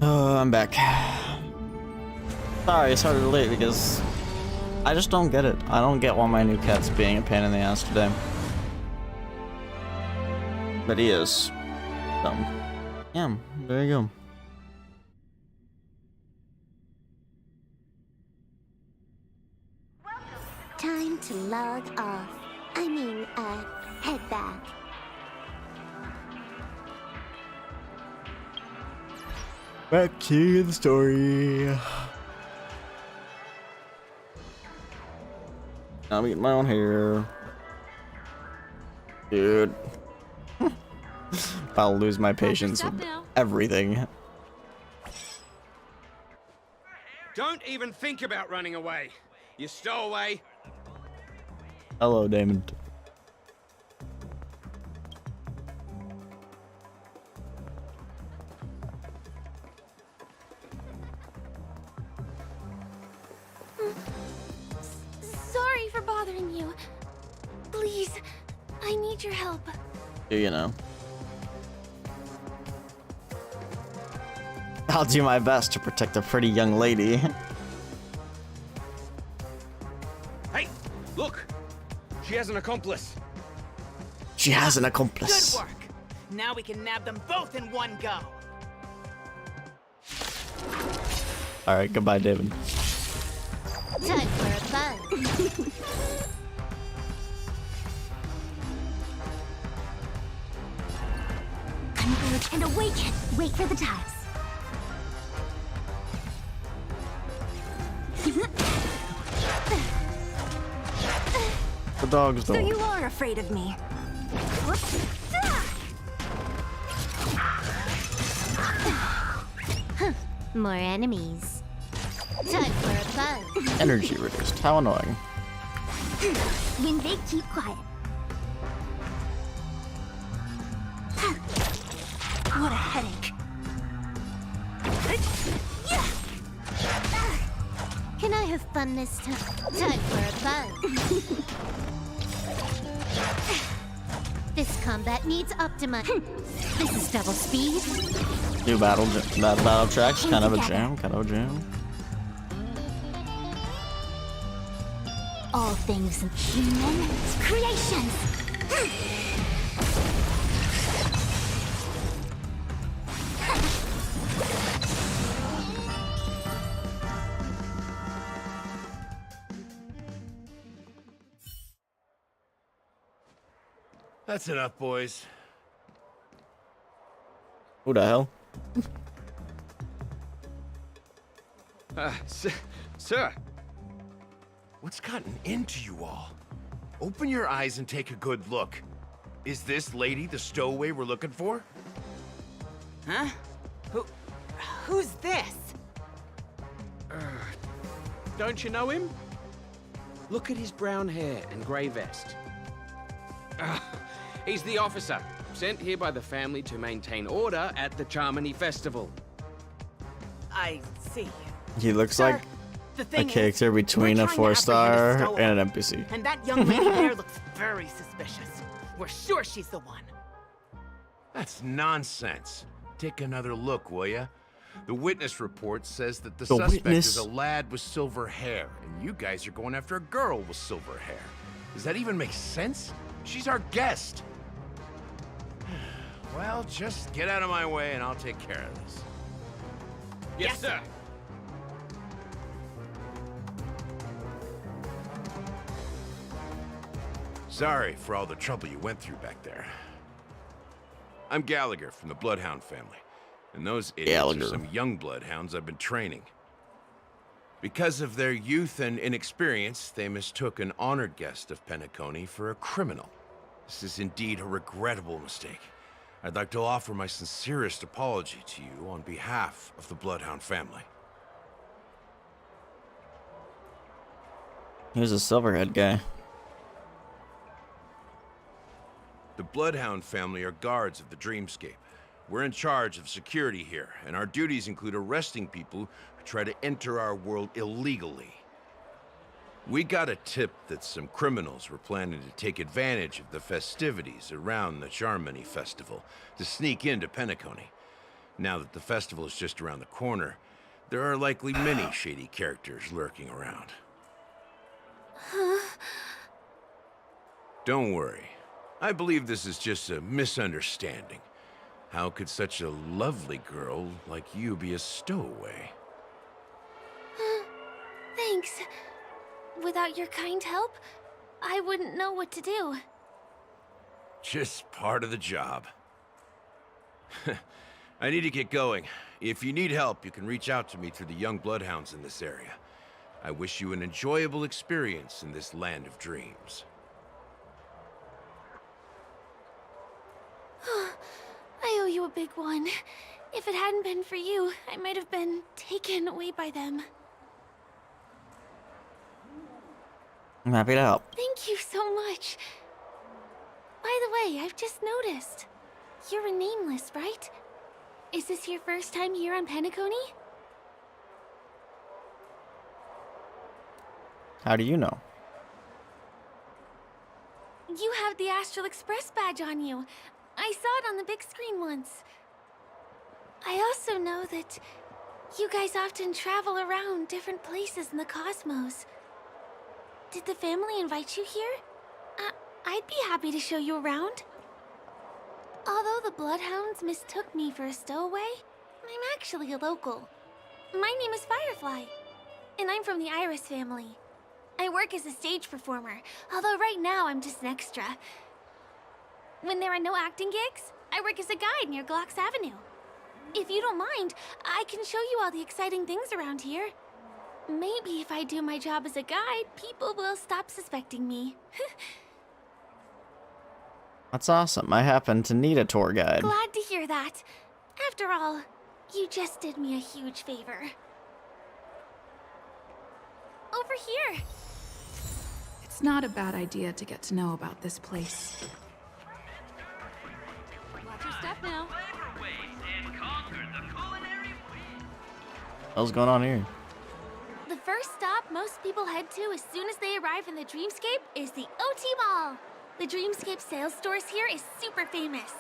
Oh, I'm back. Sorry, I started late because I just don't get it. I don't get why my new cat's being a pain in the ass today. But he is. So, yeah, there you go. Time to log off. I mean, head back. Back to the story. I'm eating my own hair. Dude. I'll lose my patience with everything. Don't even think about running away. You stowaway. Hello, Damon. Sorry for bothering you. Please, I need your help. You know. I'll do my best to protect a pretty young lady. Hey, look! She has an accomplice. She has an accomplice. Good work. Now we can nab them both in one go. Alright, goodbye, David. Time for a fun. Converge and awaken. Wait for the tides. The dogs So don't. you are afraid of me. More enemies. Time for a fun. Energy reduced. How annoying. When they keep quiet. What a headache. Can I have fun this time? Time for a fun. This combat needs optima. This is double speed. New battle tracks. Kind of a jam. Kind of a jam. All things human creations. That's enough, boys. Who the hell? Sir. What's gotten into you all? Open your eyes and take a good look. Is this lady the stowaway we're looking for? Huh? Who's this? Don't you know him? Look at his brown hair and grey vest. He's the officer, sent here by the family to maintain order at the Charmony Festival. I see. He looks Sir, like the a thing is, character between we're a trying to 4-star apprehend a and an stowaway. NPC. And that young lady there looks very suspicious. We're sure she's the one. That's nonsense. Take another look, will ya? The witness report says that the The suspect witness? is a lad with silver hair, and you guys are going after a girl with silver hair. Does that even make sense? She's our guest. Well, just get out of my way and I'll take care of this. Yes, sir. Sorry for all the trouble you went through back there. I'm Gallagher from the Bloodhound family, and those idiots Gallagher. are some young bloodhounds I've been training. Because of their youth and inexperience, they mistook an honored guest of Penacony for a criminal. This is indeed a regrettable mistake. I'd like to offer my sincerest apology to you on behalf of the Bloodhound family. He was a silverhead guy. The Bloodhound family are guards of the Dreamscape. We're in charge of security here, and our duties include arresting people who try to enter our world illegally. We got a tip that some criminals were planning to take advantage of the festivities around the Charmony Festival to sneak into Penacony. Now that the festival is just around the corner, there are likely many shady characters lurking around. Don't worry. I believe this is just a misunderstanding. How could such a lovely girl like you be a stowaway? Thanks. Without your kind help, I wouldn't know what to do. Just part of the job. I need to get going. If you need help, you can reach out to me through the young bloodhounds in this area. I wish you an enjoyable experience in this land of dreams. I owe you a big one. If it hadn't been for you, I might have been taken away by them. I'm happy to help. Thank you so much. By the way, I've just noticed. You're a nameless, right? Is this your first time here on Penacony? How do you know? You have the Astral Express badge on you. I saw it on the big screen once. I also know that you guys often travel around different places in the cosmos. Did the family invite you here? I'd be happy to show you around. Although the Bloodhounds mistook me for a stowaway, I'm actually a local. My name is Firefly, and I'm from the Iris family. I work as a stage performer, although right now I'm just an extra. When there are no acting gigs, I work as a guide near Glocks Avenue. If you don't mind, I can show you all the exciting things around here. Maybe if I do my job as a guide, people will stop suspecting me. That's awesome. I happen to need a tour guide. Glad to hear that. After all, you just did me a huge favor. Over here. It's not a bad idea to get to know about this place. Watch your step now. What's going on here? The first stop most people head to as soon as they arrive in the Dreamscape is the OT Mall. The Dreamscape sales stores here is super famous.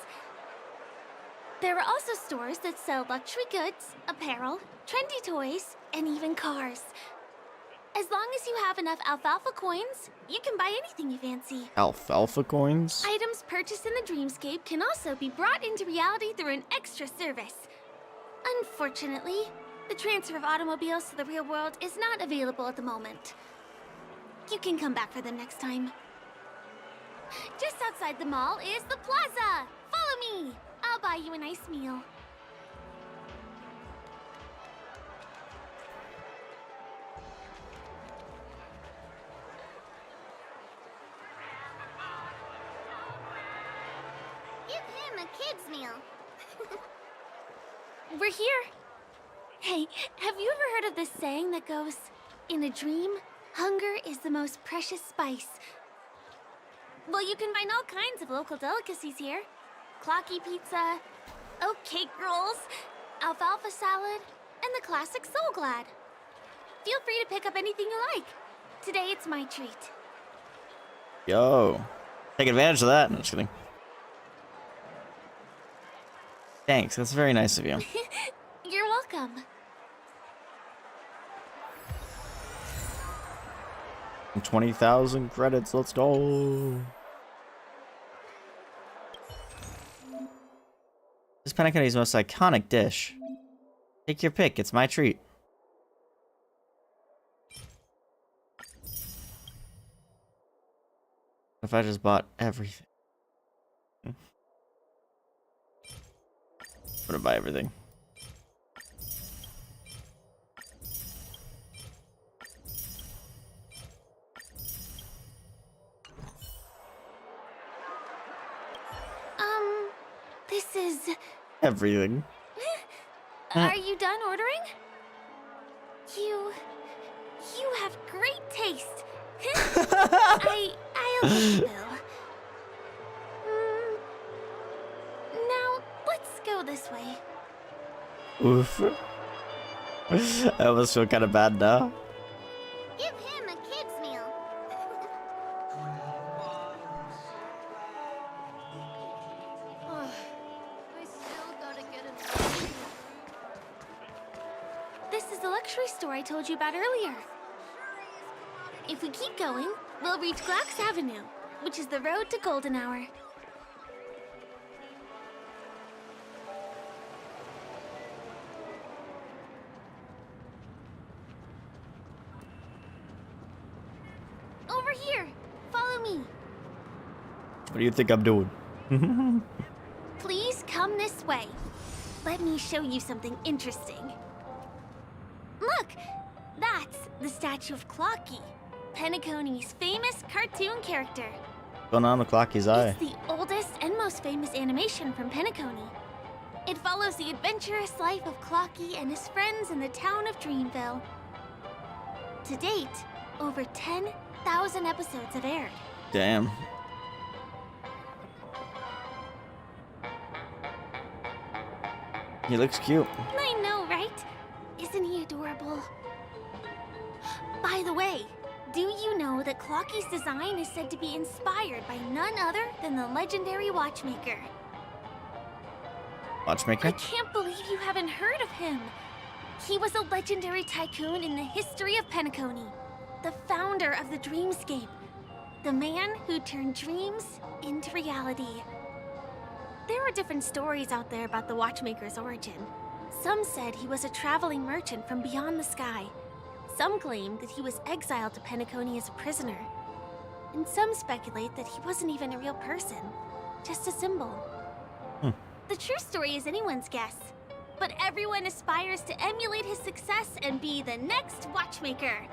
There are also stores that sell luxury goods, apparel, trendy toys, and even cars. As long as you have enough alfalfa coins, you can buy anything you fancy. Alfalfa coins? Items purchased in the Dreamscape can also be brought into reality through an extra service. Unfortunately, the transfer of automobiles to the real world is not available at the moment. You can come back for them next time. Just outside the mall is the plaza! Follow me! I'll buy you a nice meal. Give him a kid's meal. We're here. Hey, have you ever heard of this saying that goes, in a dream, hunger is the most precious spice? Well, you can find all kinds of local delicacies here. Clocky pizza, oat cake rolls, alfalfa salad, and the classic Soul Glad. Feel free to pick up anything you like. Today it's my treat. Yo. Take advantage of that. No, just kidding. Thanks, that's very nice of you. You're welcome. 20,000 credits, let's go. This is Penacony's most iconic dish. Take your pick, it's my treat. If I just bought everything. I'm gonna buy everything. This is... Everything. Are you done ordering? You have great taste. I'll let you know. Now, let's go this way. Oof. I almost feel kind of bad now. Give him a kid's meal. I still gotta get it. toy store I told you about earlier. If we keep going, we'll reach Glax Avenue, which is the road to Golden Hour. Over here! Follow me! What do you think I'm doing? Please come this way. Let me show you something interesting. Look! That's the statue of Clocky, Penacony's famous cartoon character. What's going on with Clocky's eye? It's the oldest and most famous animation from Penacony. It follows the adventurous life of Clocky and his friends in the town of Dreamville. To date, over 10,000 episodes have aired. Damn. He looks cute. I know, right? Isn't he adorable? By the way, do you know that Clocky's design is said to be inspired by none other than the legendary watchmaker? Watchmaker? I can't believe you haven't heard of him. He was a legendary tycoon in the history of Penacony, the founder of the Dreamscape, the man who turned dreams into reality. There are different stories out there about the watchmaker's origin. Some said he was a traveling merchant from beyond the sky. Some claim that he was exiled to Penacony as a prisoner. And some speculate that he wasn't even a real person, just a symbol. The true story is anyone's guess, but everyone aspires to emulate his success and be the next watchmaker.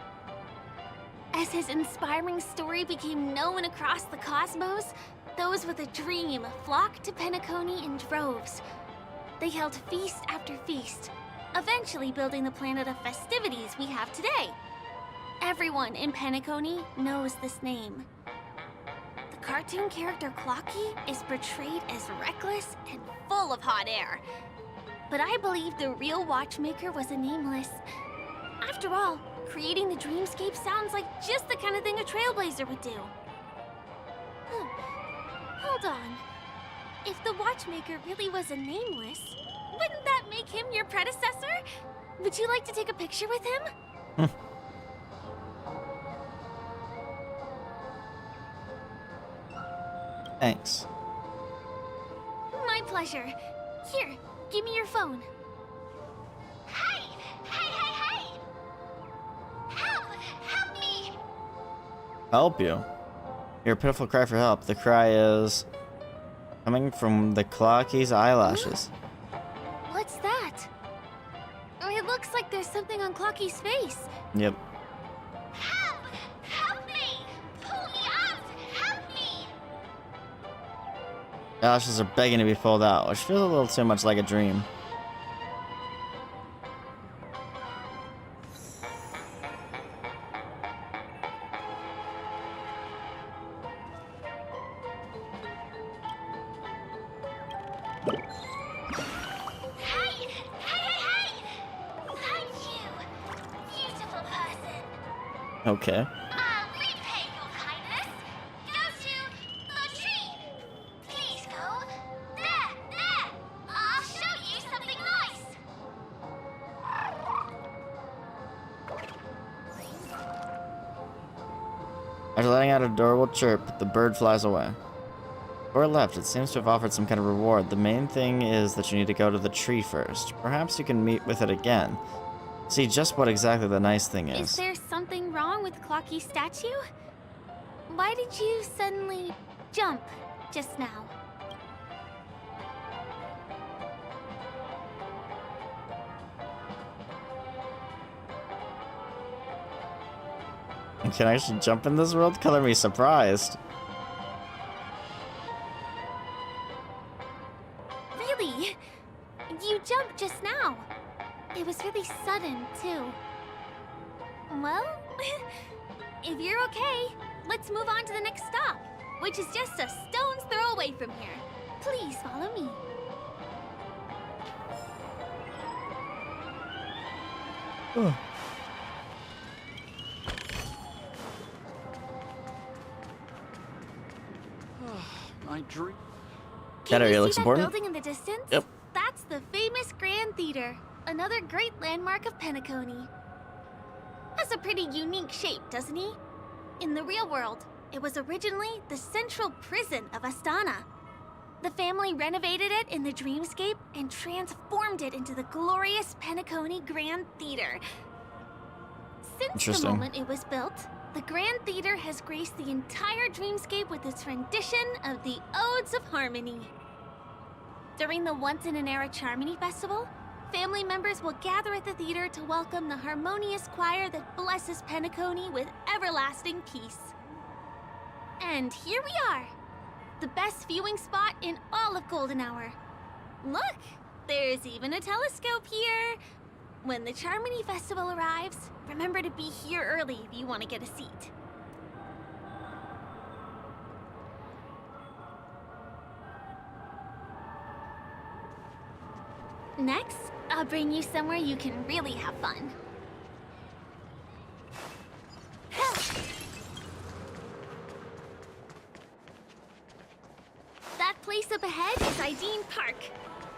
As his inspiring story became known across the cosmos, those with a dream flocked to Penacony in droves. They held feast after feast, eventually building the planet of festivities we have today. Everyone in Penacony knows this name. The cartoon character Clocky is portrayed as reckless and full of hot air. But I believe the real watchmaker was a nameless. After all, creating the Dreamscape sounds like just the kind of thing a Trailblazer would do. Hold on. If the watchmaker really was a nameless, wouldn't that make him your predecessor? Would you like to take a picture with him? Thanks. My pleasure. Here, give me your phone. Hey! Help me! Help you? Your pitiful cry for help. The cry is coming from the Clocky's eyelashes. What's that? It looks like there's something on Clocky's face. Yep. Help me! Pull me out! Help me! Eyelashes are begging to be pulled out, which feels a little too much like a dream. Thank you, beautiful person. Okay. I'll repay your kindness. Go to Latrine. Please go. There. I'll show you something nice. After letting out an adorable chirp, the bird flies away. Before it left, it seems to have offered some kind of reward. The main thing is that you need to go to the tree first. Perhaps you can meet with it again. See just what exactly the nice thing Is is. there something wrong with Clocky's statue? Why did you suddenly jump just now? Can I actually jump in this world? Color me surprised. Really? You jumped just now. It was really sudden, too. Well, if you're okay, let's move on to the next stop, which is just a stone's throw away from here. Please follow me. My dream. That area you looks see that important. building in the distance? Yep. That's the famous Grand Theater, another great landmark of Penacony. has a pretty unique shape, doesn't he? In the real world, it was originally the central prison of Astana. The family renovated it in the Dreamscape and transformed it into the glorious Penacony Grand Theater. Since the moment it was built, the Grand Theater has graced the entire Dreamscape with its rendition of the Odes of Harmony. During the Once-in-an-Era Charmony Festival, family members will gather at the theater to welcome the harmonious choir that blesses Penacony with everlasting peace. And here we are, the best viewing spot in all of Golden Hour. Look, there's even a telescope here. When the Charmony Festival arrives, remember to be here early if you want to get a seat. Next, I'll bring you somewhere you can really have fun. That place up ahead is Ideen Park.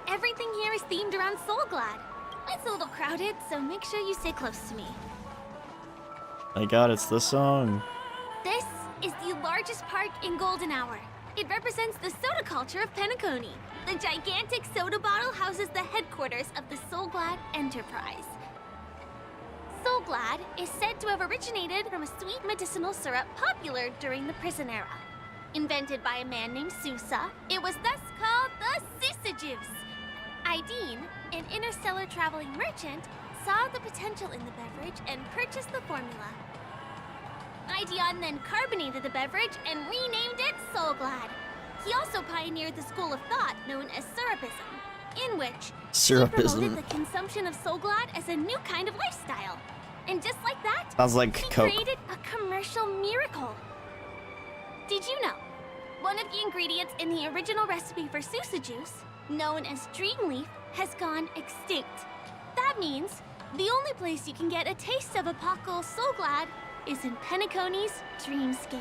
Everything here is themed around Soulglad. It's a little crowded, so make sure you stay close to me. My god, it's the song. This is the largest park in Golden Hour. It represents the soda culture of Penacony. The gigantic soda bottle houses the headquarters of the Soulglad Enterprise. Soulglad is said to have originated from a sweet medicinal syrup popular during the prison era. Invented by a man named Sousa, it was thus called the Sousa Juice. Ideen, an interstellar traveling merchant, saw the potential in the beverage and purchased the formula. Ideon then carbonated the beverage and renamed it Soulglad. He also pioneered the school of thought known as Syrupism, in which he promoted the consumption of Soulglad as a new kind of lifestyle. And just like that, sounds like he Coke. created a commercial miracle. Did you know, one of the ingredients in the original recipe for Sousa juice, known as Dreamleaf, has gone extinct. That means the only place you can get a taste of Apocalypse Soulglad is in Penacony's Dreamscape.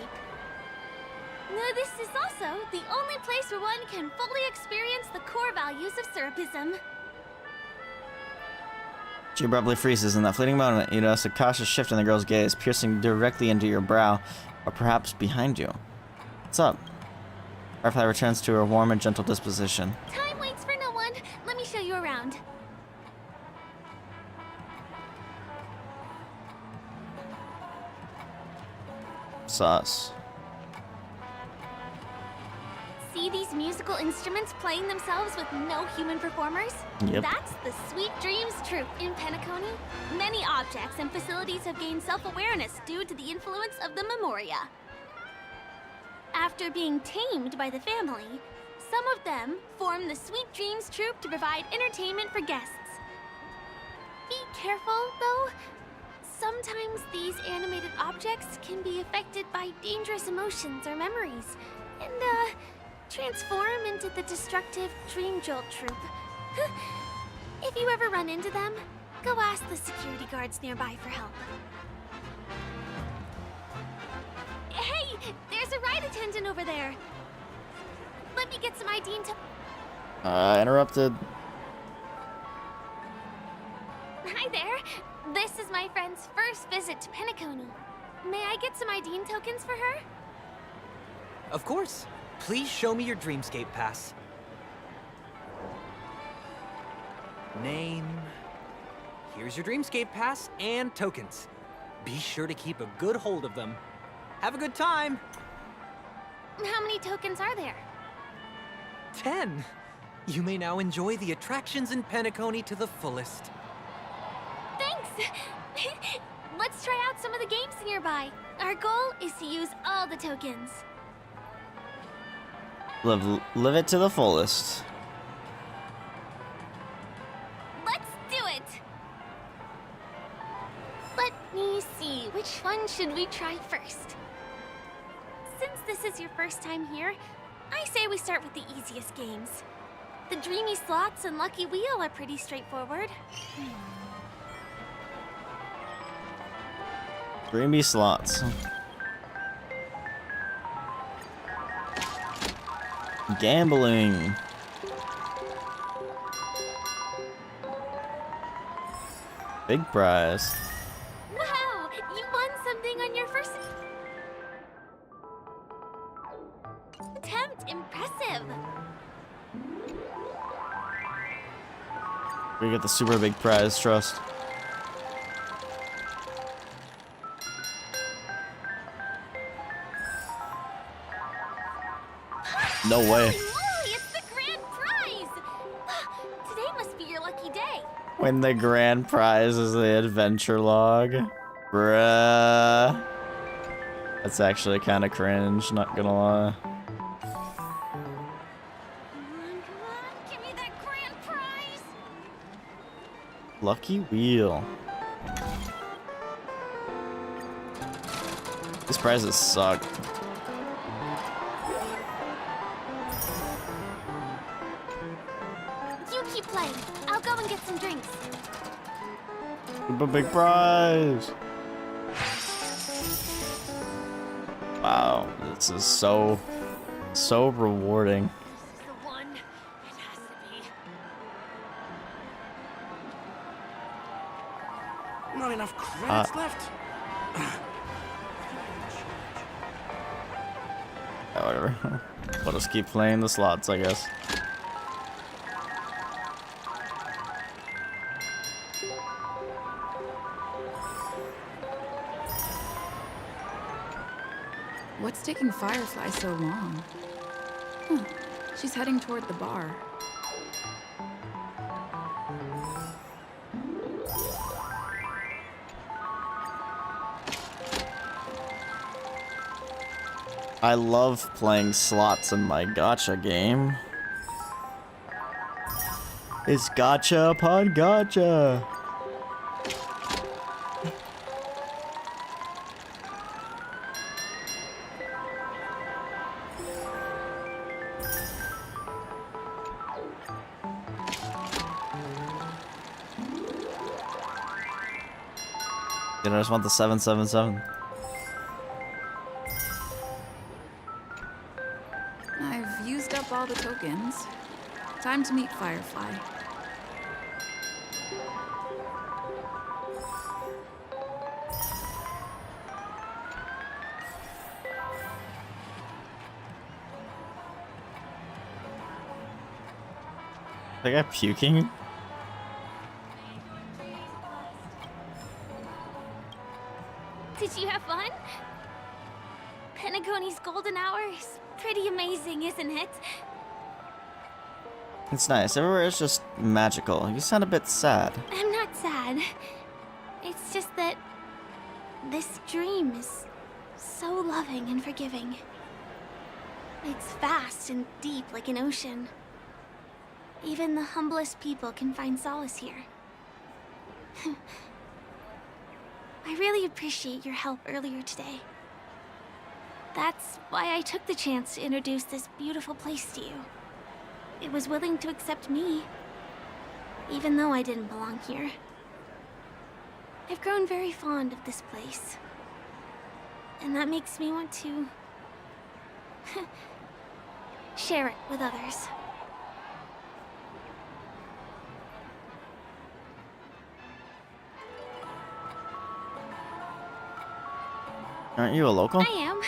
Now, this is also the only place where one can fully experience the core values of Syrupism. She abruptly freezes. In that fleeting moment, you notice a cautious shift in the girl's gaze, piercing directly into your brow, or perhaps behind you. What's up? Firefly returns to her warm and gentle disposition. Time waits for no one. Let me show you around. Sus. See these musical instruments playing themselves with no human performers? Yep. That's the Sweet Dreams Troupe in Penacony. Many objects and facilities have gained self-awareness due to the influence of the Memoria. After being tamed by the family, some of them form the Sweet Dreams Troupe to provide entertainment for guests. Be careful, though. Sometimes these animated objects can be affected by dangerous emotions or memories, and, transform into the destructive Dream Jolt Troupe. If you ever run into them, go ask the security guards nearby for help. Hey, there's a ride attendant over there. Let me get some ID and Interrupted. Hi there. This is my friend's first visit to Penacony. May I get some ID tokens for her? Of course. Please show me your Dreamscape pass. Name. Here's your Dreamscape pass and tokens. Be sure to keep a good hold of them. Have a good time. How many tokens are there? 10. You may now enjoy the attractions in Penacony to the fullest. Thanks. Let's try out some of the games nearby. Our goal is to use all the tokens. Live it to the fullest. Let's do it! Let me see, which one should we try first? Since this is your first time here, I say we start with the easiest games. The Dreamy Slots and Lucky Wheel are pretty straightforward. Dreamy Slots. Gambling. Big prize. Wow! We get the super big prize, trust. No way. Holy moly, it's the grand prize! Today must be your lucky day. When the grand prize is the adventure log. Bruh. That's actually kind of cringe, not gonna lie. Come on, give me that grand prize! Lucky wheel. These prizes suck. You keep playing. I'll go and get some drinks. A big prize. Wow, this is so rewarding. This is the one. It has to be. Not enough credits left. Yeah, whatever. We'll just keep playing the slots, I guess. What's taking Firefly so long? Huh. She's heading toward the bar. I love playing slots in my gacha game. It's gacha upon gacha. You know, I just want the 777. I've used up all the tokens. Time to meet Firefly. That guy puking? Did you have fun? Penacony's golden hour is pretty amazing, isn't it? It's nice. Everywhere is just magical. You sound a bit sad. I'm not sad. It's just that this dream is so loving and forgiving. It's vast and deep like an ocean. Even the humblest people can find solace here. I really appreciate your help earlier today. That's why I took the chance to introduce this beautiful place to you. It was willing to accept me, even though I didn't belong here. I've grown very fond of this place. And that makes me want to share it with others. Aren't you a local? I am.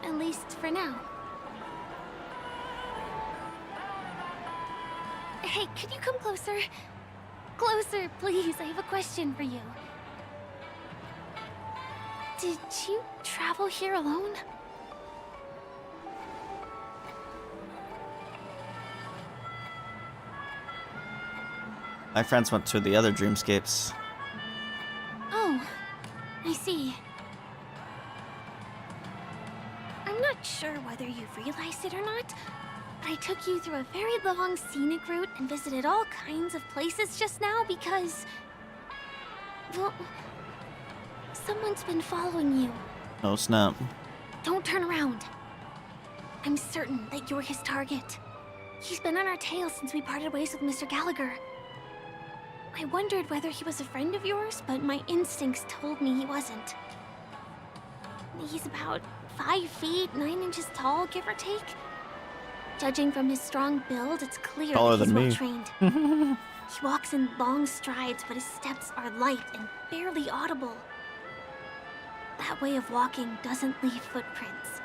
At least for now. Hey, could you come closer? Closer, please. I have a question for you. Did you travel here alone? My friends went to the other Dreamscapes. Oh, I see. I'm not sure whether you've realized it or not, but I took you through a very long scenic route and visited all kinds of places just now because... well, someone's been following you. Oh snap. Don't turn around. I'm certain that you're his target. He's been on our tail since we parted ways with Mr. Gallagher. I wondered whether he was a friend of yours, but my instincts told me he wasn't. He's about 5 feet, 9 inches tall, give or take. Judging from his strong build, it's clear Taller that he's than me. well-trained. He walks in long strides, but his steps are light and barely audible. That way of walking doesn't leave footprints.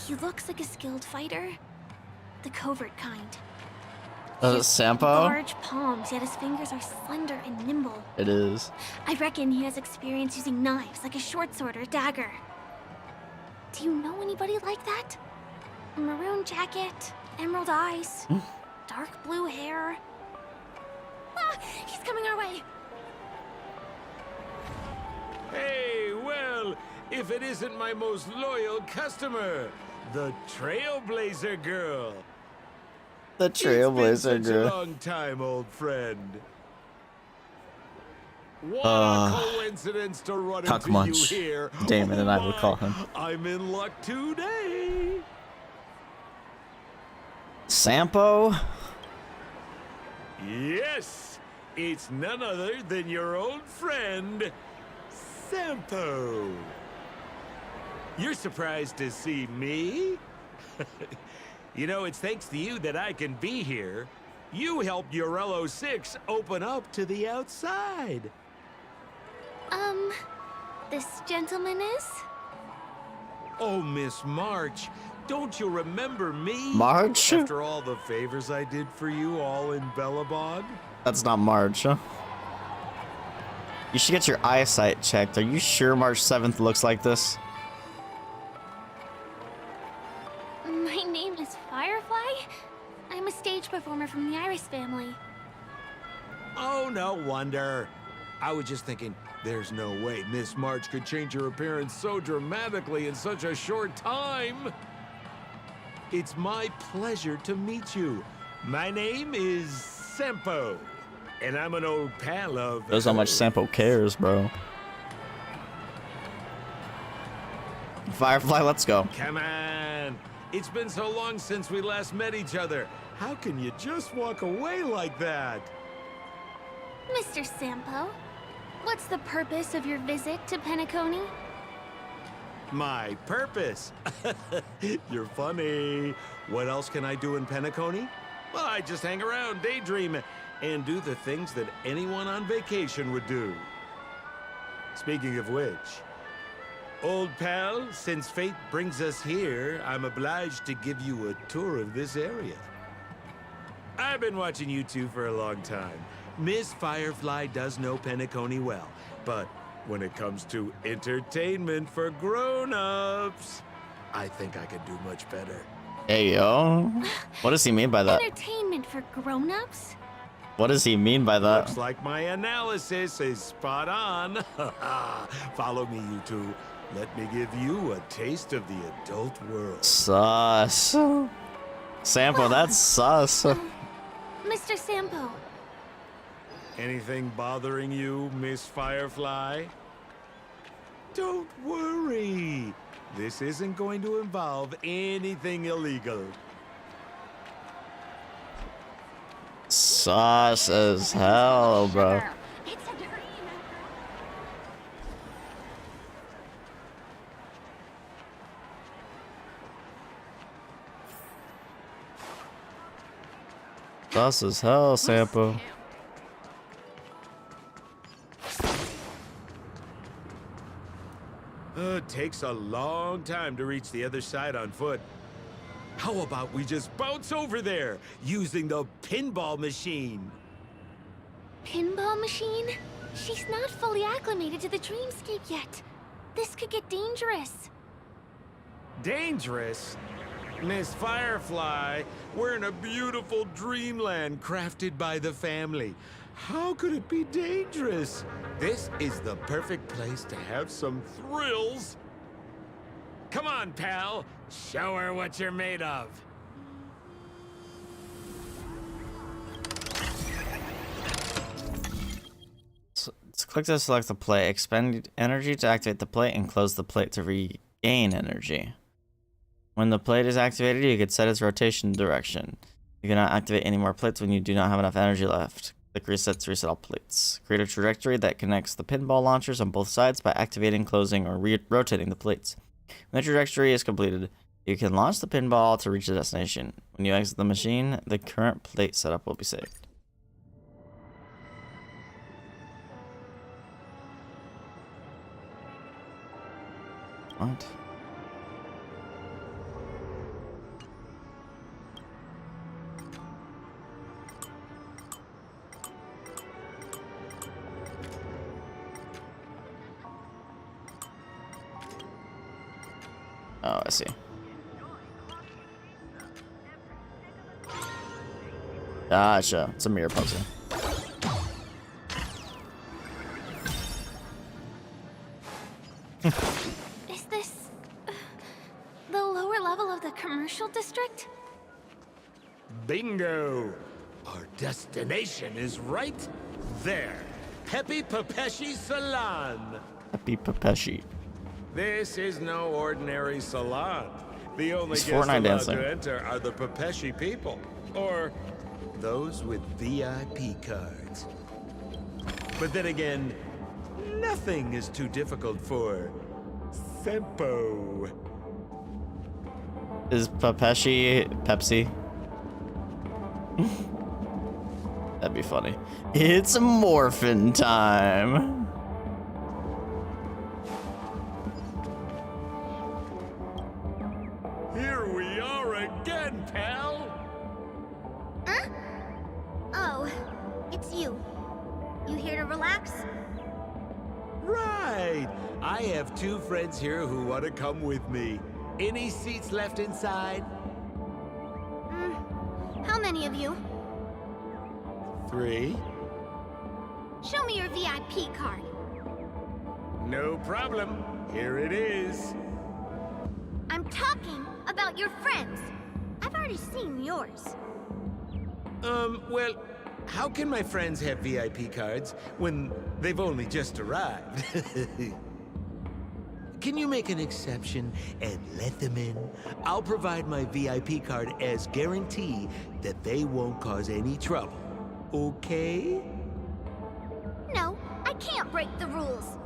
He looks like a skilled fighter, the covert kind. Sampo? Large palms, yet his fingers are slender and nimble. It is. I reckon he has experience using knives, like a short sword or dagger. Do you know anybody like that? A maroon jacket, emerald eyes, dark blue hair. Ah, he's coming our way. Hey, well, if it isn't my most loyal customer, the Trailblazer girl. The Trailblazer It's been such girl. a long time, old friend. What a coincidence to run Cock into munch. you here. Damon and I would my, call him. I'm in luck today. Sampo? Yes, it's none other than your old friend, Sampo. You're surprised to see me? You know, it's thanks to you that I can be here. You helped Urello 6 open up to the outside. This gentleman is? Oh, Miss March, don't you remember me? March? After all the favors I did for you all in Bellabog? That's not March, huh? You should get your eyesight checked. Are you sure March 7th looks like this? My name is Firefly. I'm a stage performer from the Iris family. Oh, no wonder. I was just thinking, there's no way Miss March could change her appearance so dramatically in such a short time. It's my pleasure to meet you. My name is Sampo, and I'm an old pal of... Shows how much Sampo cares, bro. Firefly, let's go. Come on. It's been so long since we last met each other. How can you just walk away like that? Mr. Sampo, what's the purpose of your visit to Penacony? My purpose? You're funny. What else can I do in Penacony? Well, I just hang around, daydream, and do the things that anyone on vacation would do. Speaking of which, old pal, since fate brings us here, I'm obliged to give you a tour of this area. I've been watching you two for a long time. Miss Firefly does know Penacony well, but when it comes to entertainment for grown-ups, I think I could do much better. Hey, yo. What does he mean by that? Entertainment for grown-ups? What does he mean by that? Looks like my analysis is spot on. Follow me, you two. Let me give you a taste of the adult world. Sus. Sampo, that's sus. Mr. Sampo, Anything bothering you, Miss Firefly? Don't worry. This isn't going to involve anything illegal. Sus as hell, bro. it's a dream. Sus as hell, Sampo. It takes a long time to reach the other side on foot. How about we just bounce over there using the pinball machine? Pinball machine? She's not fully acclimated to the dreamscape yet. This could get dangerous. Dangerous? Miss Firefly, we're in a beautiful dreamland crafted by the family. How could it be dangerous? This is the perfect place to have some thrills. Come on, pal. Show her what you're made of. So click to select the plate. Expend energy to activate the plate and close the plate to regain energy. When the plate is activated, you can set its rotation direction. You cannot activate any more plates when you do not have enough energy left. Click reset to reset all plates. Create a trajectory that connects the pinball launchers on both sides by activating, closing, or rotating the plates. When the trajectory is completed, you can launch the pinball to reach the destination. When you exit the machine, the current plate setup will be saved. What? I see. Gotcha. It's a mirror puzzle. Is this the lower level of the commercial district? Bingo! Our destination is right there. Pepe Papeshi Salon. Happy Papeshi. This is no ordinary salon. The only It's guests Fortnite allowed dancing. to enter are the Papeshi people, or those with VIP cards. But then again, nothing is too difficult for Sampo. Is Papeshi Pepsi? That'd be funny. It's morphin' time. Here we are again, pal. Huh? Oh, it's you. You here to relax? Right. I have 2 friends here who want to come with me. Any seats left inside? How many of you? 3. Show me your VIP card. No problem. Here it is. I'm talking about your friends. I've already seen yours. Well, how can my friends have VIP cards when they've only just arrived? Can you make an exception and let them in? I'll provide my VIP card as guarantee that they won't cause any trouble. Okay? No, I can't break the rules.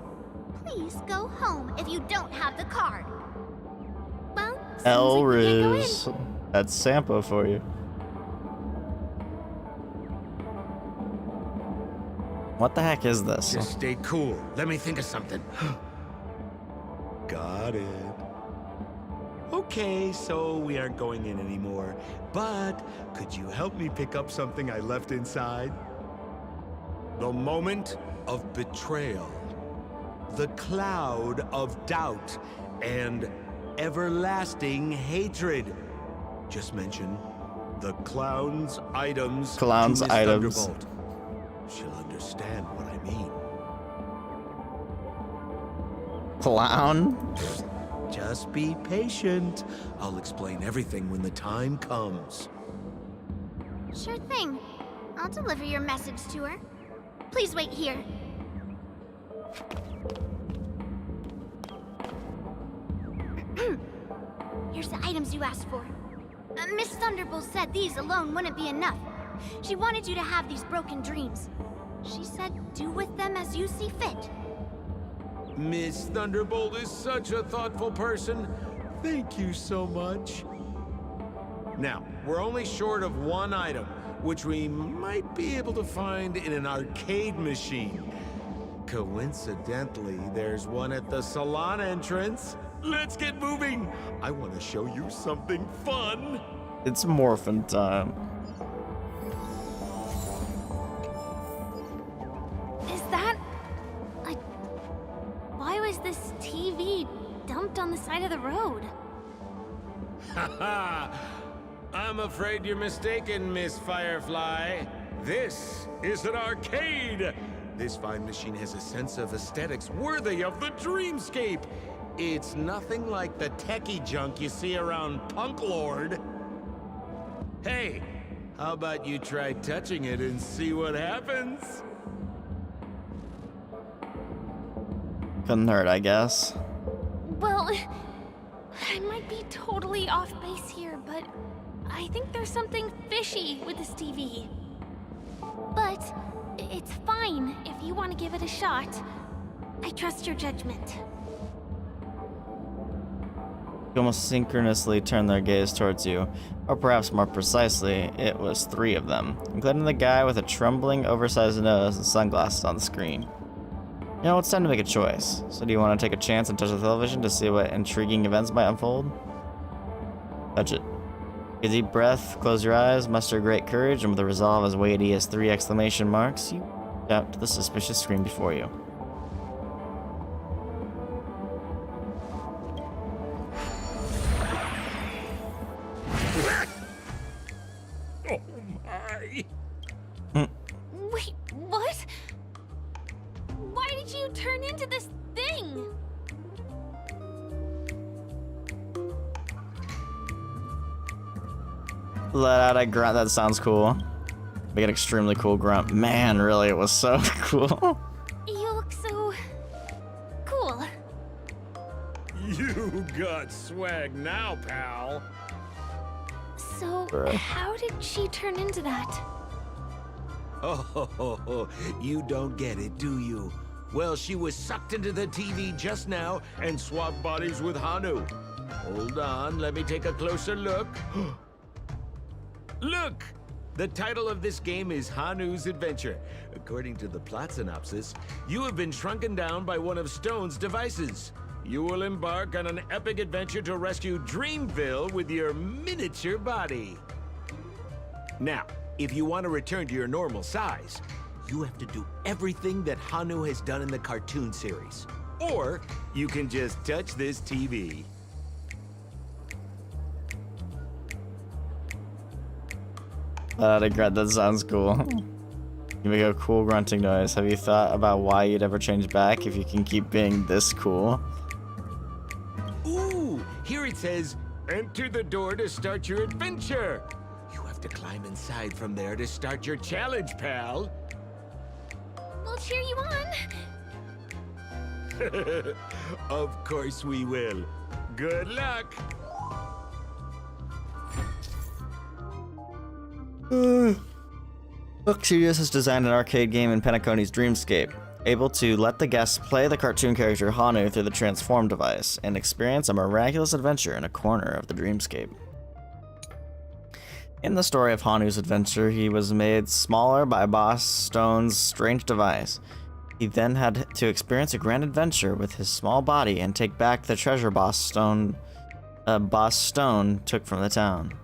Please go home if you don't have the card. Well, seems like we can't go in. Elriz. That's Sampo for you. What the heck is this? Just stay cool. Let me think of something. Got it. Okay, so we aren't going in anymore. But could you help me pick up something I left inside? The moment of betrayal. The cloud of doubt and everlasting hatred. Just mention the clown's items. Clown's to Miss items. Thunderbolt. She'll understand what I mean. Clown? Just be patient. I'll explain everything when the time comes. Sure thing. I'll deliver your message to her. Please wait here. Here's the items you asked for. Miss Thunderbolt said these alone wouldn't be enough. She wanted you to have these broken dreams. She said do with them as you see fit. Miss Thunderbolt is such a thoughtful person. Thank you so much. Now, we're only short of one item, which we might be able to find in an arcade machine. Coincidentally, there's one at the salon entrance. Let's get moving. I want to show you something fun. It's morphin' time. Is that why was this TV dumped on the side of the road? Haha! I'm afraid you're mistaken, Miss Firefly. This is an arcade. This fine machine has a sense of aesthetics worthy of the Dreamscape. It's nothing like the techie junk you see around Punk Lord. Hey, how about you try touching it and see what happens? Couldn't hurt, I guess. Well, I might be totally off base here, but I think there's something fishy with this TV. But it's fine if you want to give it a shot. I trust your judgment. They almost synchronously turned their gaze towards you, or perhaps more precisely, it was 3 of them, including the guy with a trembling, oversized nose and sunglasses on the screen. You know, it's time to make a choice. So do you want to take a chance and touch the television to see what intriguing events might unfold? Touch it. Take a deep breath, close your eyes, muster great courage, and with a resolve as weighty as 3 exclamation marks, you look out to the suspicious screen before you. Wait, what? Why did you turn into this thing? Let out a grunt. That sounds cool. Make an extremely cool grunt. Man, really, it was so cool. You look so cool. You got swag now, pal. So, Bruh. how did she turn into that? Oh, you don't get it, do you? Well, she was sucked into the TV just now and swapped bodies with Hanu. Hold on, let me take a closer look. Look! The title of this game is Hanu's Adventure. According to the plot synopsis, you have been shrunken down by one of Stone's devices. You will embark on an epic adventure to rescue Dreamville with your miniature body. Now, if you want to return to your normal size, you have to do everything that Hanu has done in the cartoon series. Or you can just touch this TV. That sounds cool. You make a cool grunting noise. Have you thought about why you'd ever change back if you can keep being this cool? Ooh, here it says, enter the door to start your adventure. You have to climb inside from there to start your challenge, pal. We'll cheer you on. Of course we will. Good luck. Book Studios has designed an arcade game in Penacony's Dreamscape, able to let the guests play the cartoon character Hanu through the transform device and experience a miraculous adventure in a corner of the Dreamscape. In the story of Hanu's adventure, he was made smaller by Boss Stone's strange device. He then had to experience a grand adventure with his small body and take back the treasure Boss Stone took from the town.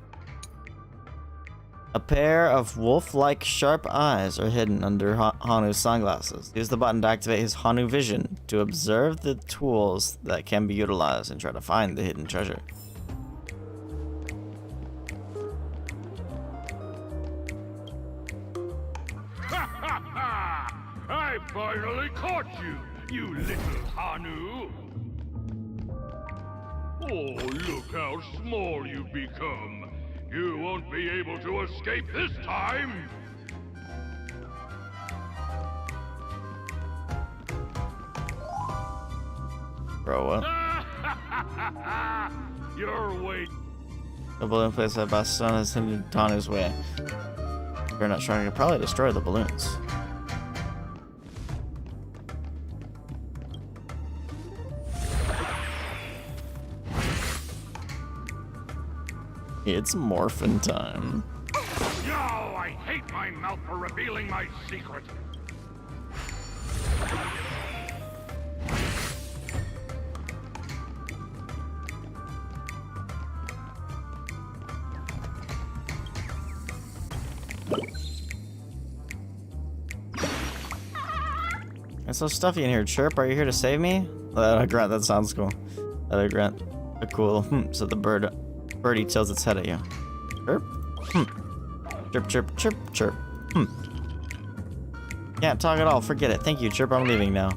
A pair of wolf-like sharp eyes are hidden under Hanu's sunglasses. Use the button to activate his Hanu vision to observe the tools that can be utilized and try to find the hidden treasure. I finally caught you, you little Hanu! Oh, look how small you've become. You won't be able to escape this time! Bro, what? You're waiting. The balloon placed by Boss Stone has hindered Hanu's way. We're not trying to probably destroy the balloons. It's morphin' time. Yo, I hate my mouth for revealing my secret. It's so stuffy in here. Chirp, are you here to save me? Grunt, that sounds cool. Grunt. Cool. So the birdie tilts its head at you. Chirp. Chirp, chirp, chirp, chirp. Can't talk at all. Forget it. Thank you, Chirp. I'm leaving now.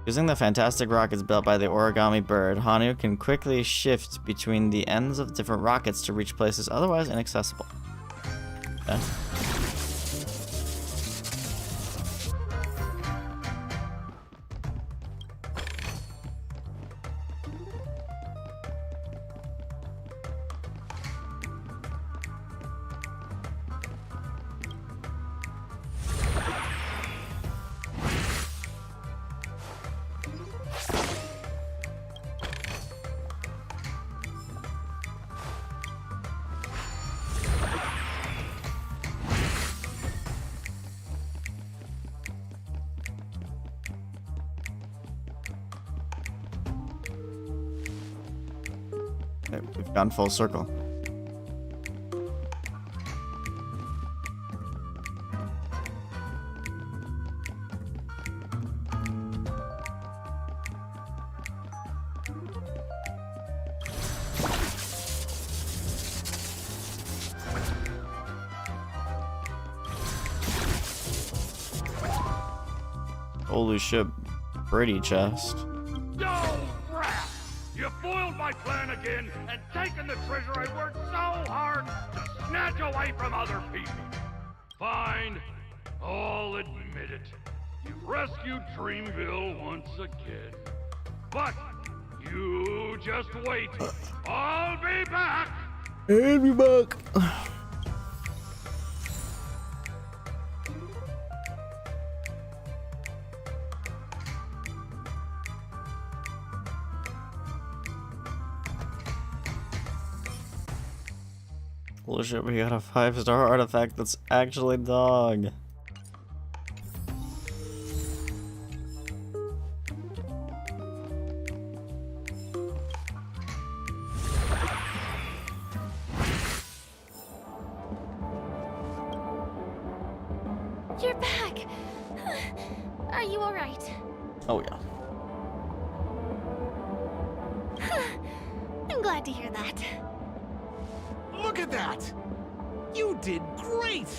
Using the fantastic rockets built by the origami bird, Hanu can quickly shift between the ends of different rockets to reach places otherwise inaccessible. Okay. Okay, we've gone full circle. Holy shit, pretty chest. No, rat! You foiled my plan again and taken the treasure I worked so hard to snatch away from other people. Fine, I'll admit it. You rescued Dreamville once again. But you just wait. I'll be back! I'll be back. Holy shit, we got a 5-star artifact that's actually dog. You're back. Are you all right? Oh yeah. I'm glad to hear that. Look at that! You did great!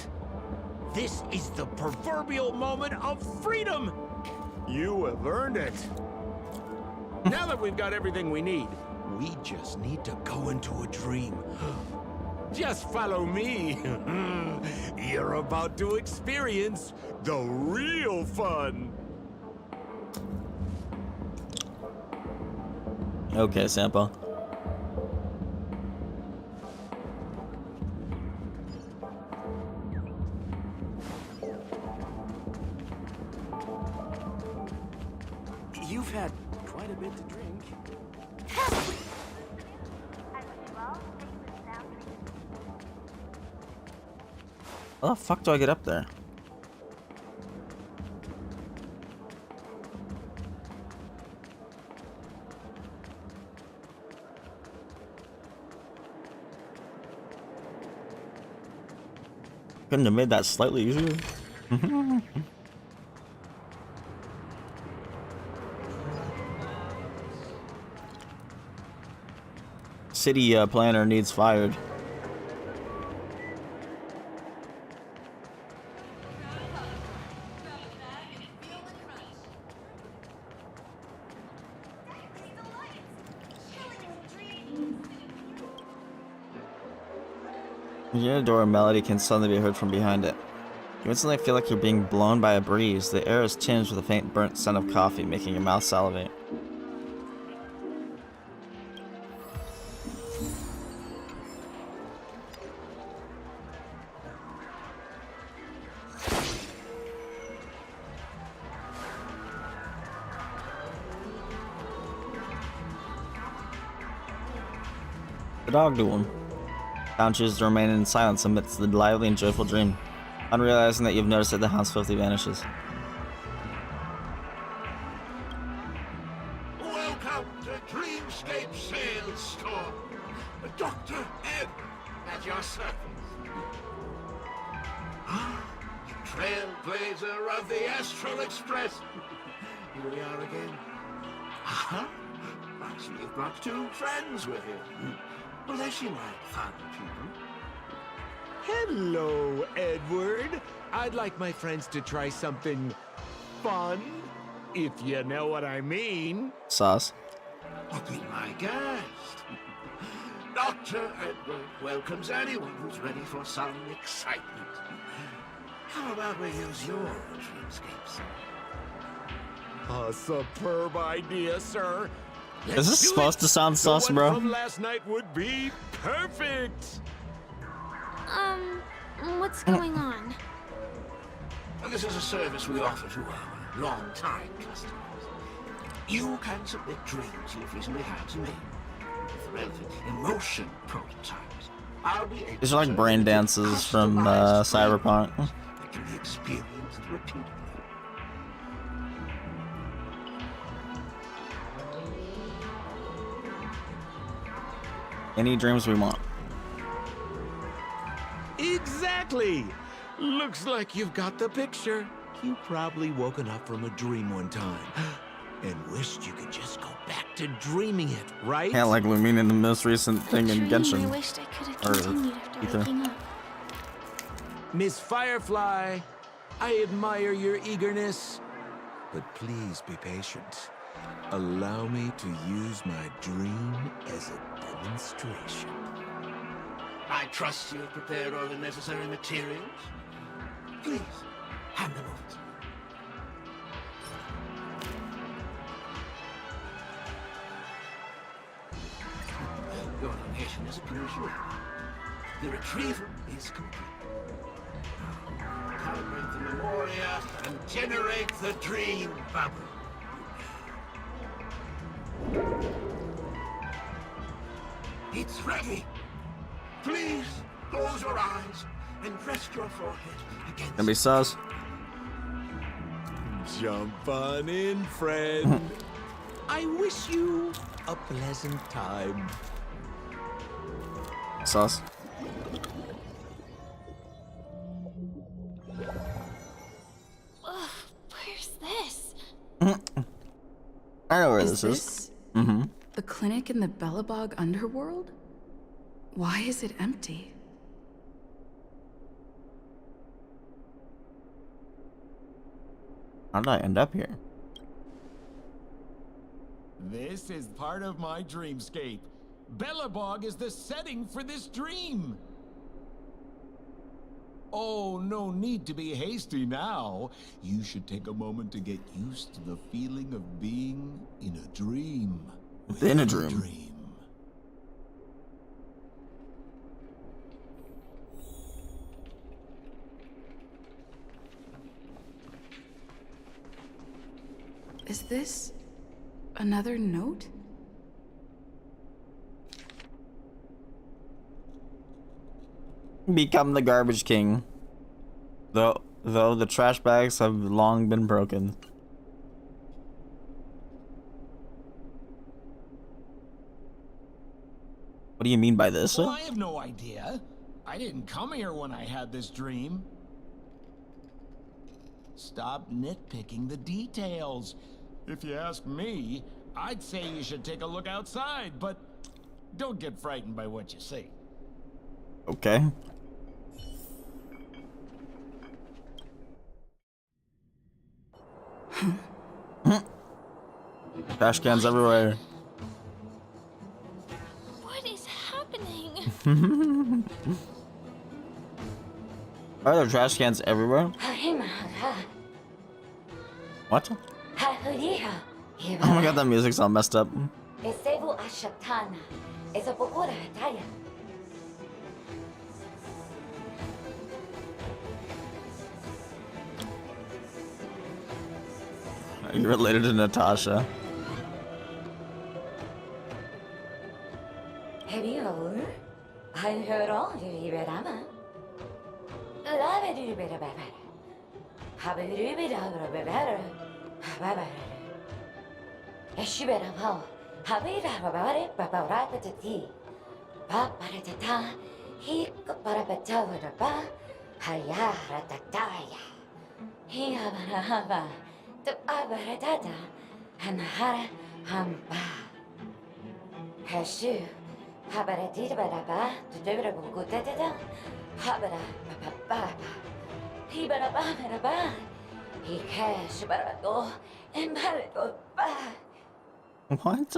This is the proverbial moment of freedom! You have earned it. Now that we've got everything we need, we just need to go into a dream. Just follow me. You're about to experience the real fun. Okay, Sampo. You've had quite a bit to drink. How the fuck do I get up there? Couldn't have made that slightly easier. City planner needs fired. The door melody can suddenly be heard from behind it. You instantly feel like you're being blown by a breeze. The air is tinged with a faint burnt scent of coffee, making your mouth salivate. The dog doing? Hound chooses to remain in silence amidst the lively and joyful dream, unrealizing that you've noticed that the hound's filthy vanishes. Welcome to Dreamscape Sales Store. Dr. Ed at your service. Trailblazer of the Astral Express. Here we are again. I see you've brought 2 friends with you. Well, they seem like fun people. Hello, Edward. I'd like my friends to try something fun, if you know what I mean. Sauce. Oh, be my guest. Dr. Edward welcomes anyone who's ready for some excitement. How about we use your dreamscapes? A superb idea, sir. Is this supposed to sound sus, bro? From last night would be perfect. What's going on? Well, this is a service we offer to our long-time customers. You can submit dreams you've recently had to me with relevant emotion prototypes. I'll be able These are like brain dances from Cyberpunk. that can be experienced repeatedly. Any dreams we want. Exactly. Looks like you've got the picture. You've probably woken up from a dream one time and wished you could just go back to dreaming it, right? Yeah, like we mean in the most recent thing in I Genshin. wished I could have continued after Ether. waking up. Miss Firefly, I admire your eagerness, but please be patient. Allow me to use my dream as a demonstration. I trust you have prepared all the necessary materials. Please, hand them over to me. Your location is usual. The retrieval is complete. Calibrate the memoria and generate the dream bubble. It's ready. Please close your eyes and rest your forehead against. Gonna be sus. Jump on in, friend. I wish you a pleasant time. Sus. Ugh, where's this? I know where this is. Mm-hmm. The clinic in the Bellabog underworld? Why is it empty? How did I end up here? This is part of my dreamscape. Bellabog is the setting for this dream. Oh, no need to be hasty now. You should take a moment to get used to the feeling of being in a dream. In a dream. Is this another note? Become the garbage king. Though the trash bags have long been broken. What do you mean by this? Well, I have no idea. I didn't come here when I had this dream. Stop nitpicking the details. If you ask me, I'd say you should take a look outside, but don't get frightened by what you see. Okay. Trash cans everywhere. What is happening? Are there trash cans everywhere? What? Oh my god, that music's all messed up. Are you related to Natasha? What?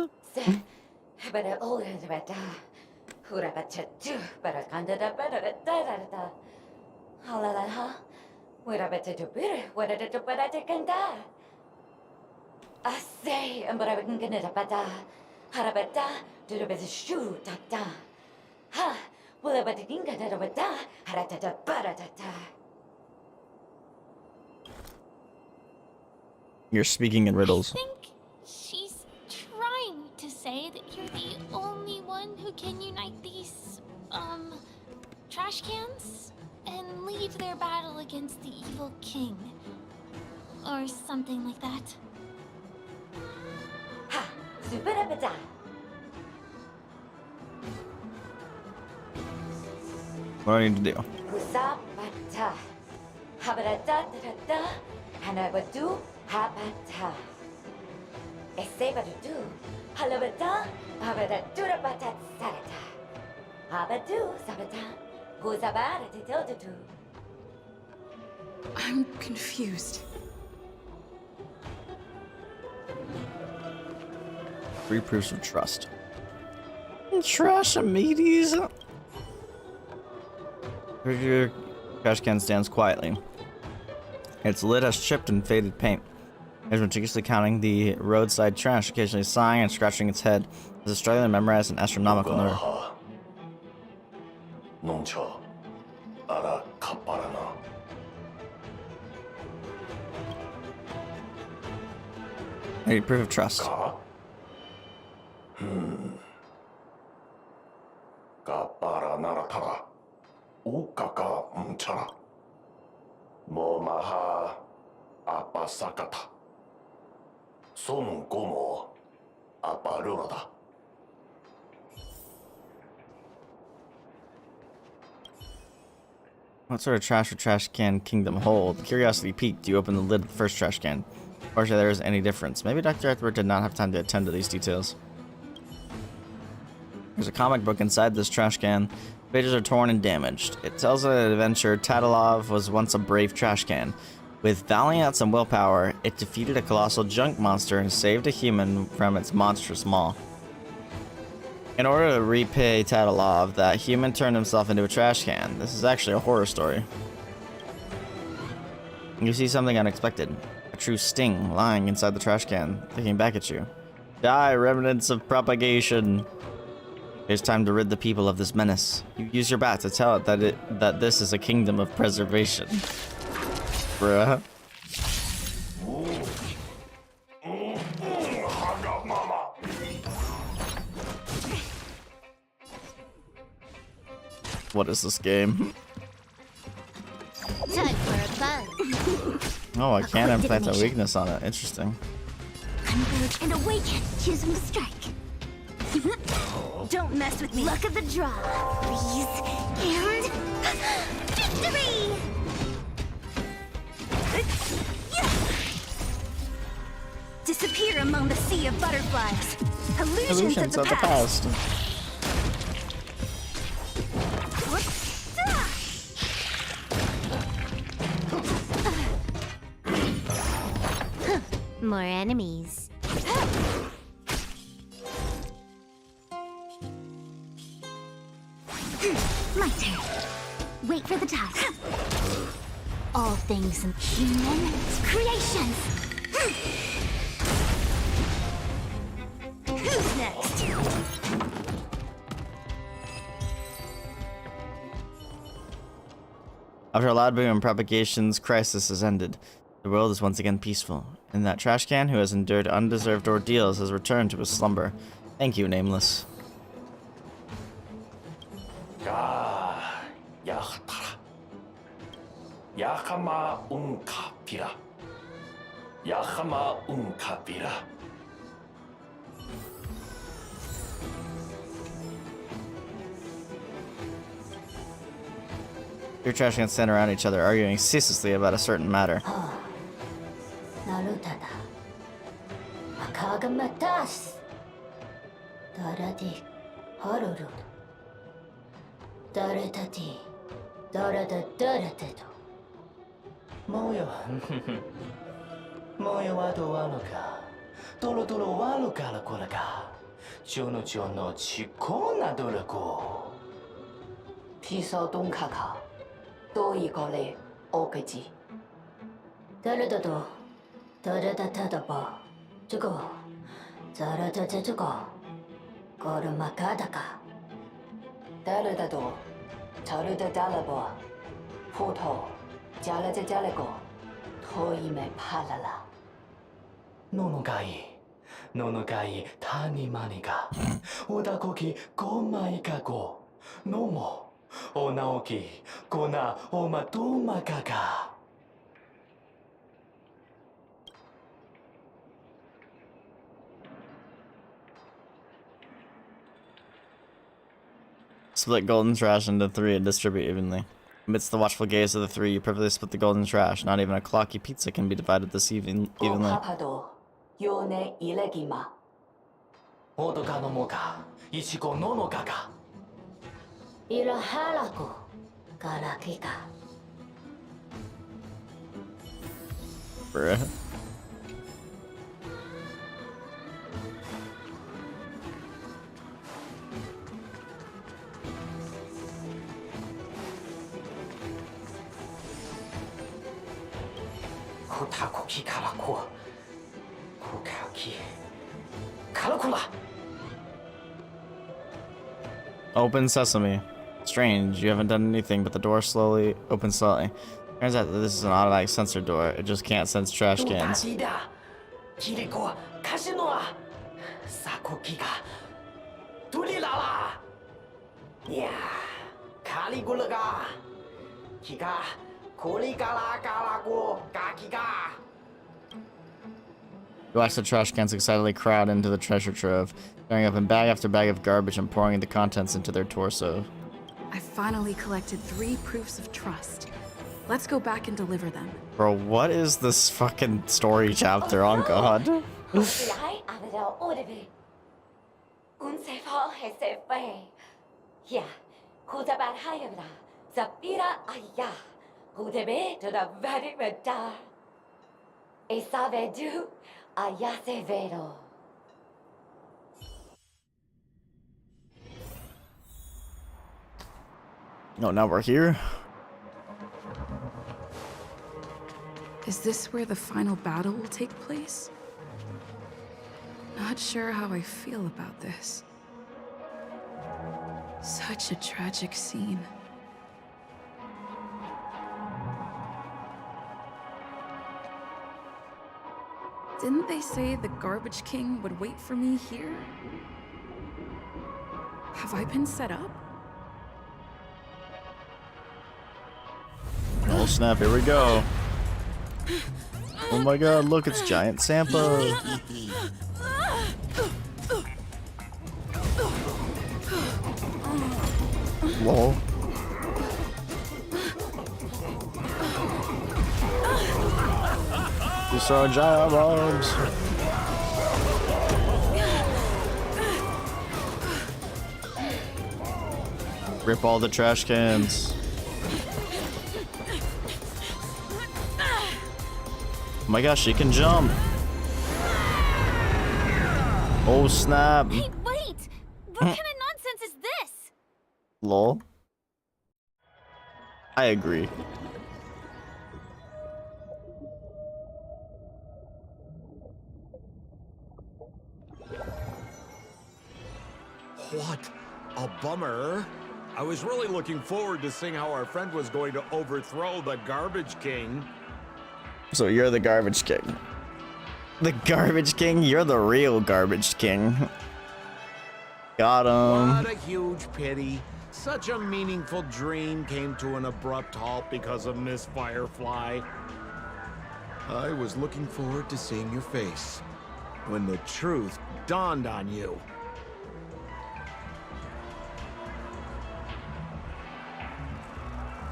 You're speaking in riddles. I think she's trying to say that you're the only one who can unite these, trash cans and lead their battle against the evil king. Or something like that. What do I need to do? I'm confused. 3 proofs of trust. Trash meaties. Your trash can stands quietly. Its lid has chipped and faded paint. It is meticulously counting the roadside trash, occasionally sighing and scratching its head, as it struggling to memorize an astronomical number. Hey, proof of trust. What sort of trash would trash can kingdom hold? Curiosity piqued. You open the lid of the first trash can. Fortunately, there isn't any difference. Maybe Dr. Earthworm did not have time to attend to these details. There's a comic book inside this trash can. The pages are torn and damaged. It tells of an adventure. Tatalov was once a brave trash can. With valiance and willpower, it defeated a colossal junk monster and saved a human from its monstrous maw. In order to repay Tatalov, that human turned himself into a trash can. This is actually a horror story. You see something unexpected. A true sting lying inside the trash can, looking back at you. Die, remnants of propagation. It's time to rid the people of this menace. You use your bat to tell it that this is a kingdom of preservation. Bruh. What is this game? Time for a buzz. Oh, I can implant a weakness on it. Interesting. Unveiled and awaken. Choose one to strike. Don't mess with me. Luck of the draw, please. And victory! Disappear among the sea of butterflies. Illusions of the past. More enemies. My turn. Wait for the tide. All things in human creations. Who's next? After a loud boom and propagation's crisis has ended, the world is once again peaceful, and that trash can who has endured undeserved ordeals has returned to his slumber. Thank you, Nameless. Your trash cans stand around each other, arguing ceaselessly about a certain matter. Nonogai tani maniga. Odakoki go maikago. Nomo. Onaoki kona omatomakaga. Split golden trash into 3 and distribute evenly. Amidst the watchful gaze of the 3, you perfectly split the golden trash. Not even a Clocky pizza can be divided this evenly. Yone ilegima. Odoka no moka. Ichigo no no gaga. Irahalako. Garakika. Bruh. Takoki Karako. Kukaki. Karakula. Open sesame. Strange, you haven't done anything, but the door slowly opens slightly. Turns out that this is an automatic sensor door. It just can't sense trash cans. Kiriko Kashinoa. Sakoki ga. Tulilala. Yeah. Caligula ga. Kika. Koligala Galago Gakiga. You watch the trash cans excitedly crowd into the treasure trove, tearing up in bag after bag of garbage and pouring the contents into their torso. I finally collected 3 proofs of trust. Let's go back and deliver them. Bro, what is this fucking story chapter on God? Oh, now we're here. Is this where the final battle will take place? Not sure how I feel about this. Such a tragic scene. Didn't they say the Garbage King would wait for me here? Have I been set up? Oh snap, here we go. Oh my god, look, it's giant Sampo. Lol. He's throwing giant bombs. Rip all the trash cans. Oh my gosh, she can jump. Oh snap. Hey, wait! What kind of nonsense is this? Lol. I agree. What a bummer. I was really looking forward to seeing how our friend was going to overthrow the Garbage King. So you're the Garbage King. The Garbage King? You're the real Garbage King. Got him. What a huge pity. Such a meaningful dream came to an abrupt halt because of Miss Firefly. I was looking forward to seeing your face when the truth dawned on you.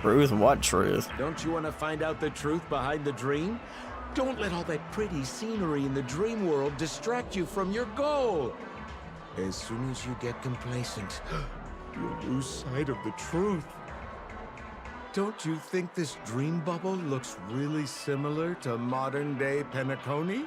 Truth? What truth? Don't you want to find out the truth behind the dream? Don't let all that pretty scenery in the dream world distract you from your goal. As soon as you get complacent, you'll lose sight of the truth. Don't you think this dream bubble looks really similar to modern-day Penacony?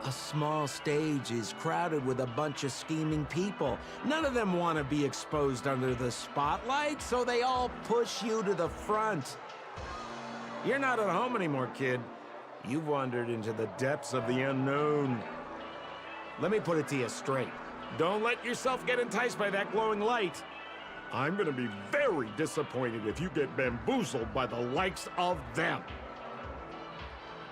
A small stage is crowded with a bunch of scheming people. None of them want to be exposed under the spotlight, so they all push you to the front. You're not at home anymore, kid. You've wandered into the depths of the unknown. Let me put it to you straight. Don't let yourself get enticed by that glowing light. I'm gonna be very disappointed if you get bamboozled by the likes of them.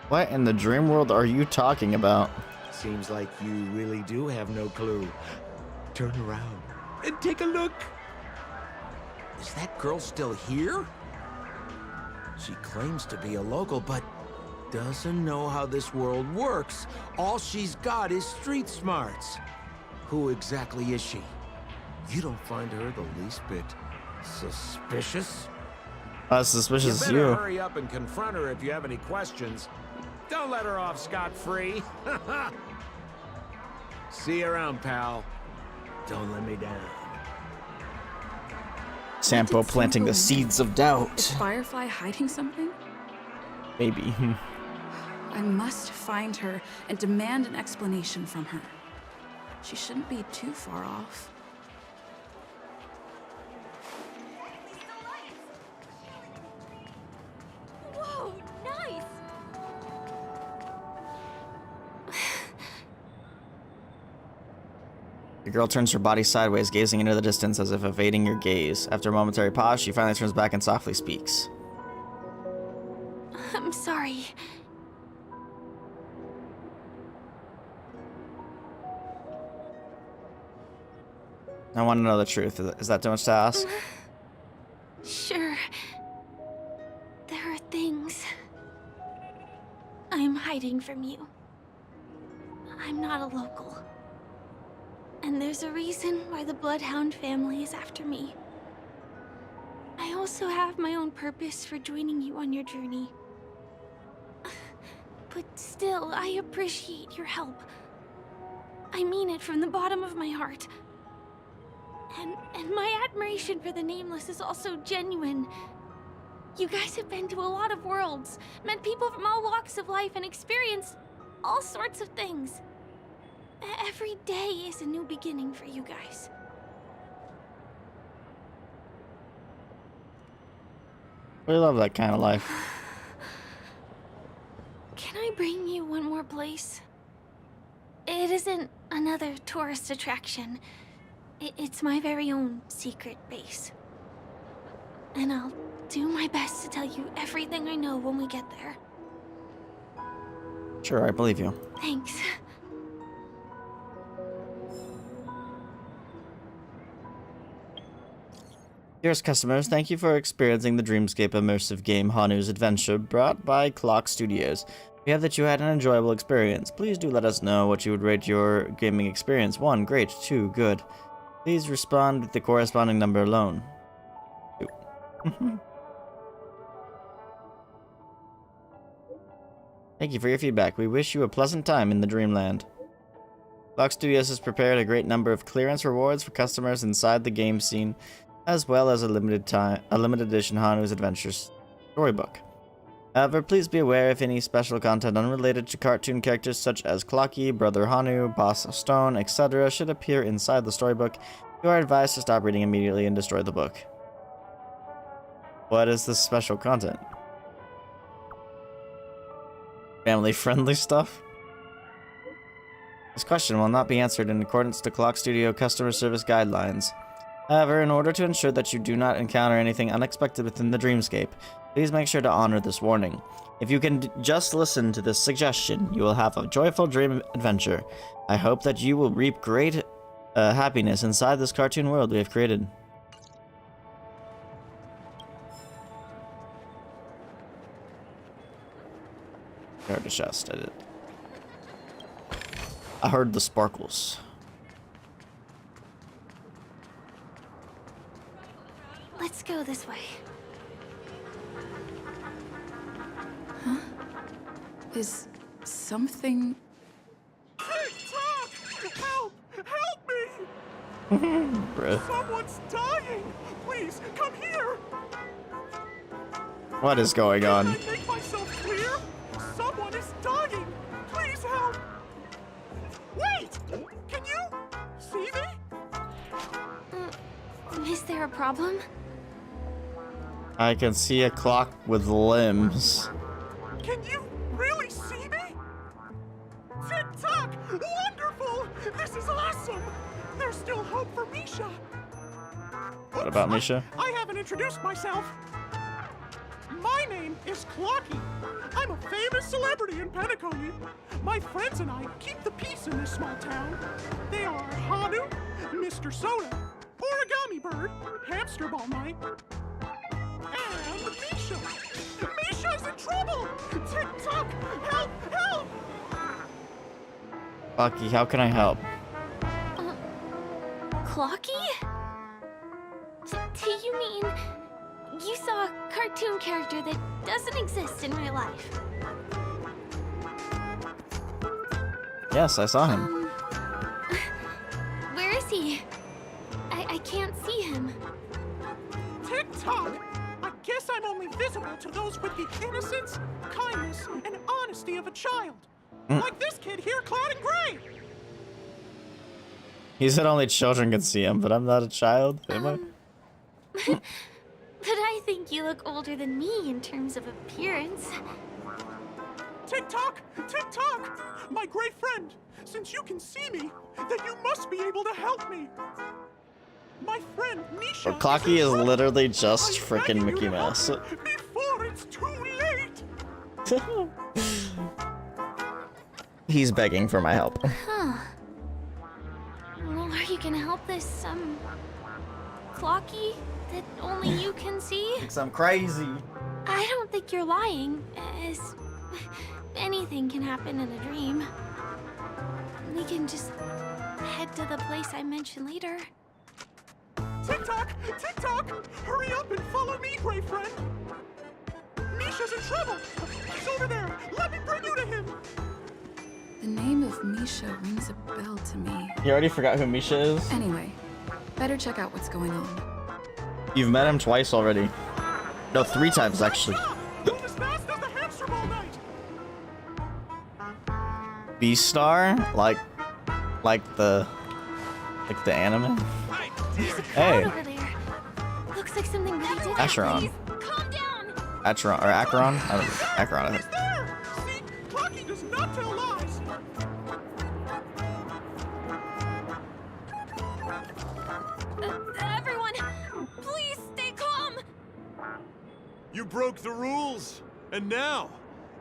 What in the dream world are you talking about? Seems like you really do have no clue. Turn around and take a look. Is that girl still here? She claims to be a local, but doesn't know how this world works. All she's got is street smarts. Who exactly is she? You don't find her the least bit suspicious? Suspicious is You better you. hurry up and confront her if you have any questions. Don't let her off scot-free. See you around, pal. Don't let me down. Sampo planting the seeds of doubt. Is Firefly hiding something? Maybe. I must find her and demand an explanation from her. She shouldn't be too far off. Whoa, nice! The girl turns her body sideways, gazing into the distance as if evading your gaze. After a momentary pause, she finally turns back and softly speaks. I'm sorry. I want to know the truth. Is that too much to ask? Sure. There are things I'm hiding from you. I'm not a local. And there's a reason why the Bloodhound family is after me. I also have my own purpose for joining you on your journey. But still, I appreciate your help. I mean it from the bottom of my heart. And my admiration for the Nameless is also genuine. You guys have been to a lot of worlds, met people from all walks of life, and experienced all sorts of things. Every day is a new beginning for you guys. We love that kind of life. Can I bring you one more place? It isn't another tourist attraction. It's my very own secret base. And I'll do my best to tell you everything I know when we get there. Sure, I believe you. Thanks. Dearest customers, thank you for experiencing the Dreamscape immersive game Hanu's Adventure brought by Clock Studios. We hope that you had an enjoyable experience. Please do let us know what you would rate your gaming experience. 1, great. 2, good. Please respond with the corresponding number alone. 2. Thank you for your feedback. We wish you a pleasant time in the Dreamland. Clock Studios has prepared a great number of clearance rewards for customers inside the game scene, as well as a limited edition Hanu's Adventures storybook. However, please be aware if any special content unrelated to cartoon characters such as Clocky, Brother Hanu, Boss Stone, etc. should appear inside the storybook. You are advised to stop reading immediately and destroy the book. What is this special content? Family-friendly stuff? This question will not be answered in accordance to Clock Studio customer service guidelines. However, in order to ensure that you do not encounter anything unexpected within the Dreamscape, please make sure to honor this warning. If you can just listen to this suggestion, you will have a joyful dream adventure. I hope that you will reap great happiness inside this cartoon world we have created. Guard the chest, I did. I heard the sparkles. Let's go this way. Huh? Is something... Help! Help me! Bruh. Someone's dying! Please, come here! What is going on? Can I make myself clear? Someone is dying! Please help! Wait! Can you see me? Is there a problem? I can see a clock with limbs. Can you really see me? Tick-tock! Wonderful! This is awesome! There's still hope for Misha! What about Misha? I haven't introduced myself. My name is Clocky. I'm a famous celebrity in Penacony. My friends and I keep the peace in this small town. They are Hanu, Mr. Soda, Origami Bird, Hamster Ball Night, and Misha. Misha's in trouble! Tick-tock! Help! Help! Clocky, how can I help? Clocky? Do you mean you saw a cartoon character that doesn't exist in real life? Yes, I saw him. Where is he? I can't see him. Tick-tock! I guess I'm only visible to those with the innocence, kindness, and honesty of a child. Like this kid here clad in gray. He said only children can see him, but I'm not a child, am I? But I think you look older than me in terms of appearance. TikTok! TikTok! My great friend, since you can see me, then you must be able to help me. My friend Misha. Or Clocky is literally just freaking Mickey Mouse. Before it's too late. He's begging for my help. Huh. Well, are you gonna help this, Clocky that only you can see? Because I'm crazy. I don't think you're lying, as anything can happen in a dream. We can just head to the place I mentioned later. TikTok! TikTok! Hurry up and follow me, great friend! Misha's in trouble! He's over there! Let me bring you to him! The name of Misha rings a bell to me. You already forgot who Misha is? Anyway, better check out what's going on. You've met him twice already. No, 3 times actually. Move as fast as the hamster ball night! B-Star? Like the anime? Hey. Over there. Looks like something really different. Acheron. Calm down. Acheron, or Acheron? I don't know. Acheron, I think. He's there! See? Clocky does not tell lies! Everyone, please stay calm. You broke the rules, and now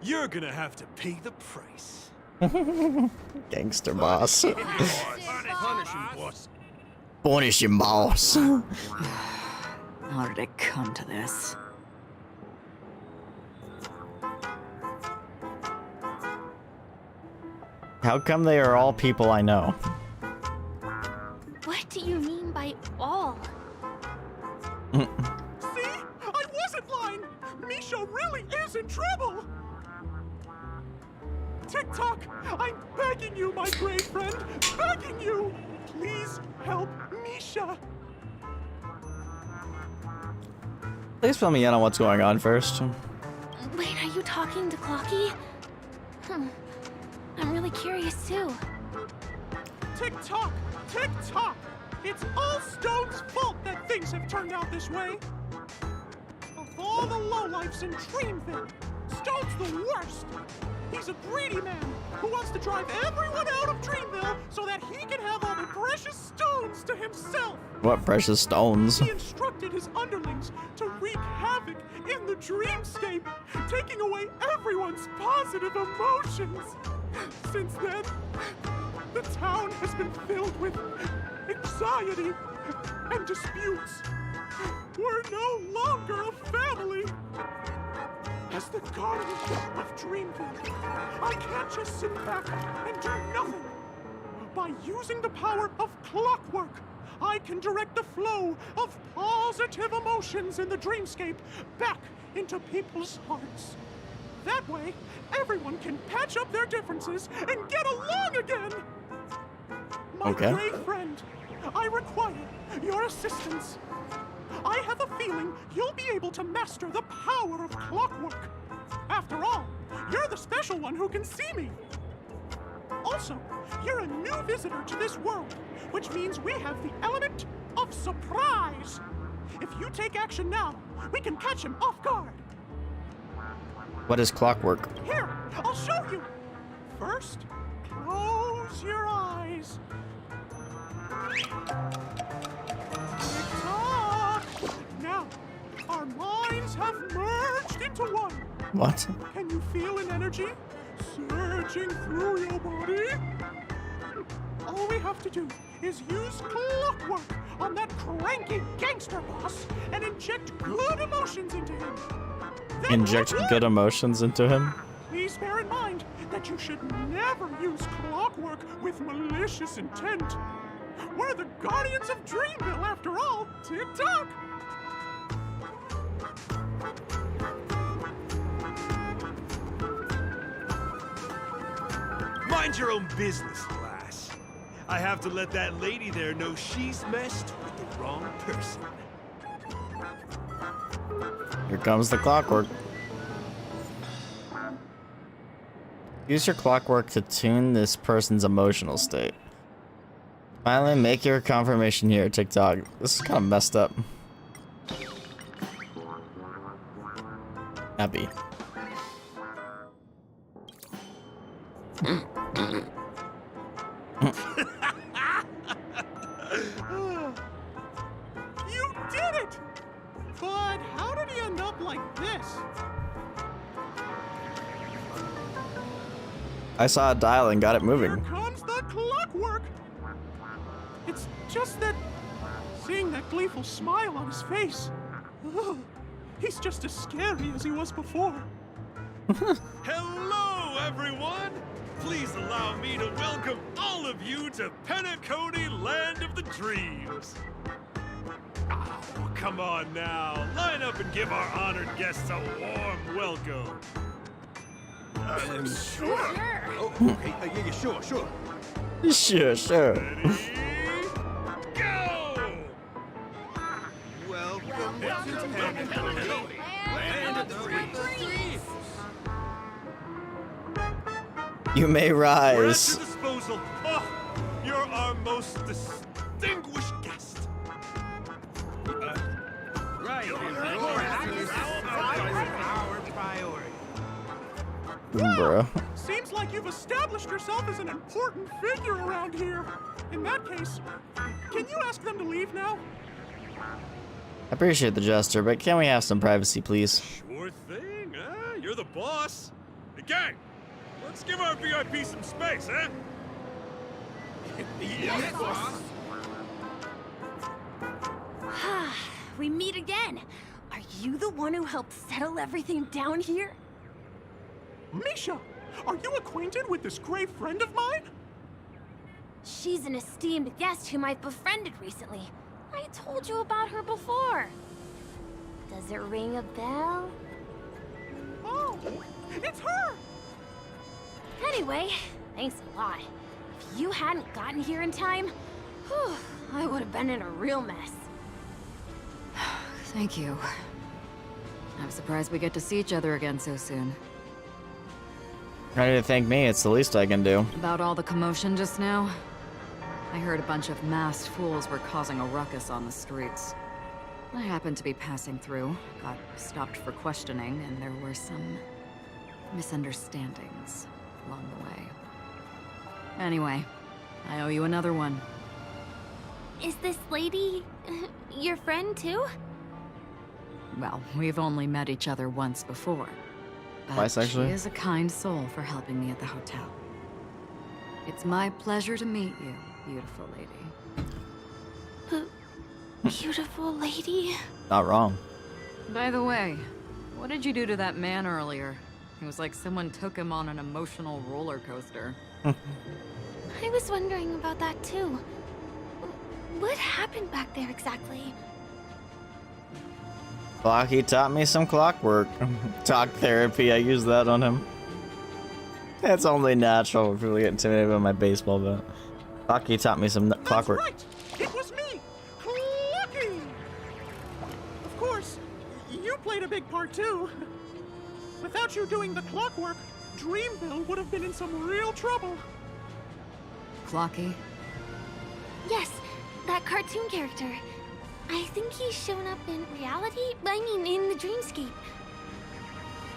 you're gonna have to pay the price. Gangster boss. Punish him, boss. Punish him, boss. How did it come to this? How come they are all people I know? What do you mean by all? See? I wasn't lying! Misha really is in trouble! TikTok, I'm begging you, my great friend! Begging you! Please help Misha! Please fill me in on what's going on first. Wait, are you talking to Clocky? I'm really curious too. TikTok! TikTok! It's all Stone's fault that things have turned out this way! Of all the lowlifes in Dreamville, Stone's the worst! He's a greedy man who wants to drive everyone out of Dreamville so that he can have all the precious stones to himself! What precious stones? He instructed his underlings to wreak havoc in the Dreamscape, taking away everyone's positive emotions! Since then, the town has been filled with anxiety and disputes. We're no longer a family! As the guardian of Dreamville, I can't just sit back and do nothing. By using the power of clockwork, I can direct the flow of positive emotions in the Dreamscape back into people's hearts. That way, everyone can patch up their differences and get along again! My great friend, I require your assistance. I have a feeling you'll be able to master the power of clockwork. After all, you're the special one who can see me. Also, you're a new visitor to this world, which means we have the element of surprise. If you take action now, we can catch him off guard. What is clockwork? Here, I'll show you. First, close your eyes. Tick-tock. Now, our minds have merged into one. What? Can you feel an energy surging through your body? All we have to do is use clockwork on that cranky gangster boss and inject good emotions into him. Then Inject good emotions into him? Please bear in mind that you should never use clockwork with malicious intent. We're the guardians of Dreamville, after all. Tick-tock! Mind your own business, class. I have to let that lady there know she's messed with the wrong person. Here comes the clockwork. Use your clockwork to tune this person's emotional state. Finally, make your confirmation here, TikTok. This is kind of messed up. Happy. You did it! But how did he end up like this? I saw a dial and got it moving. Here comes the clockwork! It's just that seeing that gleeful smile on his face. Ugh, he's just as scary as he was before. Hello, everyone! Please allow me to welcome all of you to Penacony, Land of the Dreams. Oh, come on now. Line up and give our honored guests a warm welcome. Sure. Oh, okay. Yeah, sure. Sure. Ready? Go! Welcome to Penacony, Land of the Dreams. You may We're at your rise. disposal. Oh, you're our most distinguished guest. Right. Our priority. Bro. Seems like you've established yourself as an important figure around here. In that case, can you ask them to leave now? I appreciate the gesture, but can we have some privacy, please? Sure thing, huh? You're the boss. Hey, gang, let's give our VIP some space, huh? Yes, boss. We meet again. Are you the one who helped settle everything down here? Misha, are you acquainted with this grey friend of mine? She's an esteemed guest whom I've befriended recently. I told you about her before. Does it ring a bell? Oh, it's her! Anyway, thanks a lot. If you hadn't gotten here in time, whew, I would have been in a real mess. Thank you. I'm surprised we get to see each other again so soon. Ready to thank me, it's the least I can do. About all the commotion just now? I heard a bunch of masked fools were causing a ruckus on the streets. I happened to be passing through, got stopped for questioning, and there were some misunderstandings along the way. Anyway, I owe you another one. Is this lady your friend too? Well, we've only met each other once before. But Bisexual? she is a kind soul for helping me at the hotel. It's my pleasure to meet you, beautiful lady. Beautiful lady? Not wrong. By the way, what did you do to that man earlier? It was like someone took him on an emotional roller coaster. I was wondering about that too. What happened back there exactly? Clocky taught me some clockwork. Talk therapy, I use that on him. It's only natural when people get intimidated by my baseball bat. Clocky taught me some clockwork. That's right! It was me! Clocky! Of course, you played a big part too. Without you doing the clockwork, Dreamville would have been in some real trouble. Clocky? Yes, that cartoon character. I think he's shown up in reality? I mean, in the Dreamscape.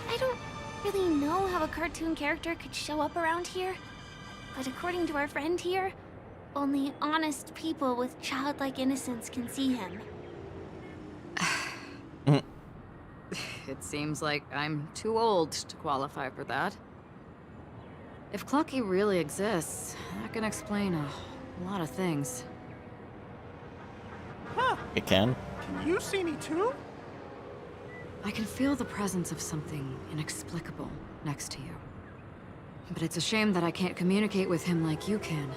I don't really know how a cartoon character could show up around here. But according to our friend here, only honest people with childlike innocence can see him. It seems like I'm too old to qualify for that. If Clocky really exists, that can explain a lot of things. Huh. It can. Can you see me too? I can feel the presence of something inexplicable next to you. But it's a shame that I can't communicate with him like you can.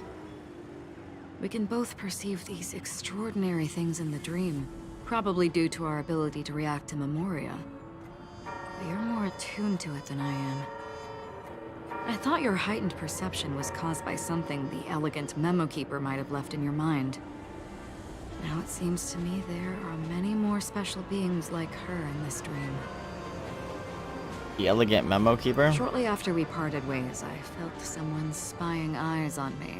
We can both perceive these extraordinary things in the dream, probably due to our ability to react to memoria. But you're more attuned to it than I am. I thought your heightened perception was caused by something the elegant memo keeper might have left in your mind. Now it seems to me there are many more special beings like her in this dream. The elegant memo keeper? Shortly after we parted ways, I felt someone's spying eyes on me.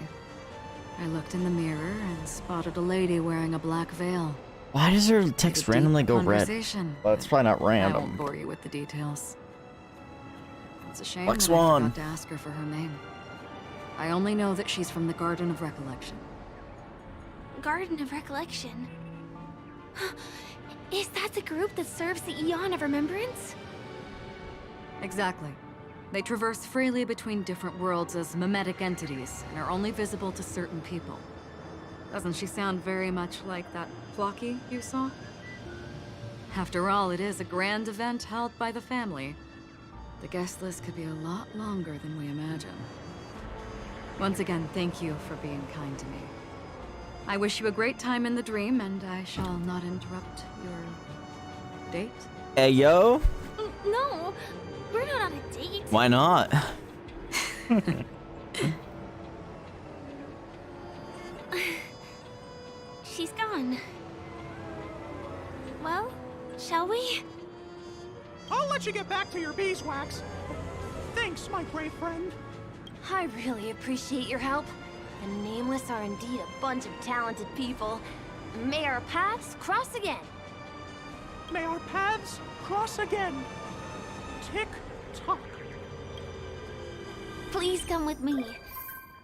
I looked in the mirror and spotted a lady wearing a black veil. Why does her text randomly go red? Well, it's probably not I won't random. bore you with the details. It's a shame Black that I Swan. forgot to ask her for her name. I only know that she's from the Garden of Recollection. Garden of Recollection? Is that the group that serves the Eon of Remembrance? Exactly. They traverse freely between different worlds as mimetic entities and are only visible to certain people. Doesn't she sound very much like that Clocky you saw? After all, it is a grand event held by the family. The guest list could be a lot longer than we imagine. Once again, thank you for being kind to me. I wish you a great time in the dream, and I shall not interrupt your date. Hey, yo. No, we're not on a date. Why not? She's gone. Well, shall we? I'll let you get back to your beeswax. Thanks, my brave friend. I really appreciate your help. The Nameless are indeed a bunch of talented people. May our paths cross again. May our paths cross again. Tick-tock. Please come with me.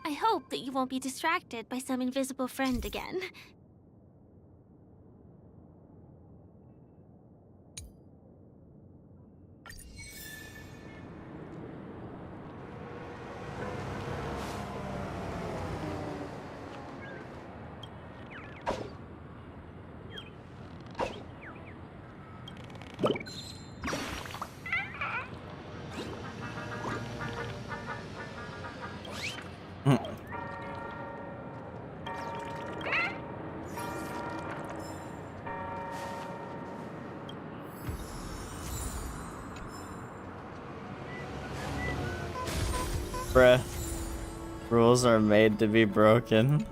I hope that you won't be distracted by some invisible friend again. Bruh. Rules are made to be broken.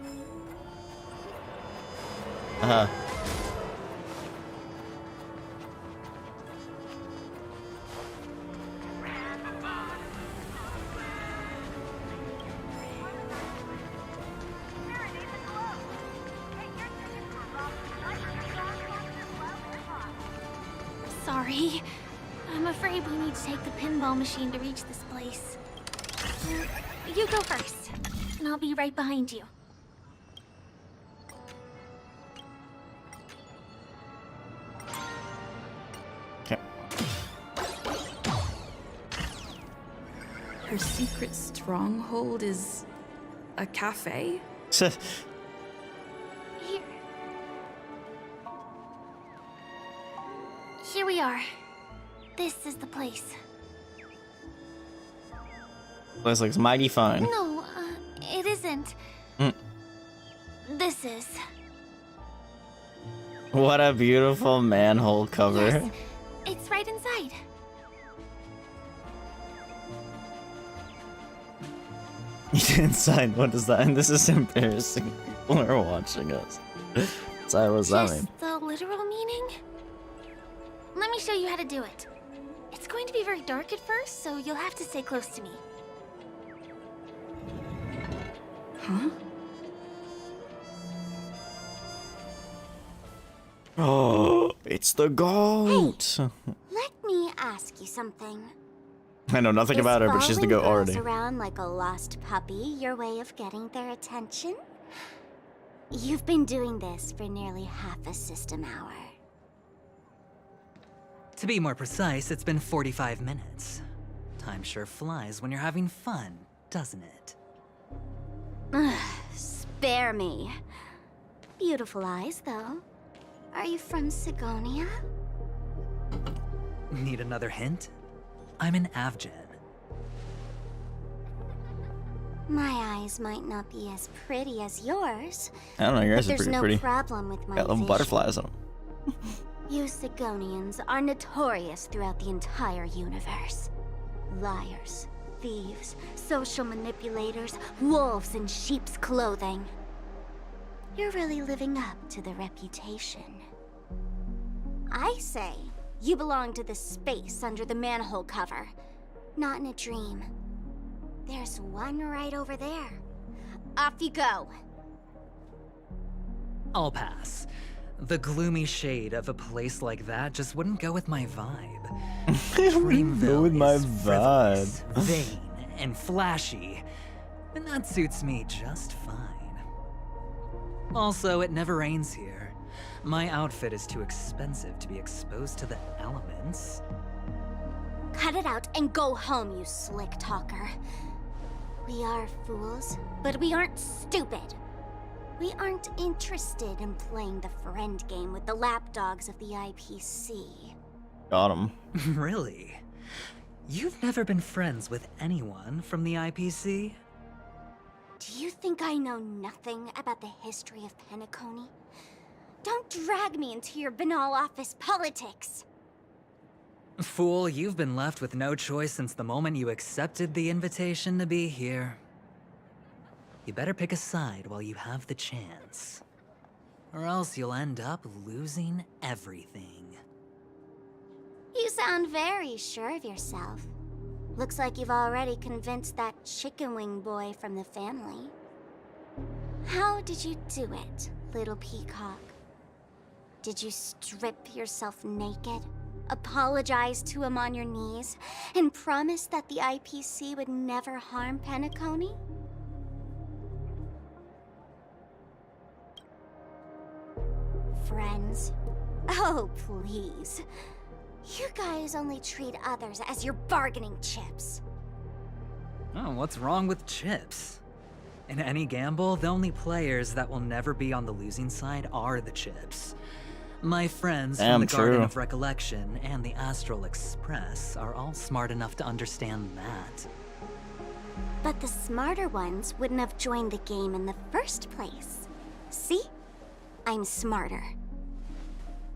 Sorry. I'm afraid we need to take the pinball machine to reach this place. You go first, and I'll be right behind you. Okay. Her secret stronghold is a cafe? Here. Here we are. This is the place. Place looks mighty fine. No, it isn't. This is. What a beautiful manhole cover. Yes, it's right inside. Inside, what is that? And this is embarrassing. People are watching us. So what's that mean? Just the literal meaning? Let me show you how to do it. It's going to be very dark at first, so you'll have to stay close to me. Huh? Oh, it's the goat. Let me ask you something. I know nothing about her, but she's the goat following girls already. around like a lost puppy your way of getting their attention? You've been doing this for nearly half a system hour. To be more precise, it's been 45 minutes. Time sure flies when you're having fun, doesn't it? Spare me. Beautiful eyes, though. Are you from Sigonia? Need another hint? I'm an Avgen. My eyes might not be as pretty as yours. I don't know, yours but is there's pretty no pretty. problem with my Got little vision. butterflies on them. You Sigonians are notorious throughout the entire universe. Liars, thieves, social manipulators, wolves in sheep's clothing. You're really living up to the reputation. I say, you belong to the space under the manhole cover, not in a dream. There's one right over there. Off you go. I'll pass. The gloomy shade of a place like that just wouldn't go with my vibe. Go with my is vibe. frivolous, vain, and flashy. And that suits me just fine. Also, it never rains here. My outfit is too expensive to be exposed to the elements. Cut it out and go home, you slick talker. We are fools, but we aren't stupid. We aren't interested in playing the friend game with the lapdogs of the IPC. Got him. Really? You've never been friends with anyone from the IPC? Do you think I know nothing about the history of Penacony? Don't drag me into your banal office politics. Fool, you've been left with no choice since the moment you accepted the invitation to be here. You better pick a side while you have the chance. Or else you'll end up losing everything. You sound very sure of yourself. Looks like you've already convinced that chicken wing boy from the family. How did you do it, little peacock? Did you strip yourself naked, apologize to him on your knees, and promise that the IPC would never harm Penacony? Friends? Oh, please. You guys only treat others as your bargaining chips. Oh, what's wrong with chips? In any gamble, the only players that will never be on the losing side are the chips. My friends from the Garden of Recollection and the Astral Express are all smart enough to understand that. But the smarter ones wouldn't have joined the game in the first place. See? I'm smarter.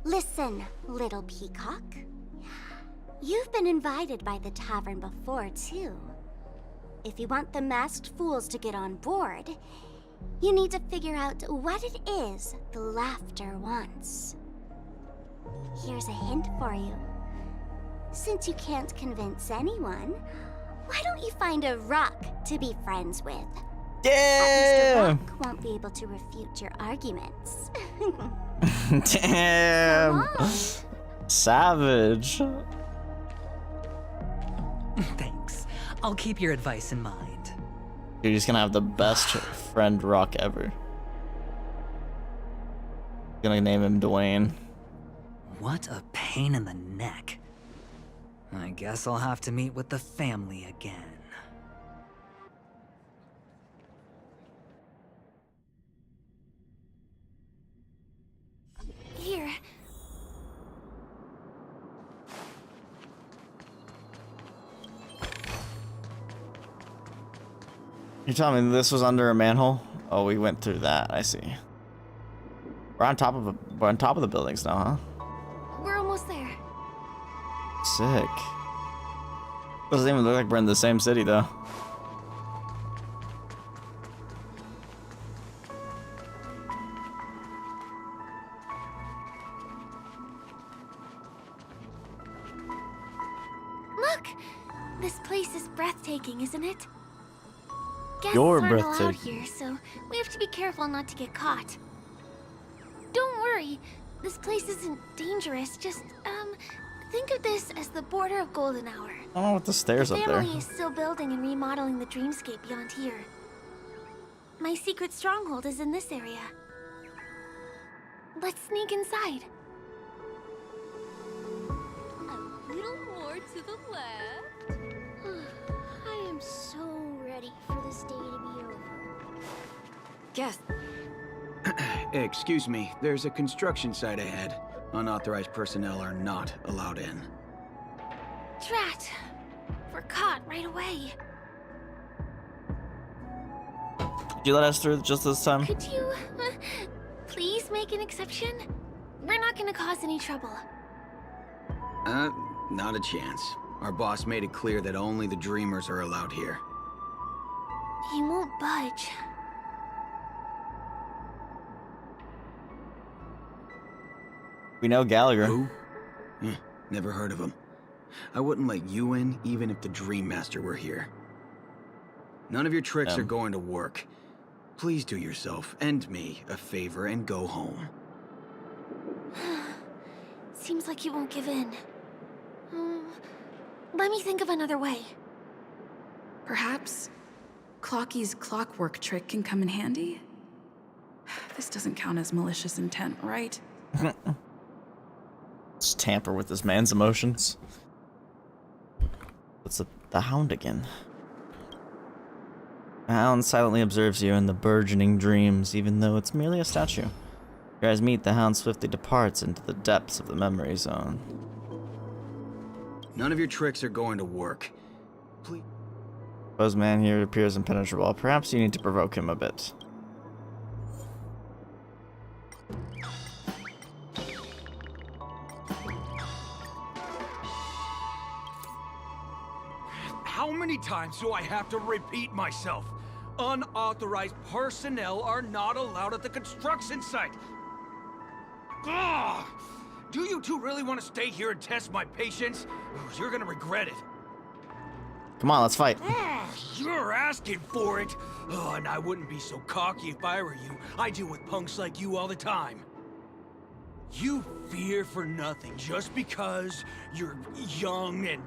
Listen, little peacock. You've been invited by the tavern before, too. If you want the masked fools to get on board, you need to figure out what it is the laughter wants. Here's a hint for you. Since you can't convince anyone, why don't you find a rock to be friends with? Yeah! Mr. Rock won't be able to refute your arguments. Damn! Savage. Thanks. I'll keep your advice in mind. You're just gonna have the best friend rock ever. Gonna name him Dwayne. What a pain in the neck. I guess I'll have to meet with the family again. Here. You telling me this was under a manhole? Oh, we went through that. I see. We're on top of the buildings now, huh? We're almost there. Sick. Doesn't even look like we're in the same city though. Look! This place is breathtaking, isn't it? Guests You're aren't allowed breathtaking. here, so we have to be careful not to get caught. Don't worry, this place isn't dangerous. Just, think of this as the border of Golden Hour. I don't know what the stairs The up there. family is still building and remodeling the Dreamscape beyond here. My secret stronghold is in this area. Let's sneak inside. A little more to the left. I am so ready for this day to be over. Yes. Excuse me, there's a construction site ahead. Unauthorized personnel are not allowed in. Drat! We're caught right away. Did you let us through just this time? Could you, please make an exception? We're not gonna cause any trouble. Not a chance. Our boss made it clear that only the dreamers are allowed here. He won't budge. We know Gallagher. Who? Never heard of him. I wouldn't let you in even if the Dream Master were here. None of your tricks are going to work. Please do yourself and me a favor and go home. Seems like he won't give in. Let me think of another way. Perhaps Clocky's clockwork trick can come in handy. This doesn't count as malicious intent, right? Just tamper with this man's emotions. What's the hound again? The hound silently observes you in the burgeoning dreams, even though it's merely a statue. You guys meet, the hound swiftly departs into the depths of the memory zone. None of your tricks are going to work. Please. Supposed man here appears impenetrable. Perhaps you need to provoke him a bit. How many times do I have to repeat myself? Unauthorized personnel are not allowed at the construction site. Ugh! Do you two really want to stay here and test my patience? You're gonna regret it. Come on, let's fight. You're asking for it. Oh, and I wouldn't be so cocky if I were you. I deal with punks like you all the time. You fear for nothing just because you're young and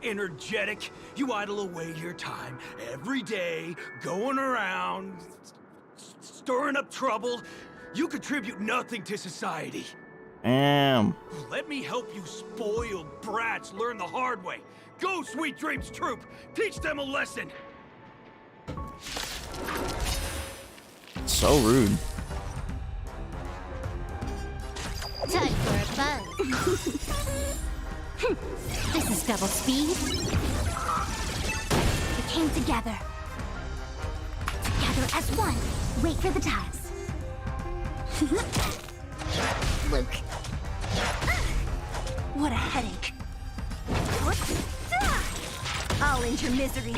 energetic. You idle away your time every day, going around, stirring up trouble. You contribute nothing to society. Let me help you spoiled brats learn the hard way. Go, Sweet Dreams Troop! Teach them a lesson! So rude. Time for a buzz. This is double speed. We came together. Together as one. Wait for the tiles. Luke. What a headache. I'll end your misery.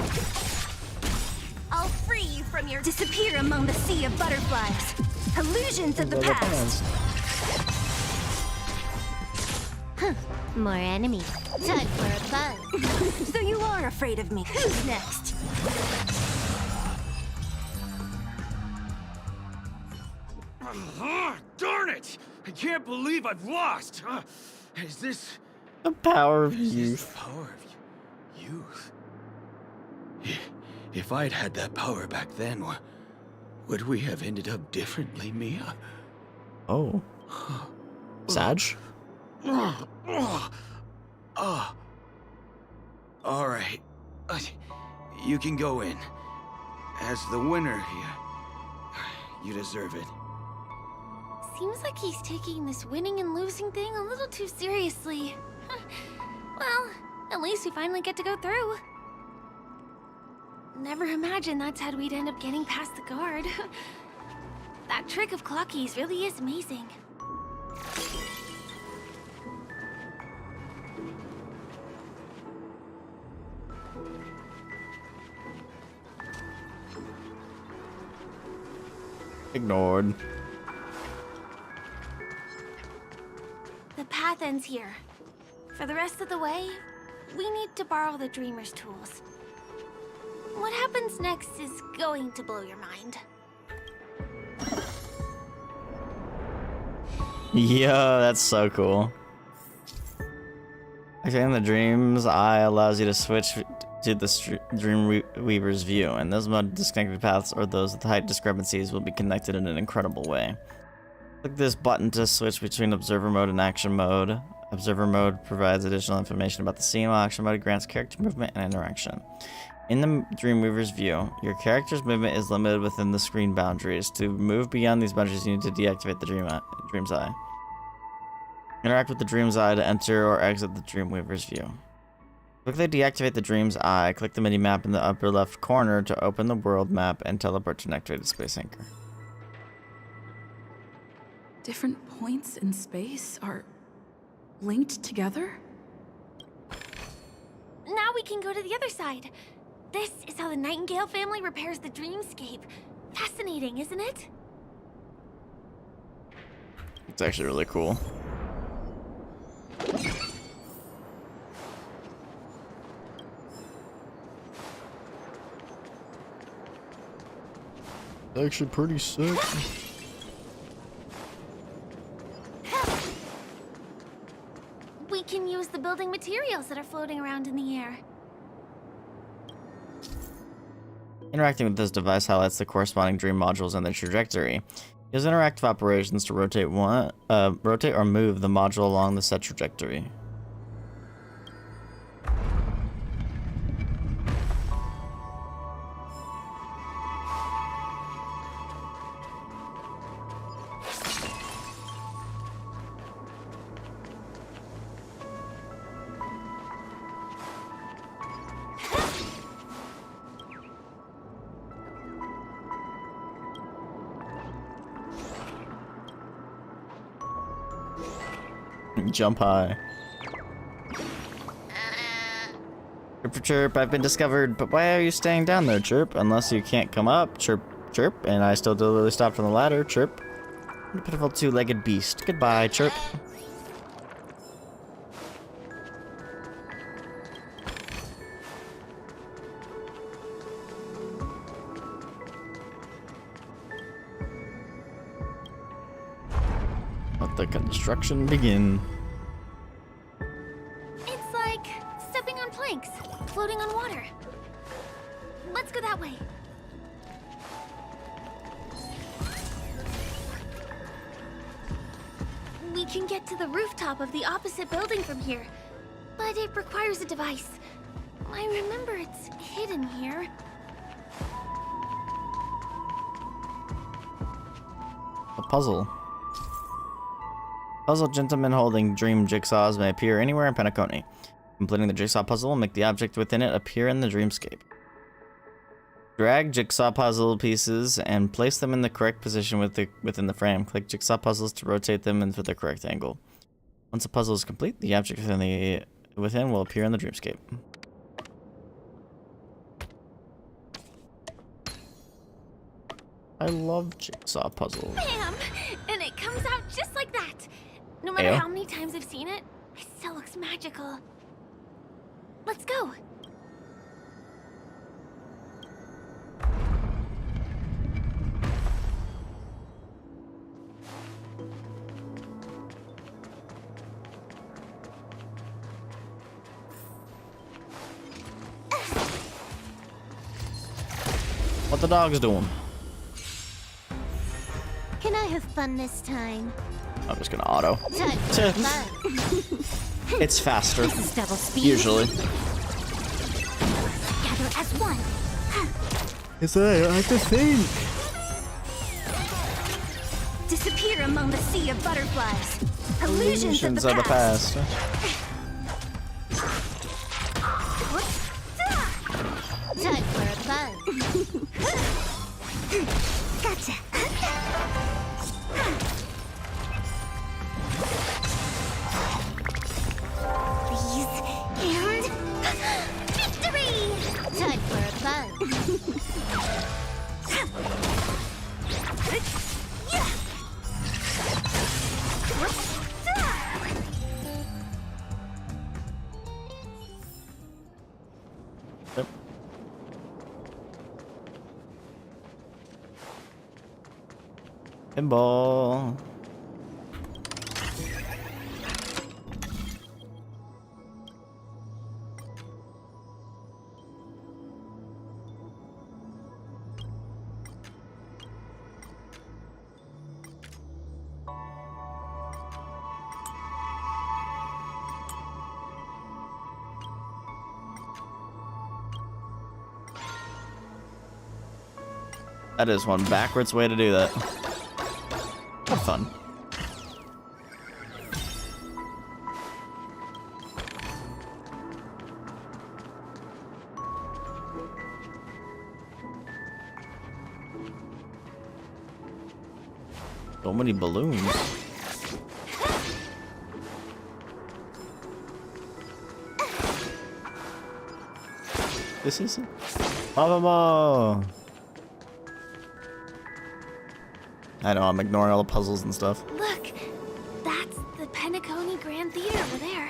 I'll free you from your disappear among the sea of butterflies. Illusions of the past. More enemies. Time for a buzz. So you are afraid of me. Who's next? Darn it! I can't believe I've lost. Is this the power of youth? The power of youth. If I'd had that power back then, would we have ended up differently, Mia? Oh. Saj? All right. You can go in. As the winner, you deserve it. Seems like he's taking this winning and losing thing a little too seriously. Well, at least we finally get to go through. Never imagined that's how we'd end up getting past the guard. That trick of Clocky's really is amazing. Ignored. The path ends here. For the rest of the way, we need to borrow the Dreamer's tools. What happens next is going to blow your mind. Yo, that's so cool. Activating the Dream's Eye allows you to switch to the Dreamweaver's view, and those mode disconnected paths or those with height discrepancies will be connected in an incredible way. Click this button to switch between Observer Mode and Action Mode. Observer Mode provides additional information about the scene, while Action Mode grants character movement and interaction. In the Dreamweaver's view, your character's movement is limited within the screen boundaries. To move beyond these boundaries, you need to deactivate the Dream's Eye. Interact with the Dream's Eye to enter or exit the Dreamweaver's view. Quickly deactivate the Dream's Eye. Click the mini-map in the upper left corner to open the world map and teleport to an activated space anchor. Different points in space are linked together? Now we can go to the other side. This is how the Nightingale family repairs the Dreamscape. Fascinating, isn't it? It's actually really cool. Actually pretty sick. We can use the building materials that are floating around in the air. Interacting with this device highlights the corresponding dream modules and their trajectory. Use interactive operations to rotate or move the module along the set trajectory. Jump high. Chirp, chirp, I've been discovered, but why are you staying down there, Chirp? Unless you can't come up, Chirp, chirp, and I still deliberately stopped on the ladder, Chirp. You pitiful two-legged beast. Goodbye, Chirp. Let the construction begin. It's like stepping on planks, floating on water. Let's go that way. We can get to the rooftop of the opposite building from here, but it requires a device. I remember it's hidden here. A puzzle. Puzzle gentlemen holding dream jigsaws may appear anywhere in Penacony. Completing the jigsaw puzzle will make the object within it appear in the dreamscape. Drag jigsaw puzzle pieces and place them in the correct position within the frame. Click jigsaw puzzles to rotate them into the correct angle. Once the puzzle is complete, the object within will appear in the dreamscape. I love jigsaw puzzles. Bam! And it comes out just like that. No matter how many times I've seen it, it still looks magical. Let's go. What the dog's doing? Can I have fun this time? I'm just gonna auto. Time for fun. It's faster. This is double speed. Usually. Gather as one. It's I have to think. Disappear among the sea of butterflies. Illusions of the past. Time for fun. Gotcha. Please and victory! Time for fun. Yep. Pinball. That is one backwards way to do that. Have fun. So many balloons. This is lava ball. I know, I'm ignoring all the puzzles and stuff. Look, that's the Penacony Grand Theater over there.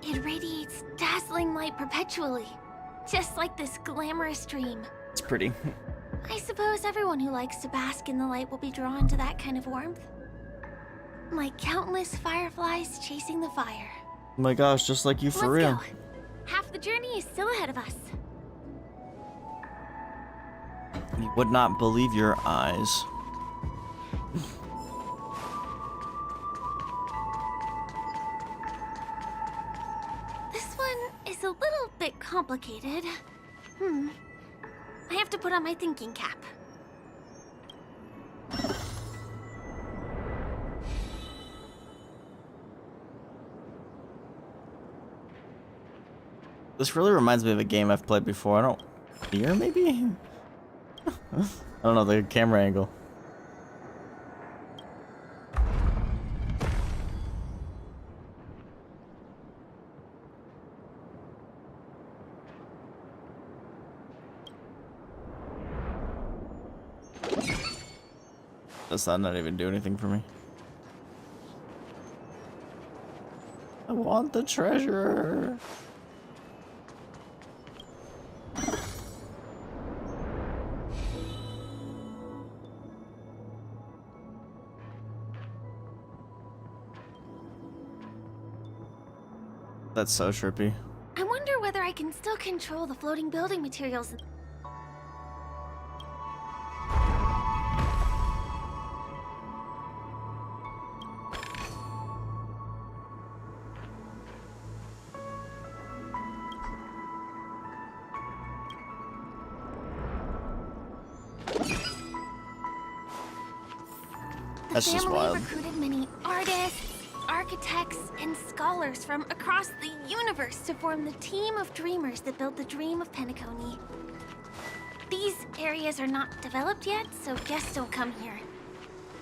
It radiates dazzling light perpetually, just like this glamorous dream. It's pretty. I suppose everyone who likes to bask in the light will be drawn to that kind of warmth. Like countless fireflies chasing the fire. Oh my gosh, just like you for Let's real. go. Half the journey is still ahead of us. You would not believe your eyes. This one is a little bit complicated. I have to put on my thinking cap. This really reminds me of a game I've played before. I don't... Here, maybe? I don't know, the camera angle. Does that not even do anything for me? I want the treasure. That's so trippy. I wonder whether I can still control the floating building materials. That's just wild. Recruited many artists, architects, and scholars from across the universe to form the team of dreamers that built the dream of Penacony. These areas are not developed yet, so guests don't come here.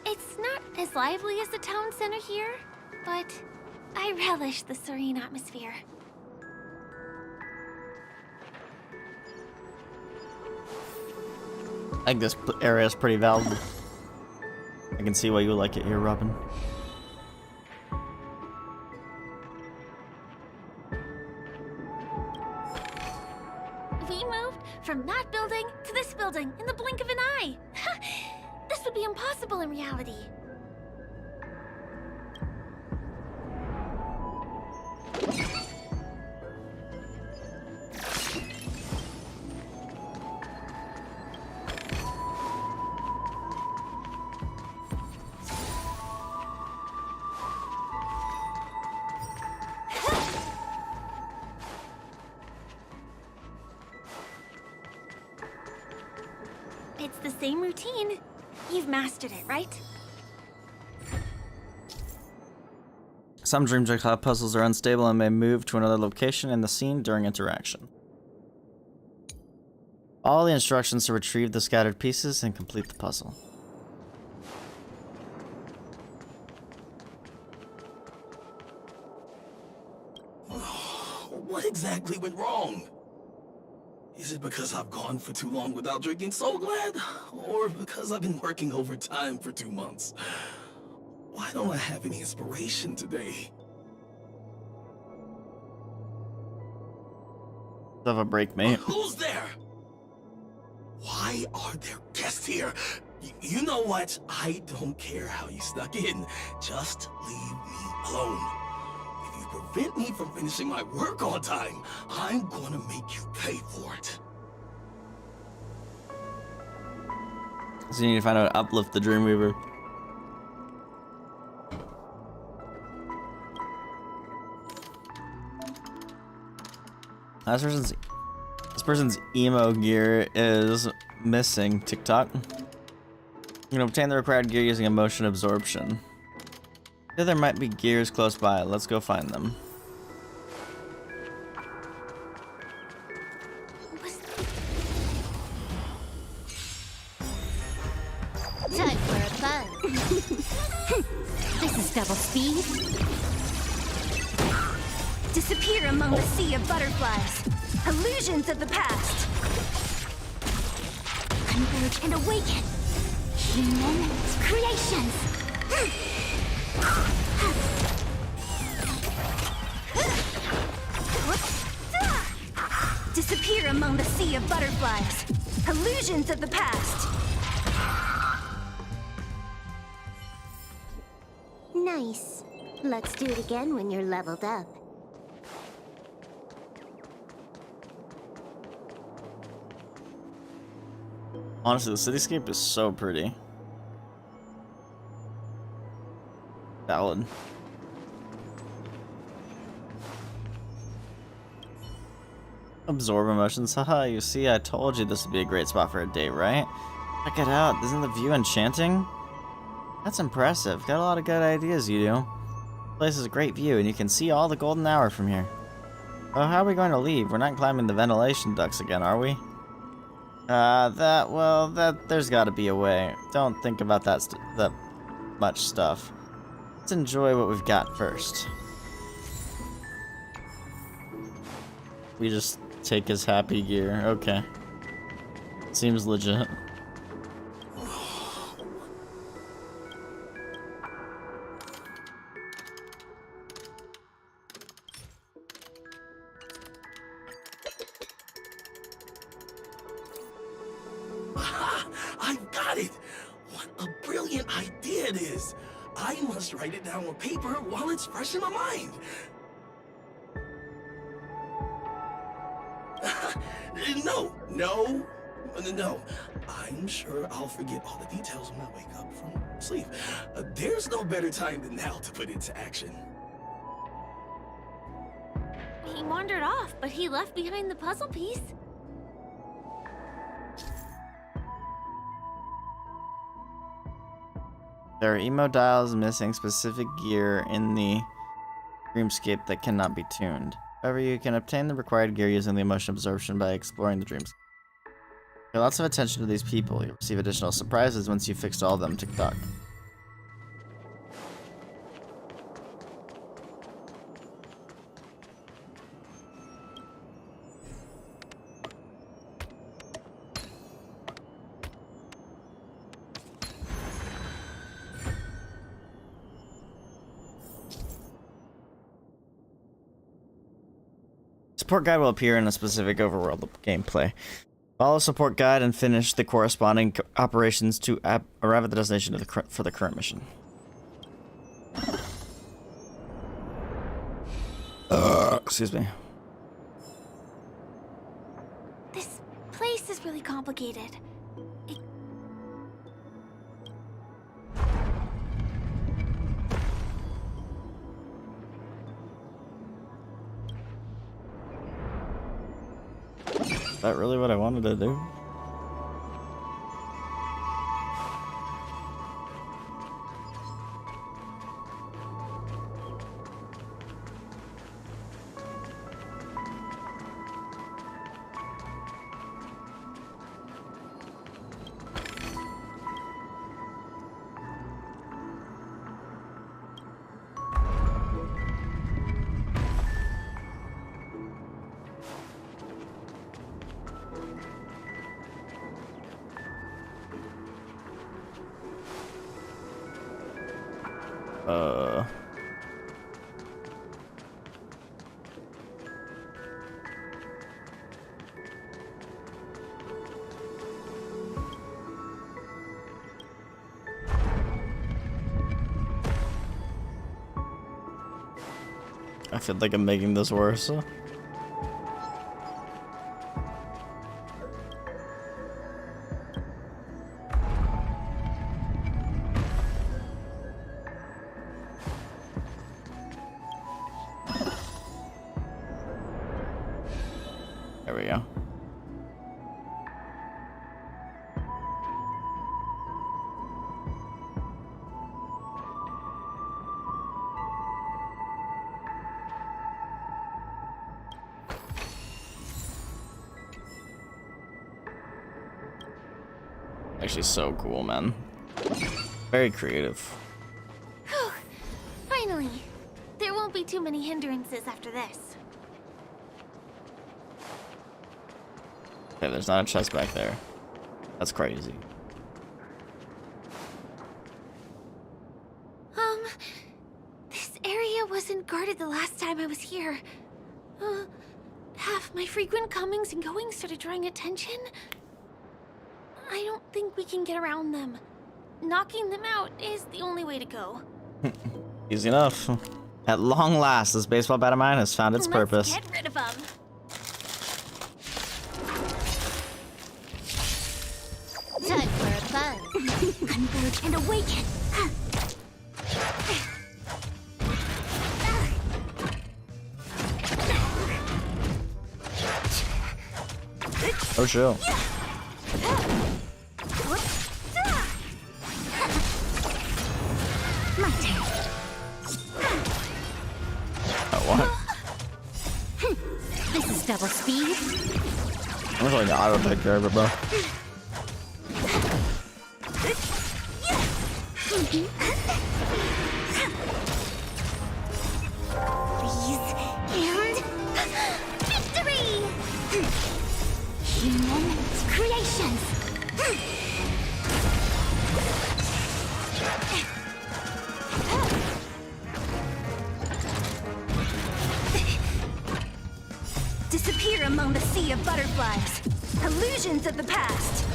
It's not as lively as the town center here, but I relish the serene atmosphere. I think this area is pretty valuable. I can see why you like it here, Robin. We moved from that building to this building in the blink of an eye. This would be impossible in reality. It's the same routine. You've mastered it, right? Some Dreamscape cloud puzzles are unstable and may move to another location in the scene during interaction. Follow the instructions to retrieve the scattered pieces and complete the puzzle. What exactly went wrong? Is it because I've gone for too long without drinking So Glad? Or because I've been working overtime for 2 months? Why don't I have any inspiration today? Have a break, mate. Who's there? Why are there guests here? You know what? I don't care how you snuck in. Just leave me alone. If you prevent me from finishing my work on time, I'm gonna make you pay for it. So you need to find out how to uplift the Dreamweaver. This person's emo gear is missing. TikTok. You can obtain the required gear using emotion absorption. Yeah, there might be gears close by. Let's go find them. Time for a buzz. This is double speed. Disappear among the sea of butterflies. Illusions of the past. Converge and awaken. Human creations. Disappear among the sea of butterflies. Illusions of the past. Nice. Let's do it again when you're leveled up. Honestly, the cityscape is so pretty. Valid. Absorb emotions. Haha, you see, I told you this would be a great spot for a date, right? Check it out. Isn't the view enchanting? That's impressive. Got a lot of good ideas, you do. This place is a great view, and you can see all the golden hour from here. Oh, how are we going to leave? We're not climbing the ventilation ducts again, are we? There's gotta be a way. Don't think about that much stuff. Let's enjoy what we've got first. We just take his happy gear. Okay. Seems legit. I've got it! What a brilliant idea it is! I must write it down on paper while it's fresh in my mind. No. I'm sure I'll forget all the details when I wake up from sleep. There's no better time than now to put into action. He wandered off, but he left behind the puzzle piece. There are emo dials missing specific gear in the Dreamscape that cannot be tuned. However, you can obtain the required gear using the emotion absorption by exploring the dreams. Pay lots of attention to these people. You'll receive additional surprises once you've fixed all of them. Tick-tock. Support guide will appear in a specific overworld gameplay. Follow support guide and finish the corresponding operations to arrive at the destination for the current mission. Excuse me. This place is really complicated. Is that really what I wanted to do? I feel like I'm making this worse. There we go. Actually so cool, man. Very creative. Whew. Finally. There won't be too many hindrances after this. Okay, there's not a chest back there. That's crazy. This area wasn't guarded the last time I was here. Have my frequent comings and goings started drawing attention? I don't think we can get around them. Knocking them out is the only way to go. Easy enough. At long last, this baseball bat of mine has found its purpose. Get rid of them. Converge and awaken! Oh, chill. My turn. Oh, what? This is double speed. I'm just like auto take care of it, bro. Freeze and victory! Human creations. Disappear among the sea of butterflies. Illusions of the past.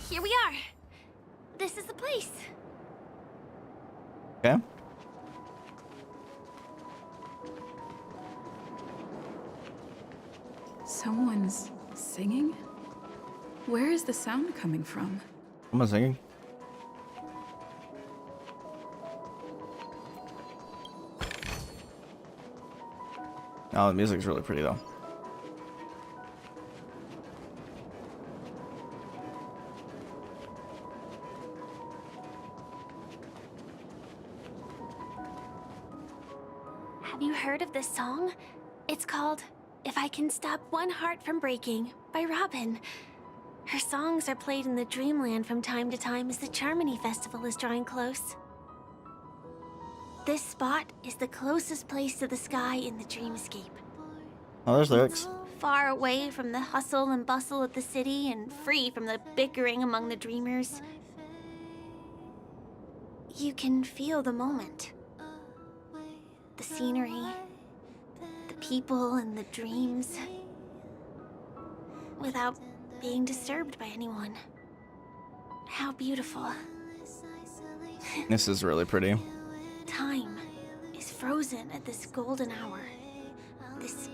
Here we are. This is the place. Okay. Someone's singing? Where is the sound coming from? Someone's singing. Oh, the music's really pretty though. Have you heard of this song? It's called If I Can Stop One Heart from Breaking by Robin. Her songs are played in the Dreamland from time to time as the Charmony Festival is drawing close. This spot is the closest place to the sky in the Dreamscape. Oh, there's lyrics. Far away from the hustle and bustle of the city and free from the bickering among the dreamers. You can feel the moment. The scenery, the people and the dreams, without being disturbed by anyone. How beautiful. This is really pretty. Time is frozen at this golden hour. This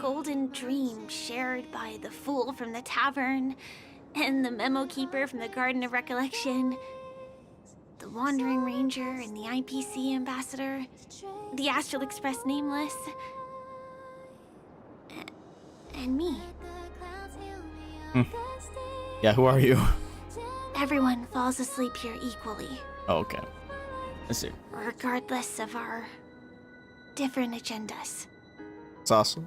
golden dream shared by the fool from the tavern and the memo keeper from the Garden of Recollection, the Wandering Ranger and the IPC ambassador, the Astral Express Nameless, and me. Yeah, who are you? Everyone falls asleep here equally, Oh, okay. I see. regardless of our different agendas. It's awesome.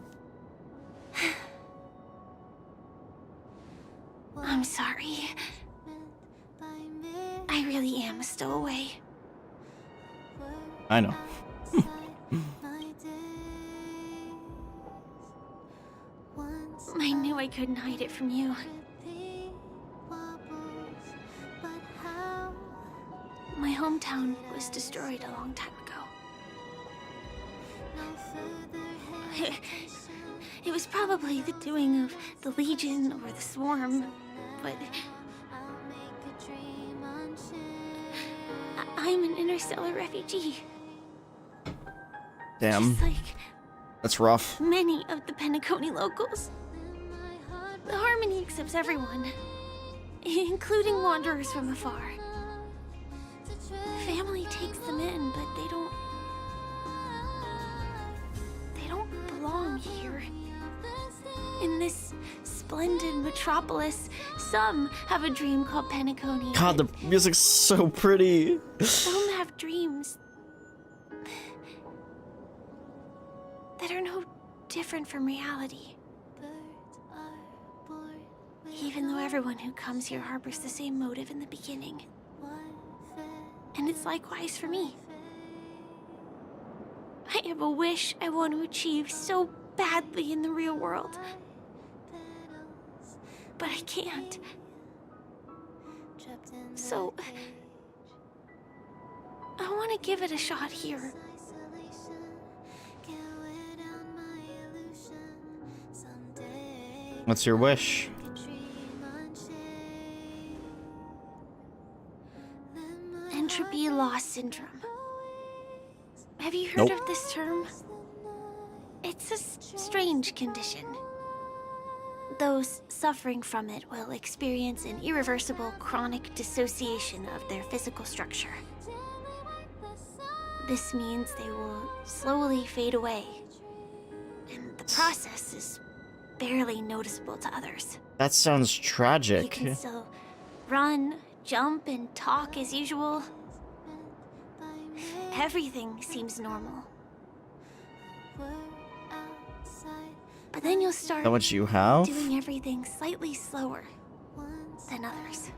I'm sorry. I really am a stowaway. I know. I knew I couldn't hide it from you. My hometown was destroyed a long time ago. It was probably the doing of the Legion or the Swarm, but I'm an interstellar refugee. Damn. Just like That's rough. many of the Penacony locals. The Harmony accepts everyone, including wanderers from afar. Family takes them in, but they don't belong here. In this splendid metropolis, some have a dream called Penacony. God, the music's so pretty. Some have dreams that are no different from reality. Even though everyone who comes here harbors the same motive in the beginning. And it's likewise for me. I have a wish I want to achieve so badly in the real world. But I can't. So I want to give it a shot here. What's your wish? Entropy loss syndrome. Have you heard Nope. of this term? It's a strange condition. those suffering from it will experience an irreversible chronic dissociation of their physical structure. This means they will slowly fade away, and the process is barely noticeable to others. That sounds You tragic. can still run, jump, and talk as usual. Everything seems normal. But then you'll start That what you have? doing everything slightly slower than others.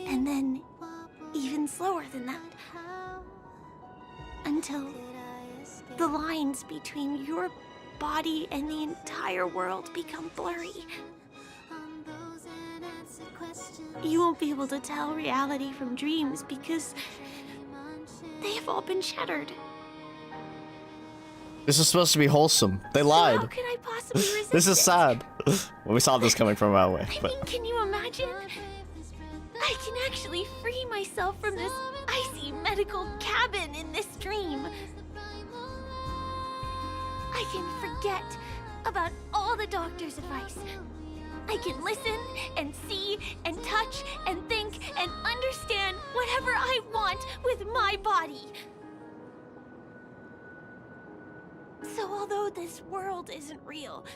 And then even slower than that. Until the lines between your body and the entire world become blurry. You won't be able to tell reality from dreams because they have all been shattered. This is supposed to be wholesome. They lied. How could I possibly resist This is it? sad. Well, we saw this coming from a mile away, I but mean, can you imagine? I can actually free myself from this icy medical cabin in this dream. I can forget about all the doctor's advice. I can listen and see and touch and think and understand whatever I want with my body. So although this world isn't real,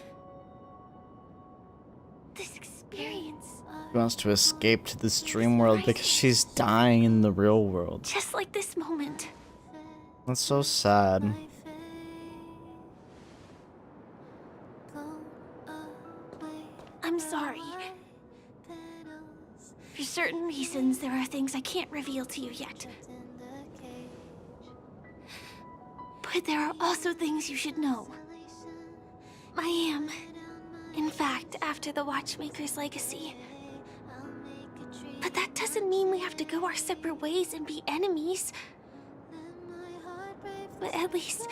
this experience, she wants to escape to this dream world because she's dying in the real world. just like this moment, That's so sad. I'm sorry. For certain reasons, there are things I can't reveal to you yet. But there are also things you should know. I am, in fact, after the Watchmaker's legacy. But that doesn't mean we have to go our separate ways and be enemies. But at least,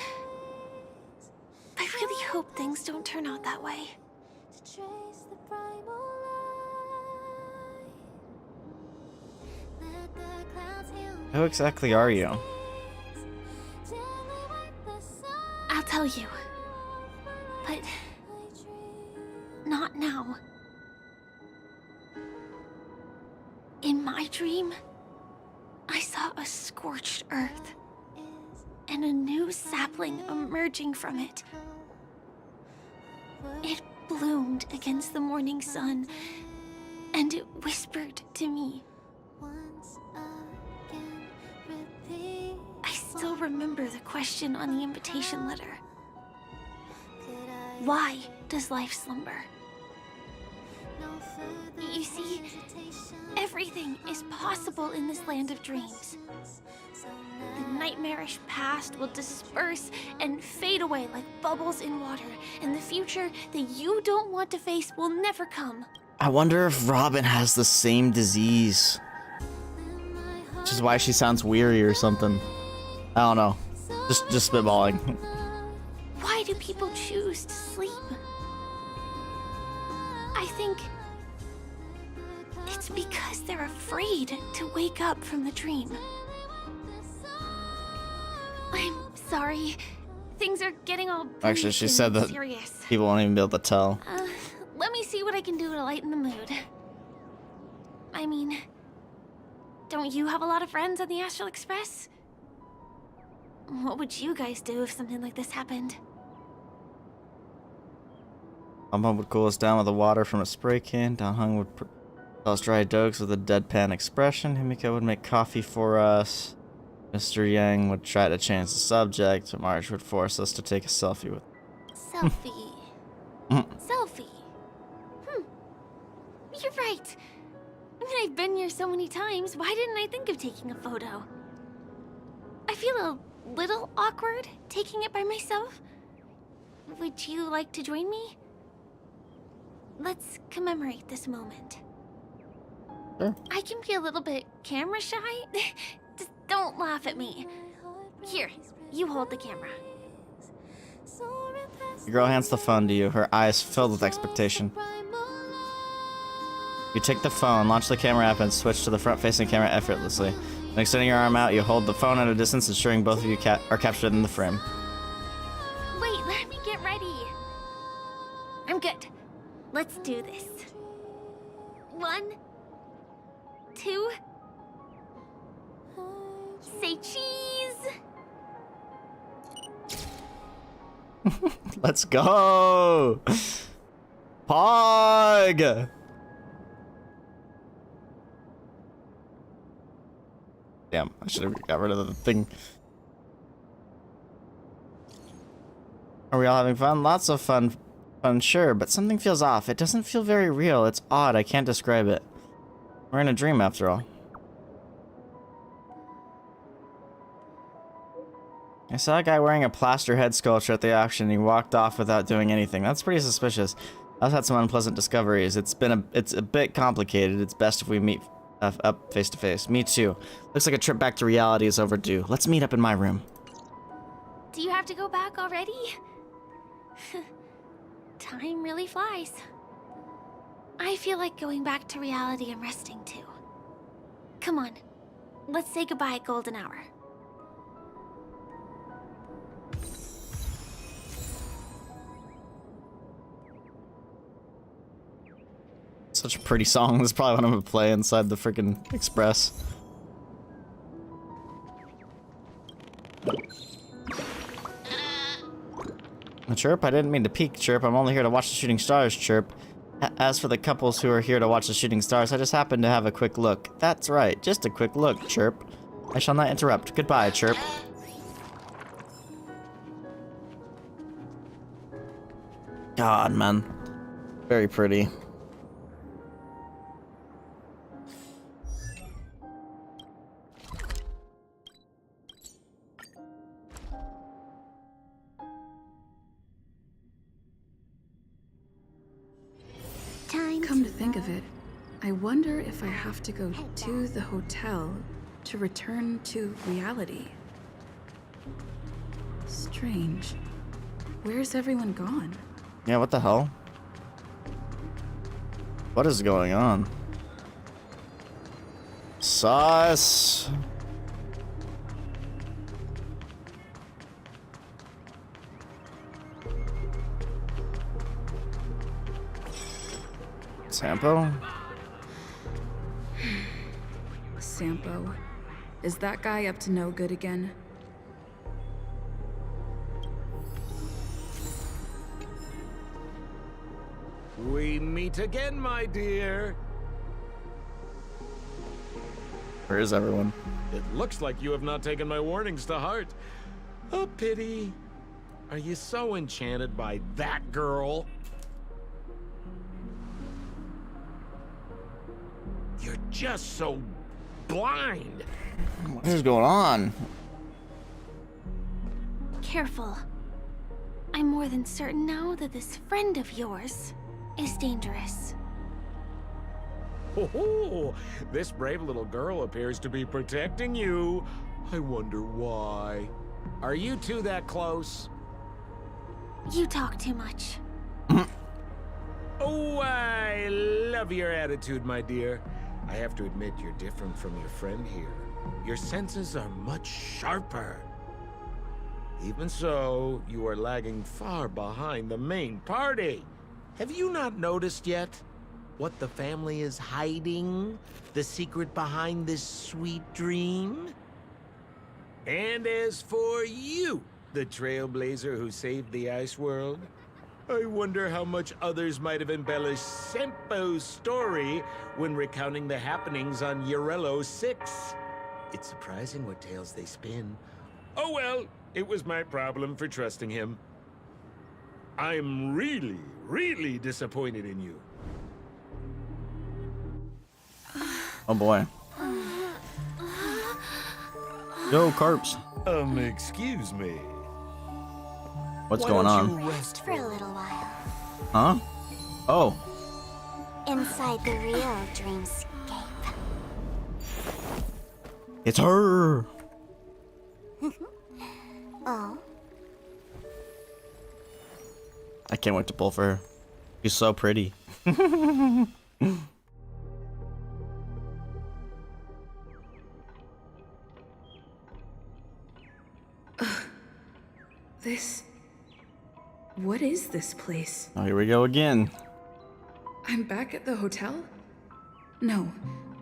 I really hope things don't turn out that way. Who exactly are you? I'll tell you. But not now. In my dream, I saw a scorched earth and a new sapling emerging from it. It bloomed against the morning sun, and it whispered to me. I still remember the question on the invitation letter. Why does life slumber? You see, everything is possible in this land of dreams. The nightmarish past will disperse and fade away like bubbles in water, and the future that you don't want to face will never come. I wonder if Robin has the same disease. Which is why she sounds weary or something. I don't know. Just spitballing. Why do people choose to sleep? I think it's because they're afraid to wake up from the dream. I'm sorry. Things are getting all Actually, she bleak said and that serious. people won't even be able to tell. Let me see what I can do to lighten the mood. I mean, don't you have a lot of friends on the Astral Express? What would you guys do if something like this happened? Mom would cool us down with the water from a spray can. Don Hung would tell us dry jokes with a deadpan expression. Himiko would make coffee for us. Mr. Yang would try to change the subject. Marge would force us to take a selfie with. Selfie. Selfie. You're right. I mean, I've been here so many times. Why didn't I think of taking a photo? I feel a little awkward taking it by myself. Would you like to join me? Let's commemorate this moment. Sure. I can be a little bit camera shy. Just don't laugh at me. Here, you hold the camera. The girl hands the phone to you, her eyes filled with expectation. You take the phone, launch the camera app, and switch to the front-facing camera effortlessly. Then extending your arm out, you hold the phone at a distance, ensuring both of you are captured in the frame. Wait, let me get ready. I'm good. Let's do this. 1, 2. Say cheese! Let's go! Pog! Damn, I should have got rid of the thing. Are we all having fun? Lots of fun, sure, but something feels off. It doesn't feel very real. It's odd. I can't describe it. We're in a dream after all. I saw a guy wearing a plaster head sculpture at the auction and he walked off without doing anything. That's pretty suspicious. I've had some unpleasant discoveries. It's a bit complicated. It's best if we meet up face to face. Me too. Looks like a trip back to reality is overdue. Let's meet up in my room. Do you have to go back already? Time really flies. I feel like going back to reality and resting too. Come on, let's say goodbye, golden hour. Such a pretty song. This is probably what I'm gonna play inside the freaking Express. Chirp, I didn't mean to peek, Chirp. I'm only here to watch the shooting stars, Chirp. As for the couples who are here to watch the shooting stars, I just happened to have a quick look. That's right, just a quick look, Chirp. I shall not interrupt. Goodbye, Chirp. God, man. Very pretty. Come to think of it, I wonder if I have to go to the hotel to return to reality. Strange. Where's everyone gone? Yeah, what the hell? What is going on? Sauce. Sampo? Sampo. Is that guy up to no good again? We meet again, my dear. Where is everyone? It looks like you have not taken my warnings to heart. A pity. Are you so enchanted by that girl? You're just so blind. What is going on? Careful. I'm more than certain now that this friend of yours is dangerous. Oh, this brave little girl appears to be protecting you. I wonder why. Are you two that close? You talk too much. Oh, I love your attitude, my dear. I have to admit you're different from your friend here. Your senses are much sharper. Even so, you are lagging far behind the main party. Have you not noticed yet what the family is hiding? The secret behind this sweet dream? And as for you, the trailblazer who saved the ice world, I wonder how much others might have embellished Sampo's story when recounting the happenings on Yarello 6. It's surprising what tales they spin. Oh well, it was my problem for trusting him. I'm really, really disappointed in you. Oh boy. Yo, Carps. Excuse me. What's going on? Why don't you rest for a little while? Huh? Oh. Inside the real Dreamscape. It's her. Oh? I can't wait to pull for her. She's so pretty. This... What is this place? Oh, here we go again. I'm back at the hotel? No,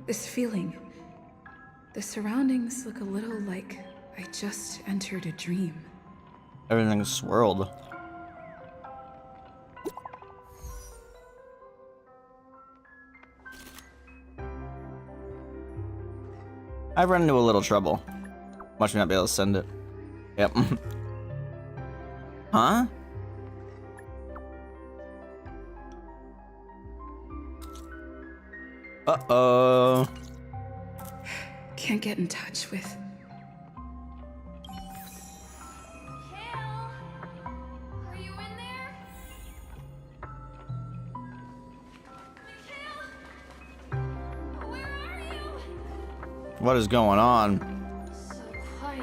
this feeling. The surroundings look a little like I just entered a dream. Everything's swirled. I've run into a little trouble. Watch me not be able to send it. Yep. Huh? Uh-oh. Can't get in touch with... Are you in there? Mikhail? Where are you? What is going on? So quiet.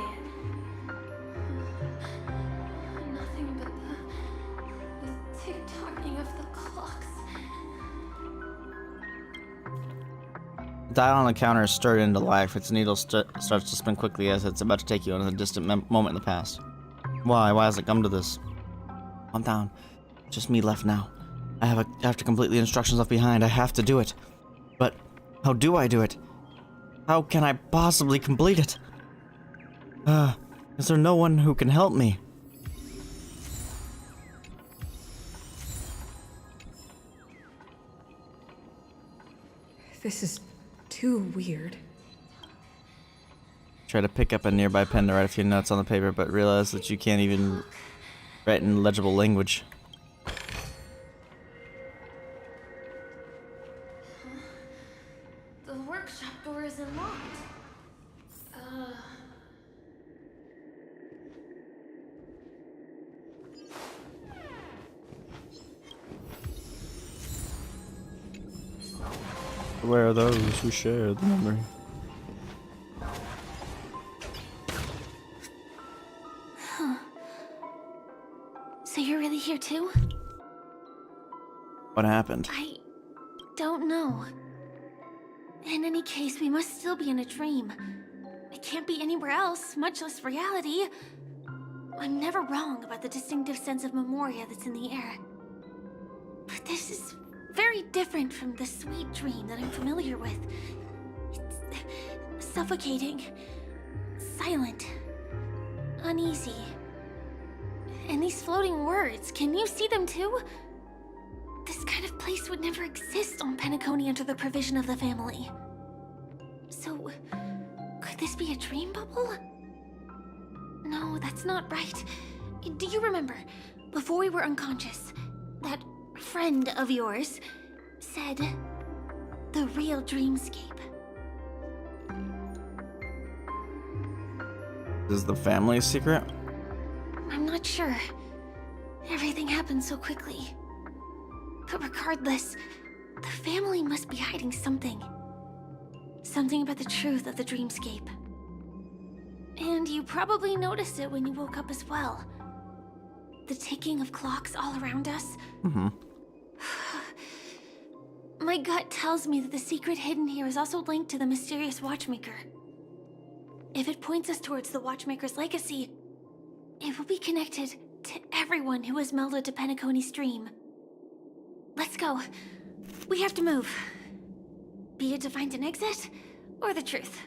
Nothing but the tick-tocking of the clocks. The dial on the counter is stirred into life. Its needle starts to spin quickly as it's about to take you into a distant moment in the past. Why? Why has it come to this? Calm down. Just me left now. I have to complete the instructions left behind. I have to do it. But how do I do it? How can I possibly complete it? Is there no one who can help me? This is too weird. Try to pick up a nearby pen to write a few notes on the paper, but realize that you can't even write in legible language. The workshop door isn't locked. Where are those who share the memory? Huh. So you're really here too? What happened? I don't know. In any case, we must still be in a dream. It can't be anywhere else, much less reality. I'm never wrong about the distinctive sense of memoria that's in the air. But this is very different from the sweet dream that I'm familiar with. It's suffocating, silent, uneasy. And these floating words, can you see them too? This kind of place would never exist on Penacony under the provision of the family. So, could this be a dream bubble? No, that's not right. Do you remember, before we were unconscious, that friend of yours said the real Dreamscape? Is the family's secret? I'm not sure. Everything happened so quickly. But regardless, the family must be hiding something. Something about the truth of the Dreamscape. And you probably noticed it when you woke up as well. The ticking of clocks all around us. Mm-hmm. My gut tells me that the secret hidden here is also linked to the mysterious Watchmaker. If it points us towards the Watchmaker's legacy, it will be connected to everyone who has melded to Penacony's dream. Let's go. We have to move. Be it to find an exit, or the truth.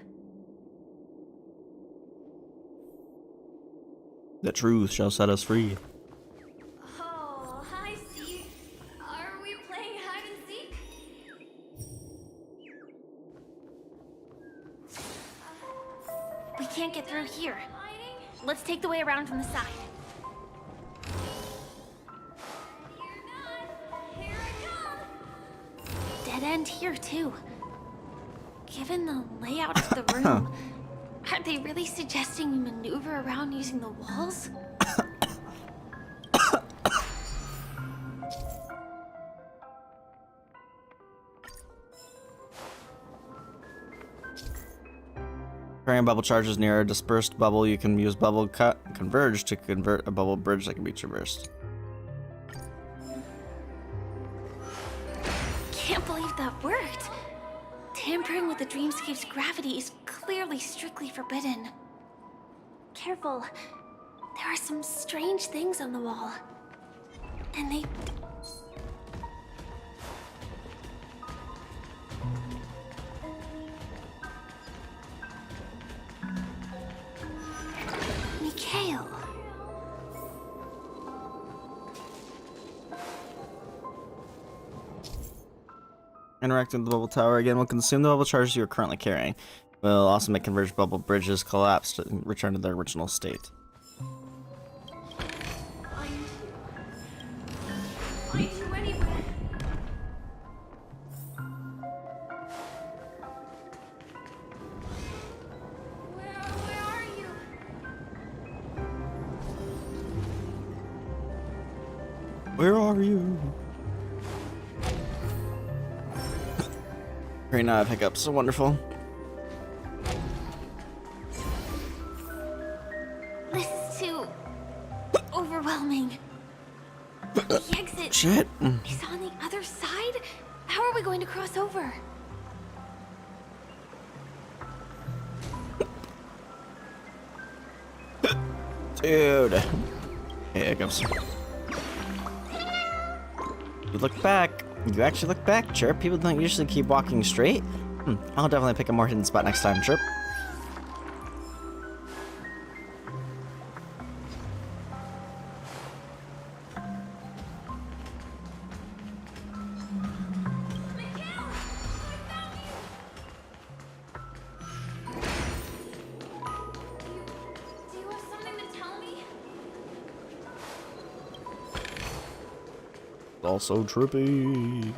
The truth shall set us free. Oh, hi, Steve. Are we playing hide and seek? We can't get through here. Let's take the way around from the side. Dead end here, too. Given the layout of the room, are they really suggesting we maneuver around using the walls? Carrying bubble charges near a dispersed bubble, you can use bubble converge to convert a bubble bridge that can be traversed. Can't believe that worked. Tampering with the Dreamscape's gravity is clearly strictly forbidden. Careful. There are some strange things on the wall. And they... Interacting with the bubble tower again will consume the bubble charges you are currently carrying. Will also make converged bubble bridges collapse and return to their original state. Find you anywhere. Where are you? Where are you? Great, now I pick up. So wonderful. This is too overwhelming. The exit Shit. is on the other side? How are we going to cross over? Dude. Hey, hiccups. You look back. You actually look back, Chirp. People don't usually keep walking straight. I'll definitely pick a more hidden spot next time, Chirp. Do you have something to tell me? Also trippy.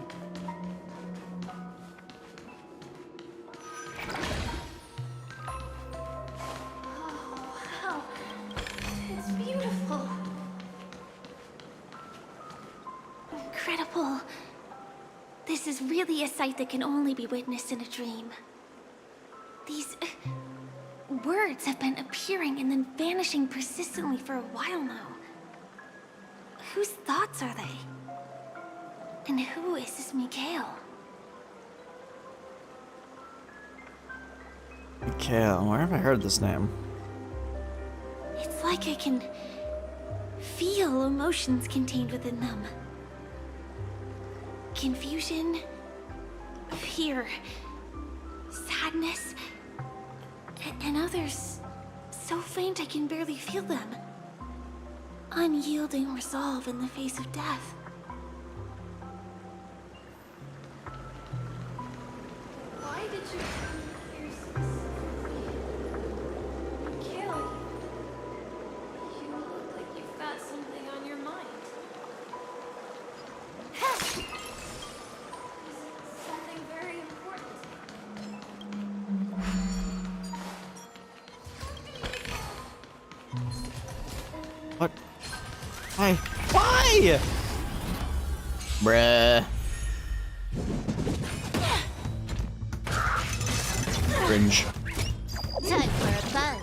Wow, it's beautiful. Incredible. This is really a sight that can only be witnessed in a dream. These words have been appearing and then vanishing persistently for a while now. Whose thoughts are they? And who is this Mikhail? Mikhail, where have I heard this name? It's like I can feel emotions contained within them. Confusion, fear, sadness, and others so faint I can barely feel them. Unyielding resolve in the face of death. Why did you come here specifically? Kill. You look like you've got something on your mind. Is it something very important? What? Why? Why? Bruh. Cringe. Time for a buzz.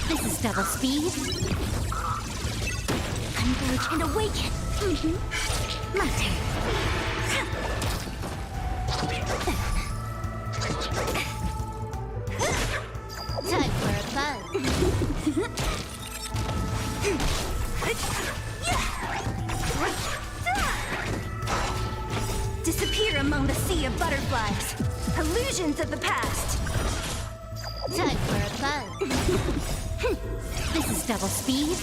This is double speed. Converge and awaken. My turn. Time for a buzz. Disappear among the sea of butterflies. Illusions of the past. Time for a buzz. This is double speed.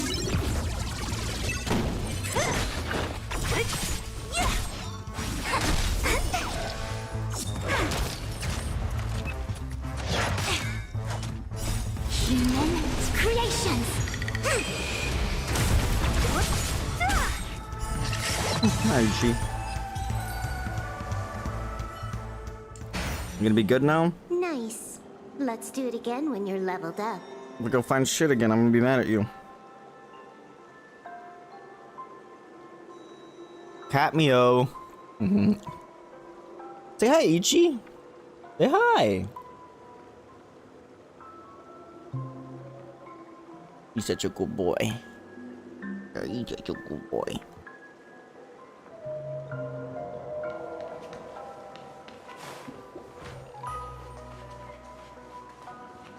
Human creations. Hi, G. You gonna be good now? Nice. Let's do it again when you're leveled up. We go find shit again. I'm gonna be mad at you. Catmeo. Say hi, Ichi. Say hi. You're such a good boy. You're such a good boy.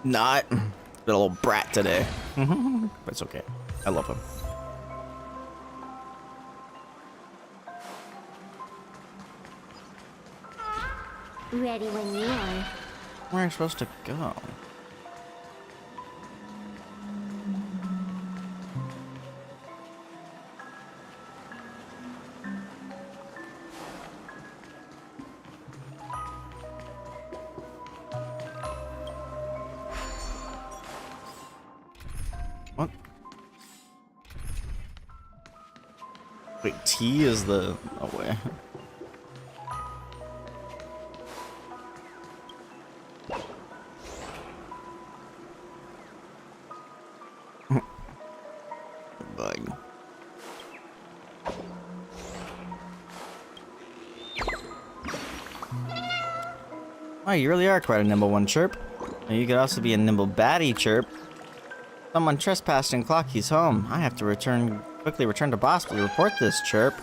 Not. Been a little brat today. But it's okay. I love him. Ready when you are. Where am I supposed to go? What? Wait, T is the... Oh, wait. Bug. Oh, you really are quite a nimble one, Chirp. And you could also be a nimble baddie, Chirp. Someone trespassed in Clocky's home. I have to quickly return to Boss to report this, Chirp.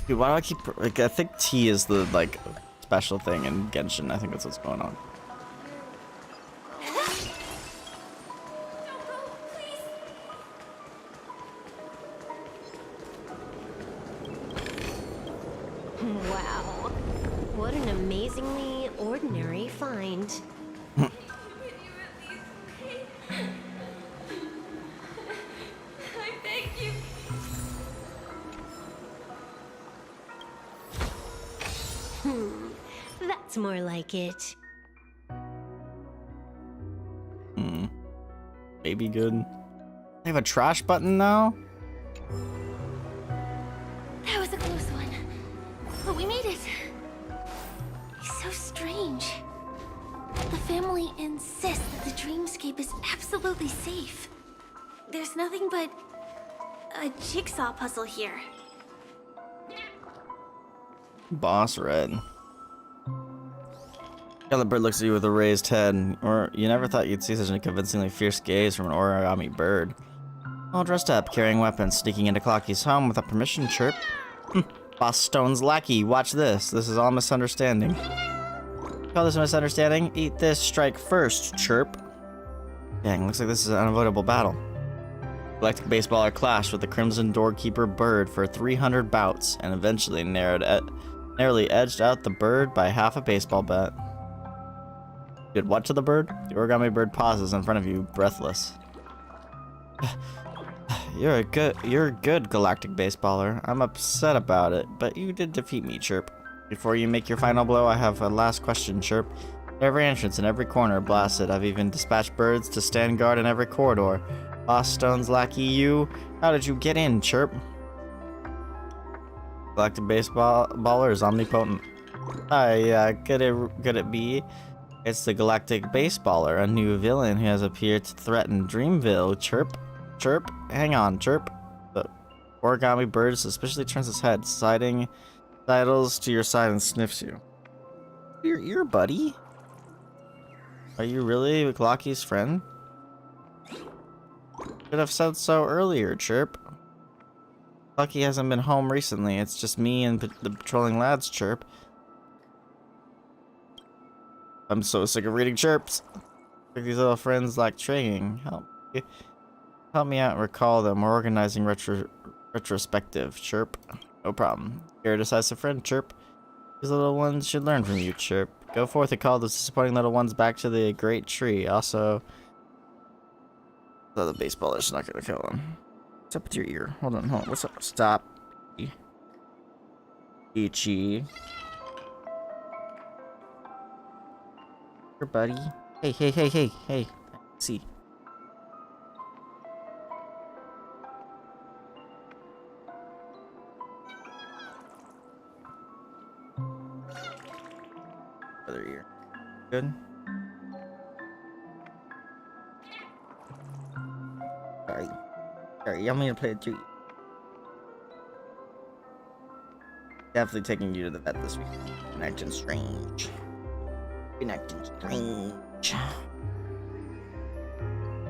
Dude, why do I keep, like, I think T is the, like, special thing in Genshin. I think that's what's going on. Wow. What an amazingly ordinary find. I beg you. That's more like it. Maybe good. They have a trash button now? That was a close one. But we made it. It's so strange. The family insists that the Dreamscape is absolutely safe. There's nothing but a jigsaw puzzle here. Boss Red. Yellow Bird looks at you with a raised head, or you never thought you'd see such a convincingly fierce gaze from an origami bird. All dressed up, carrying weapons, sneaking into Clocky's home without permission, Chirp. Boss Stone's lackey, watch this. This is all misunderstanding. Call this a misunderstanding? Eat this, strike first, Chirp. Dang, looks like this is an unavoidable battle. Galactic Baseballer clashed with the Crimson Doorkeeper Bird for 300 bouts, and eventually narrowly edged out the bird by half a baseball bat. Did what to the bird? The origami bird pauses in front of you, breathless. You're good, Galactic Baseballer. I'm upset about it, but you did defeat me, Chirp. Before you make your final blow, I have a last question, Chirp. Every entrance and every corner blasted. I've even dispatched birds to stand guard in every corridor. Boss Stone's lackey, you. How did you get in, Chirp? Galactic Baseballer is omnipotent. Could it be? It's the Galactic Baseballer, a new villain who has appeared to threaten Dreamville. Chirp, Chirp, hang on, Chirp. The origami bird suspiciously turns its head, sidles to your side and sniffs you. Your ear, buddy? Are you really Clocky's friend? Should have said so earlier, Chirp. Clocky hasn't been home recently. It's just me and the patrolling lads, Chirp. I'm so sick of reading chirps. These little friends lack training. Help me out and recall them. We're organizing retrospective, Chirp. No problem. You're a decisive friend, Chirp. These little ones should learn from you, Chirp. Go forth and call those disappointing little ones back to the great tree. Also, the baseballer's not gonna kill him. What's up with your ear? Hold on. What's up? Stop. Ichi. Here, buddy. Hey. See. Other ear. Good. Sorry, I'm gonna play a treat. Definitely taking you to the vet this week. Been acting strange.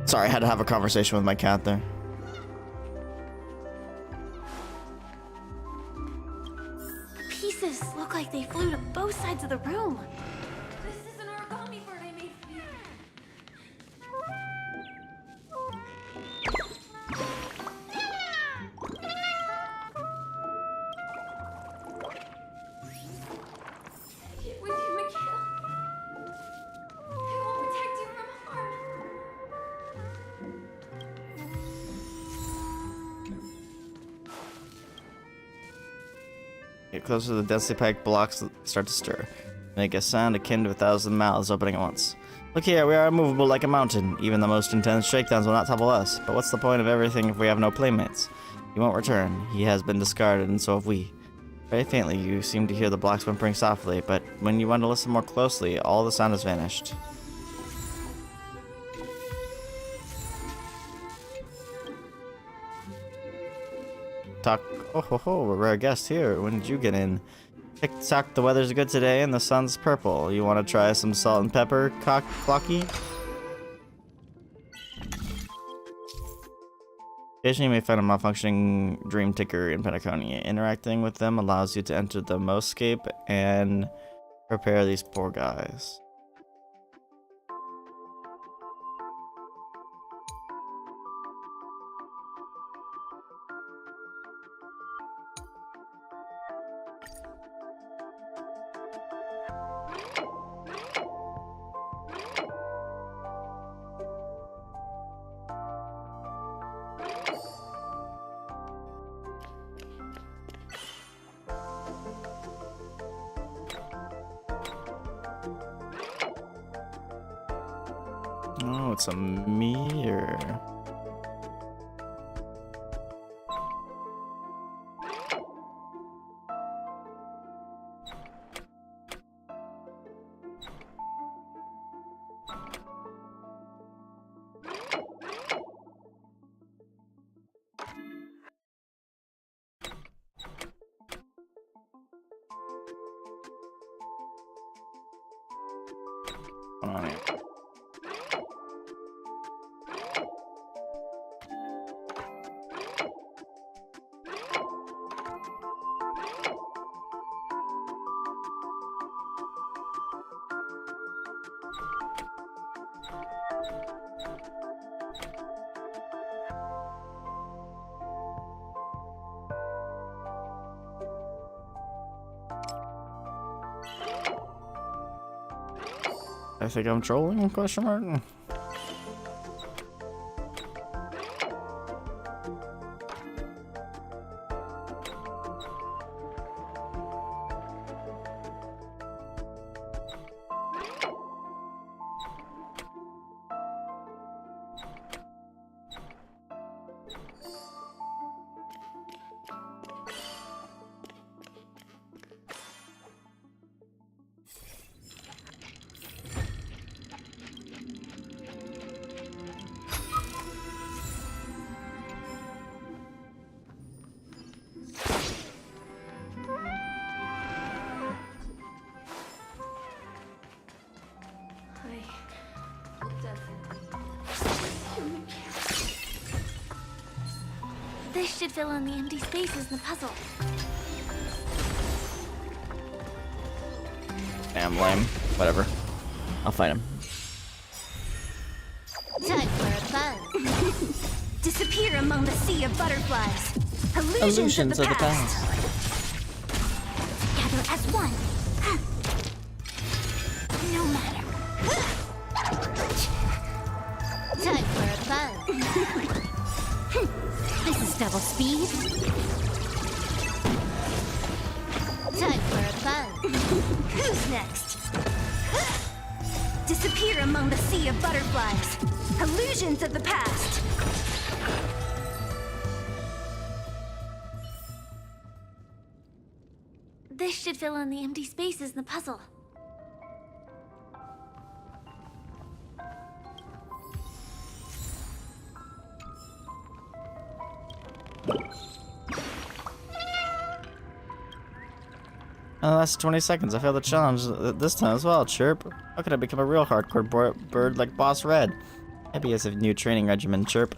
Sorry, I had to have a conversation with my cat there. Pieces look like they flew to both sides of the room. This is an origami bird I made for you. Get with you, Mikhail. I will protect you from harm. Get closer to the densely packed blocks that start to stir. Make a sound akin to 1,000 mouths opening at once. Look here, we are immovable like a mountain. Even the most intense shakedowns will not topple us. But what's the point of everything if we have no playmates? He won't return. He has been discarded, and so have we. Very faintly, you seem to hear the blocks whimpering softly, but when you want to listen more closely, all the sound has vanished. Talk. Oh ho ho, we're a rare guest here. When did you get in? Tick-tock, the weather's good today and the sun's purple. You want to try some salt and pepper, Clocky? Occasionally you may find a malfunctioning dream ticker in Penacony. Interacting with them allows you to enter the Moscape and prepare these poor guys. Oh, it's a mirror. Hold on here. I think I'm trolling? Question mark. This should fill in the empty spaces in the puzzle. Damn lame. Whatever. I'll fight him. Time for a buzz. Disappear among the sea of butterflies. Illusions of the past. Together as one. No matter. Time for a buzz. This is double speed. Time for a buzz. Who's next? Disappear among the sea of butterflies. Illusions of the past. This should fill in the empty spaces in the puzzle. Oh, that's 20 seconds. I failed the challenge this time as well, Chirp. How could I become a real hardcore bird like Boss Red? Maybe as a new training regimen, Chirp.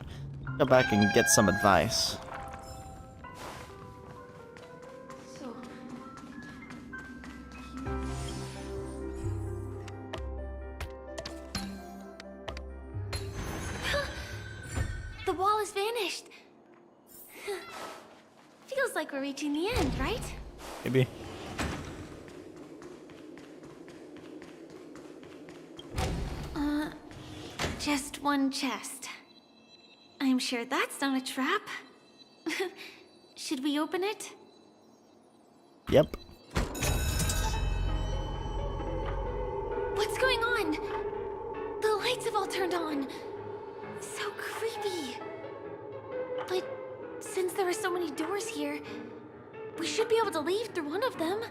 Go back and get some advice. The wall has vanished. Feels like we're reaching the end, right? Maybe. Just one chest. I'm sure that's not a trap. Should we open it? Yep. What's going on? The lights have all turned on. So creepy. But since there are so many doors here, we should be able to leave through one of them.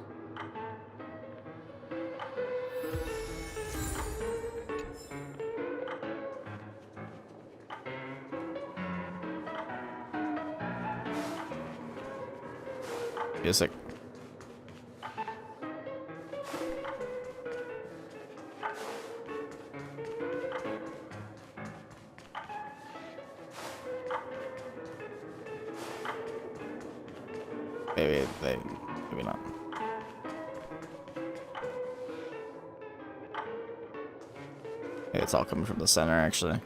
Music. Maybe not. Maybe it's all coming from the center, actually.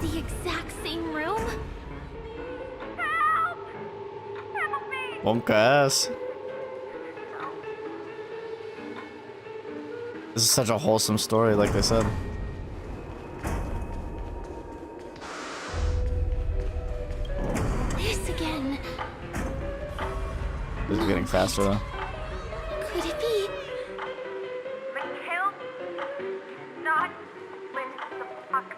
The exact same room? Wonka ass. This is such a wholesome story, like they said. This again. This is getting faster though. Could it be? Not when the fuck.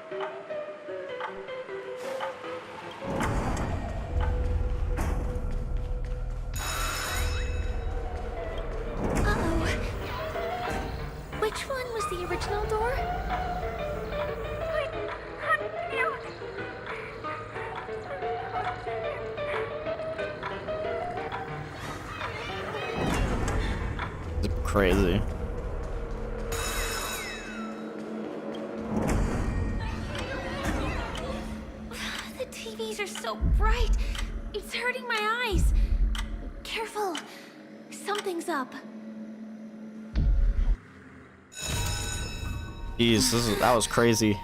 Uh-oh. Which one was the original door? It's crazy. The TVs are so bright. It's hurting my eyes. Careful. Something's up. Jeez, that was crazy.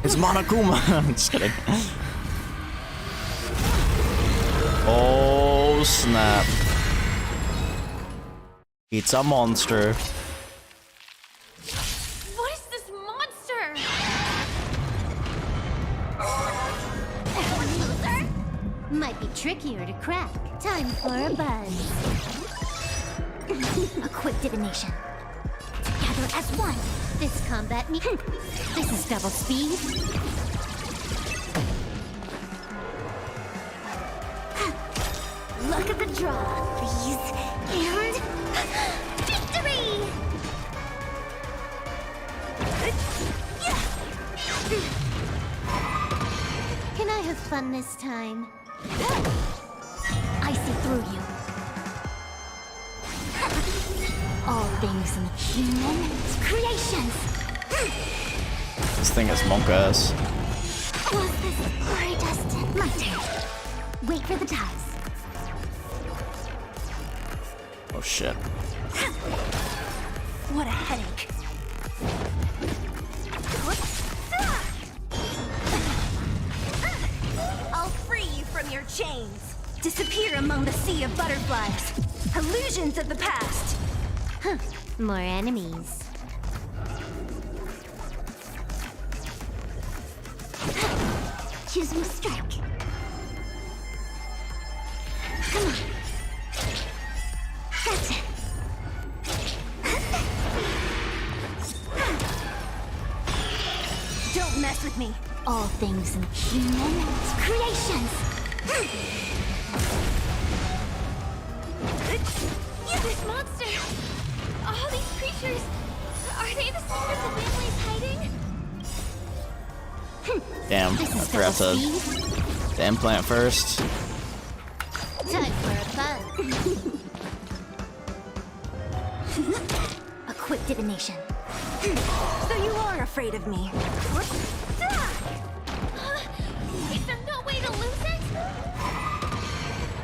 It's Monokuma. I'm just kidding. Oh snap! It's a monster. What is this monster? Loser? Might be trickier to crack. Time for a buzz. A quick divination. Together as one. This combat me. This is double speed. Look at the draw, please. And victory! Can I have fun this time? I see through you. All things in the human creations. This thing is monk ass. Was this predestined? My turn. Wait for the ties. Oh shit. What a headache. I'll free you from your chains. Disappear among the sea of butterflies. Illusions of the past. Huh. More enemies. Choose my strike. Come on. Gotcha. Don't mess with me. All things in human creations. This monster! All these creatures! Are they the secret the family's hiding? Damn, I forgot to implant first. Time for a buzz. A quick divination. So you are afraid of me. Is there no way to lose it?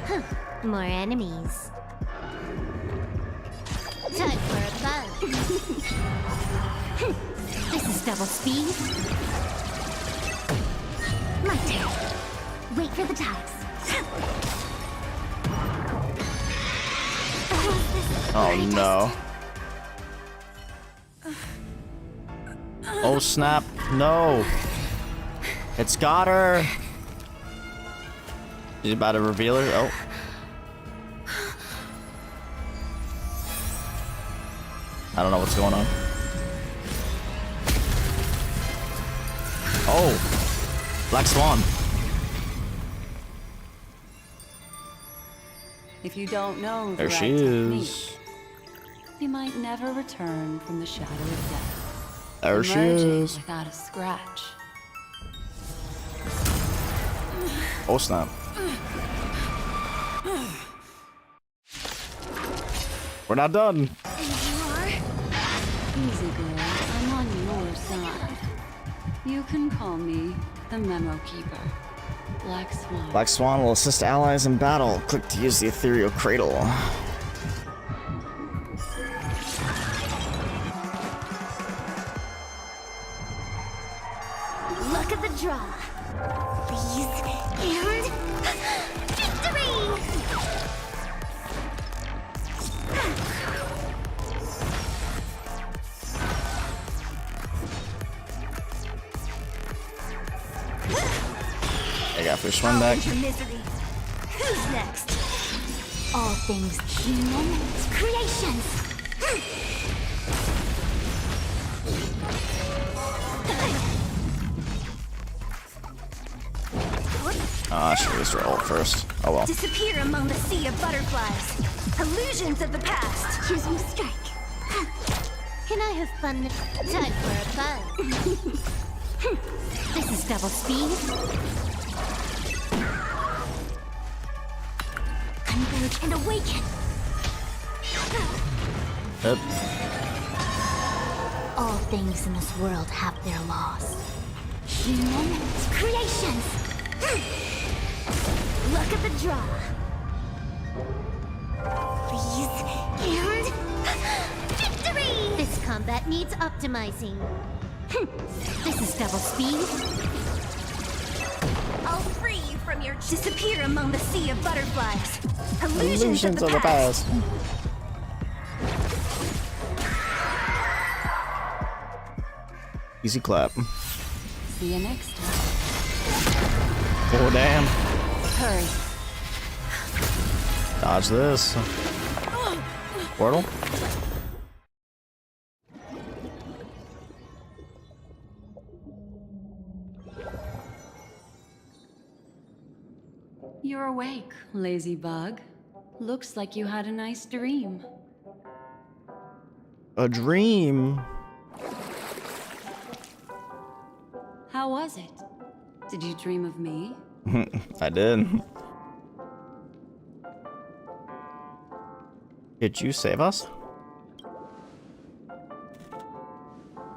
Huh. More enemies. Time for a buzz. This is double speed. My turn. Wait for the ties. Oh no. Oh snap, no. It's got her. He's about to reveal her. Oh. I don't know what's going on. Oh. Black Swan. If you don't know the There right she technique, is. you might never return from the shadow of death. There she Emerging is. without a scratch. Oh snap. We're not done. Easy, girl. I'm on your side. You can call me the Memo Keeper. Black Swan. Black Swan will assist allies in battle. Click to use the ethereal cradle. Look at the draw. These and victory! I got fish one back. Your misery. Who's next? All things human creations. Ah, I should have used her ult first. Oh well. Disappear among the sea of butterflies. Illusions of the past. Choose me strike. Can I have fun? Time for a buzz. This is double speed. Converge and awaken. Yep. All things in this world have their laws. Human creations. Look at the draw. Freeze and victory! This combat needs optimizing. This is double speed. I'll free you from your disappear among the sea of butterflies. Illusions of the past. Easy clap. See you next time. Oh damn. Hurry. Dodge this. Portal. You're awake, lazy bug. Looks like you had a nice dream. A dream. How was it? Did you dream of me? I did. Did you save us?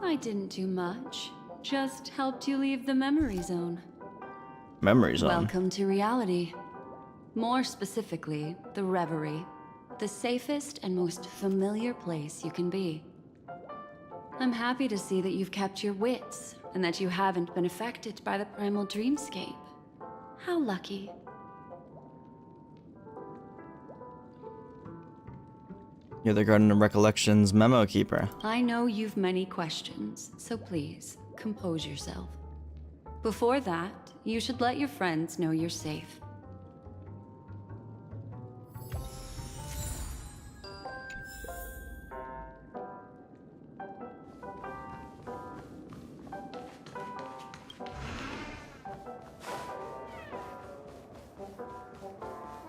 I didn't do much. Just helped you leave the memory zone. Memory zone. Welcome to reality. More specifically, the Reverie. The safest and most familiar place you can be. I'm happy to see that you've kept your wits, and that you haven't been affected by the primal dreamscape. How lucky. You're the Garden of Recollection's memo keeper. I know you've many questions, so please, compose yourself. Before that, you should let your friends know you're safe.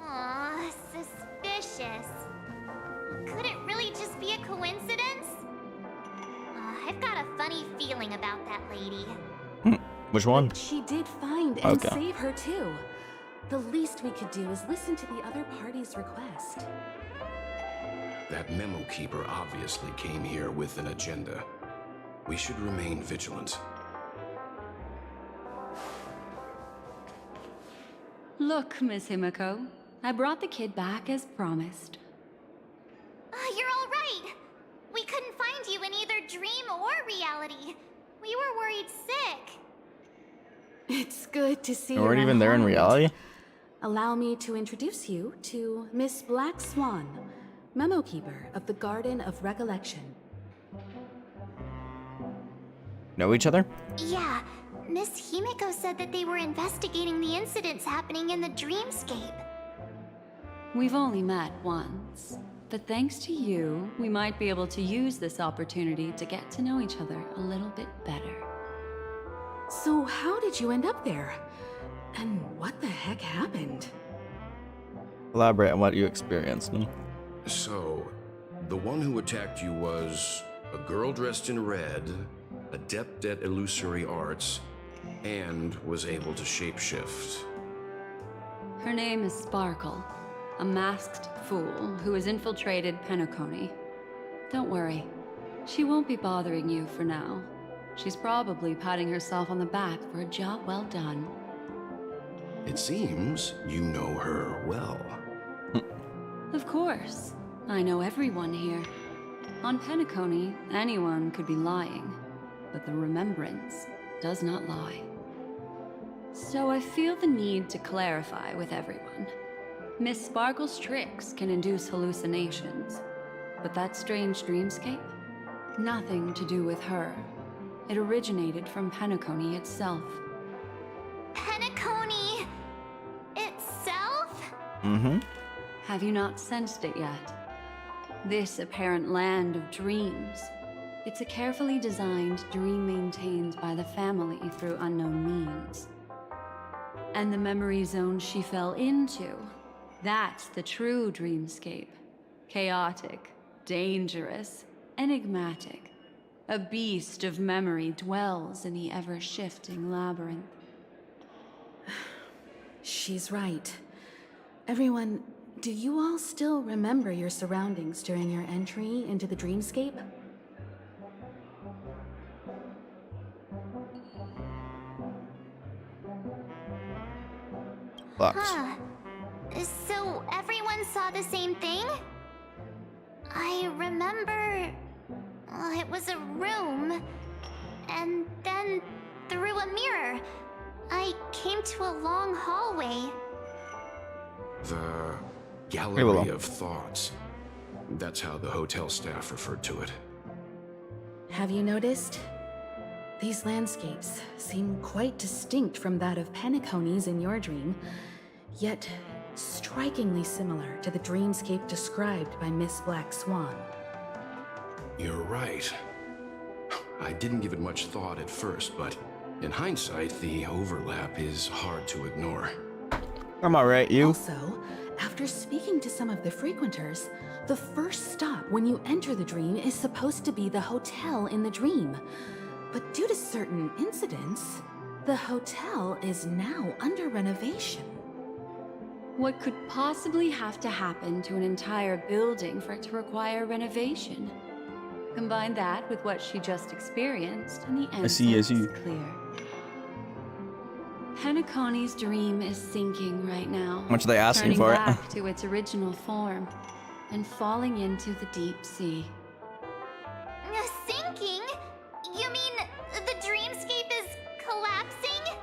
Aw, suspicious. Could it really just be a coincidence? I've got a funny feeling about that lady. Which one? She did find and Okay. save her too. The least we could do is listen to the other party's request. That memo keeper obviously came here with an agenda. We should remain vigilant. Look, Miss Himiko, I brought the kid back as promised. You're all right. We couldn't find you in either dream or reality. We were worried sick. It's good to see You you weren't even there in around. reality? Allow me to introduce you to Miss Black Swan, Memo Keeper of the Garden of Recollection. Know each other? Yeah, Miss Himiko said that they were investigating the incidents happening in the Dreamscape. We've only met once, but thanks to you, we might be able to use this opportunity to get to know each other a little bit better. So how did you end up there? And what the heck happened? Elaborate on what you experienced. So, the one who attacked you was a girl dressed in red, adept at illusory arts, and was able to shapeshift. Her name is Sparkle, a masked fool who has infiltrated Penacony. Don't worry, she won't be bothering you for now. She's probably patting herself on the back for a job well done. It seems you know her well. Of course. I know everyone here. On Penacony, anyone could be lying, but the remembrance does not lie. So I feel the need to clarify with everyone. Miss Sparkle's tricks can induce hallucinations, but that strange dreamscape? Nothing to do with her. It originated from Penacony itself. Penacony itself? Mm-hmm. Have you not sensed it yet? This apparent land of dreams. It's a carefully designed dream maintained by the family through unknown means. And the memory zone she fell into, that's the true dreamscape. Chaotic, dangerous, enigmatic. A beast of memory dwells in the ever-shifting labyrinth. She's right. Everyone, do you all still remember your surroundings during your entry into the dreamscape? Huh. So everyone saw the same thing? I remember... it was a room. And then, through a mirror, I came to a long hallway. The Gallery of Thoughts. That's how the hotel staff referred to it. Have you noticed? These landscapes seem quite distinct from that of Penacony's in your dream, yet strikingly similar to the dreamscape described by Miss Black Swan. You're right. I didn't give it much thought at first, but in hindsight, the overlap is hard to ignore. I'm alright, you. Also, after speaking to some of the frequenters, the first stop when you enter the dream is supposed to be the hotel in the dream. But due to certain incidents, the hotel is now under renovation. What could possibly have to happen to an entire building for it to require renovation? Combine that with what she just experienced, and the answer is clear. Penacony's dream is sinking right now. How much are they asking for it? Turning back to its original form and falling into the deep sea. Sinking? You mean the dreamscape is collapsing?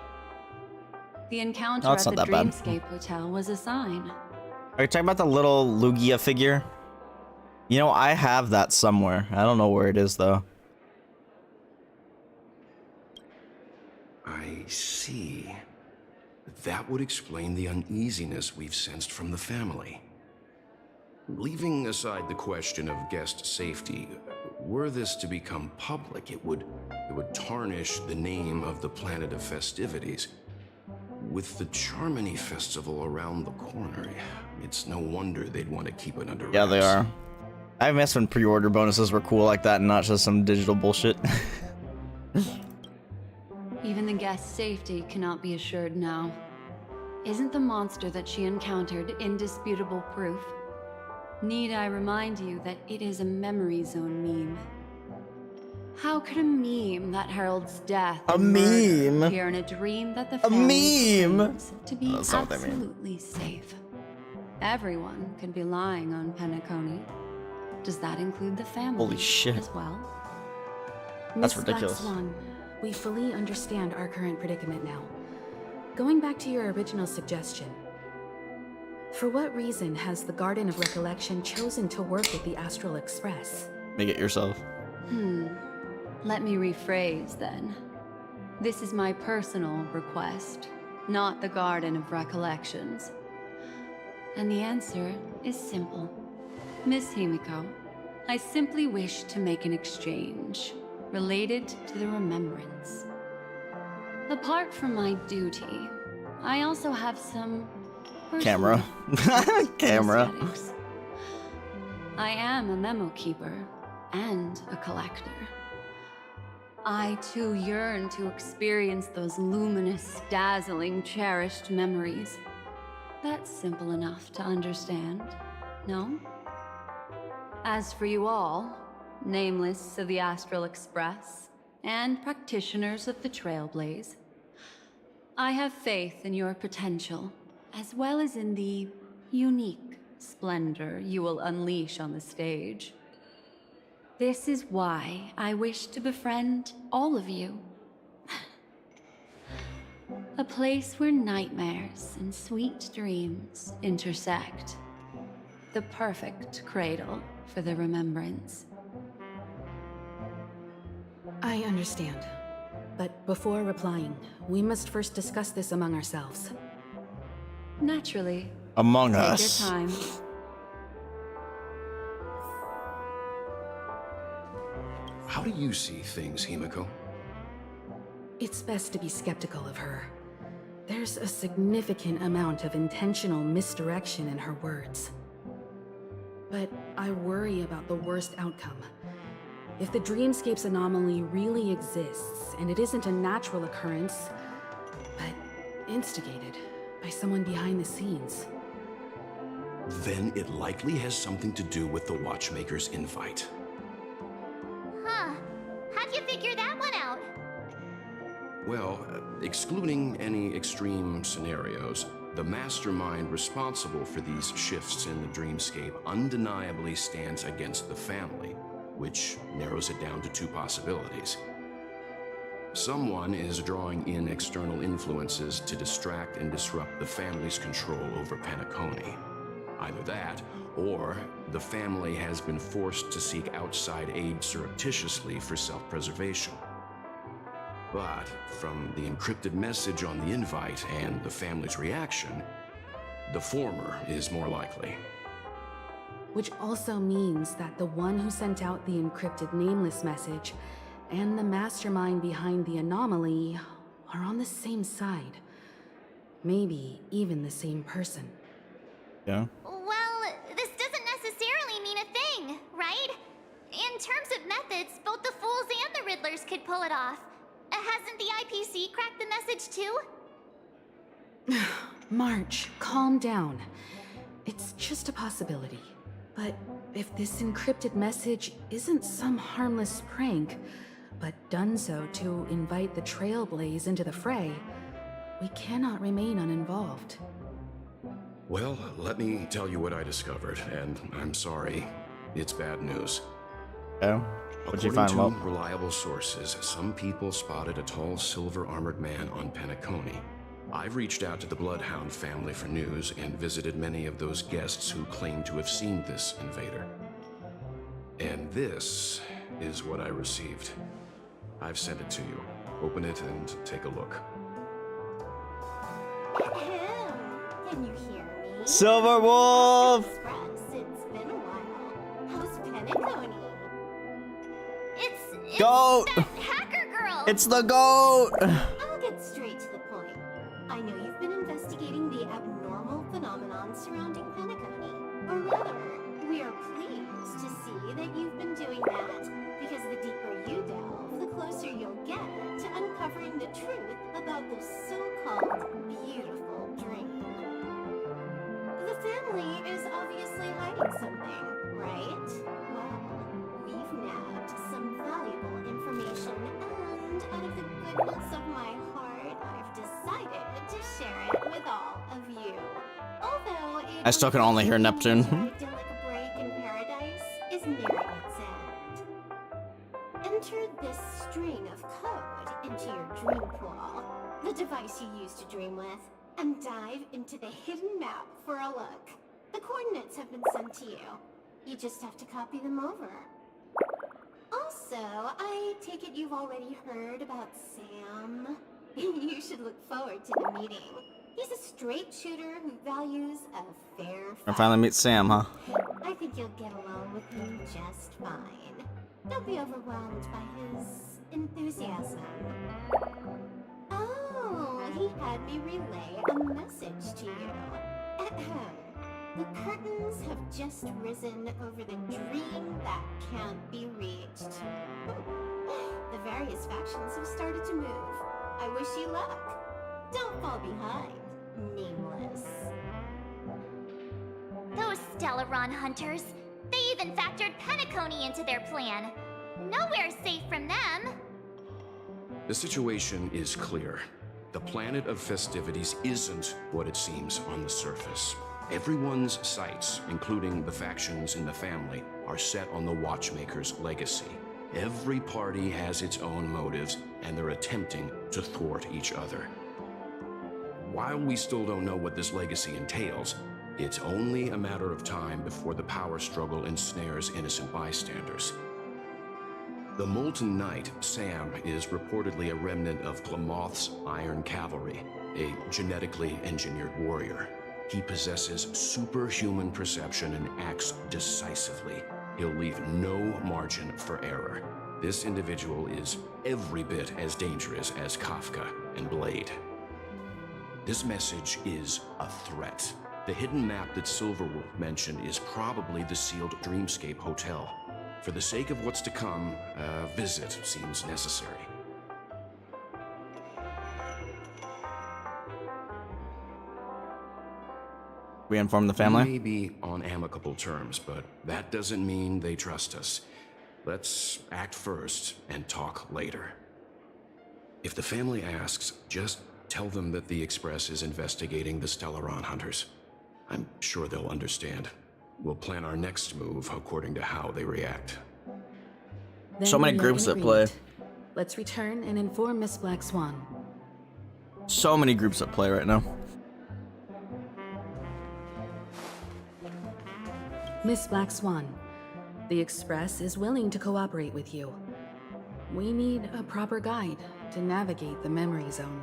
The encounter Oh, at it's the not that bad. Dreamscape Hotel was a sign. Are you talking about the little Lugia figure? You know, I have that somewhere. I don't know where it is, though. I see. That would explain the uneasiness we've sensed from the family. Leaving aside the question of guest safety, were this to become public, it would tarnish the name of the planet of festivities. With the Charmony Festival around the corner, it's no wonder they'd want to keep it under wraps. Yeah, they are. I miss when pre-order bonuses were cool like that and not just some digital bullshit. Even the guest's safety cannot be assured now. Isn't the monster that she encountered indisputable proof? Need I remind you that it is a memory zone meme? How could a meme that heralds death and murder appear in a dream that the family claims to be absolutely safe? Everyone could be lying on Penacony. Does that include the family Holy shit. as well? That's Miss ridiculous. Black Swan, we fully understand our current predicament now. Going back to your original suggestion, for what reason has the Garden of Recollection chosen to work with the Astral Express? Make it yourself. Let me rephrase then. This is my personal request, not the Garden of Recollections. And the answer is simple. Miss Himiko, I simply wish to make an exchange related to the remembrance. Apart from my duty, I also have some Camera. Camera. aesthetics. I am a memo keeper and a collector. I too yearn to experience those luminous, dazzling, cherished memories. That's simple enough to understand, no? As for you all, nameless of the Astral Express, and practitioners of the Trailblaze, I have faith in your potential, as well as in the unique splendor you will unleash on the stage. This is why I wish to befriend all of you. A place where nightmares and sweet dreams intersect. The perfect cradle for the remembrance. I understand. But before replying, we must first discuss this among ourselves. Naturally. Among Take us. your time. How do you see things, Himiko? It's best to be skeptical of her. There's a significant amount of intentional misdirection in her words. But I worry about the worst outcome. If the Dreamscape's anomaly really exists, and it isn't a natural occurrence, but instigated by someone behind the scenes. Then it likely has something to do with the Watchmaker's invite. Huh. How'd you figure that one out? Well, excluding any extreme scenarios, the mastermind responsible for these shifts in the Dreamscape undeniably stands against the family, which narrows it down to two possibilities. Someone is drawing in external influences to distract and disrupt the family's control over Penacony. Either that, or the family has been forced to seek outside aid surreptitiously for self-preservation. But from the encrypted message on the invite and the family's reaction, the former is more likely. Which also means that the one who sent out the encrypted nameless message and the mastermind behind the anomaly are on the same side. Maybe even the same person. Yeah. Well, this doesn't necessarily mean a thing, right? In terms of methods, both the Fools and the Riddlers could pull it off. Hasn't the IPC cracked the message too? March, calm down. It's just a possibility. But if this encrypted message isn't some harmless prank, but done so to invite the Trailblaze into the fray, we cannot remain uninvolved. Well, let me tell you what I discovered, and I'm sorry, it's bad news. Oh? What'd you find, According to reliable sources, some people spotted a tall silver-armored man on Penacony. I've reached out to the Bloodhound family for news and visited many of those guests who claim to have seen this invader. And this is what I received. I've sent it to you. Open it and take a look. Can you hear me? Silver Wolf! It's been a while. How's Penacony? It's Goat! that hacker girl! It's the goat! I'll get straight to the point. I know you've been investigating the abnormal phenomenon surrounding Penacony. Or rather, we are pleased to see that you've been doing that, because the deeper you delve, the closer you'll get to uncovering the truth about this so-called beautiful dream. The family is obviously hiding something, right? Well, we've nabbed some valuable information, and out of the goodness of my heart, I've decided to share it with all of you. Although I still can only hear Neptune. idyllic break in paradise is nearing its end. Enter this string of code into your dream pool, the device you use to dream with, and dive into the hidden map for a look. The coordinates have been sent to you. You just have to copy them over. Also, So, I take it you've already heard about Sam? You should look forward to the meeting. He's a straight shooter who values a fair fight. I finally meet Sam, huh? I think you'll get along with him just fine. Don't be overwhelmed by his enthusiasm. Oh, he had me relay a message to you. Ahem. The curtains have just risen over the dream that can't be reached. The various factions have started to move. I wish you luck. Don't fall behind, nameless. Those Stellaron hunters, they even factored Penacony into their plan. Nowhere's safe from them. The situation is clear. The planet of festivities isn't what it seems on the surface. Everyone's sights, including the factions in the family, are set on the Watchmaker's legacy. Every party has its own motives, and they're attempting to thwart each other. While we still don't know what this legacy entails, it's only a matter of time before the power struggle ensnares innocent bystanders. The Molten Knight, Sam, is reportedly a remnant of Klamoth's Iron Cavalry, a genetically engineered warrior. He possesses superhuman perception and acts decisively. He'll leave no margin for error. This individual is every bit as dangerous as Kafka and Blade. This message is a threat. The hidden map that Silverwolf mentioned is probably the sealed Dreamscape Hotel. For the sake of what's to come, a visit seems necessary. We inform the family? We may be on amicable terms, but that doesn't mean they trust us. Let's act first and talk later. If the family asks, just tell them that the Express is investigating the Stellaron hunters. I'm sure they'll understand. We'll plan our next move according to how they react. Then So many we are groups in that play. agreement. Let's return and inform Miss Black Swan. So many groups that play right now. Miss Black Swan, the Express is willing to cooperate with you. We need a proper guide to navigate the memory zone.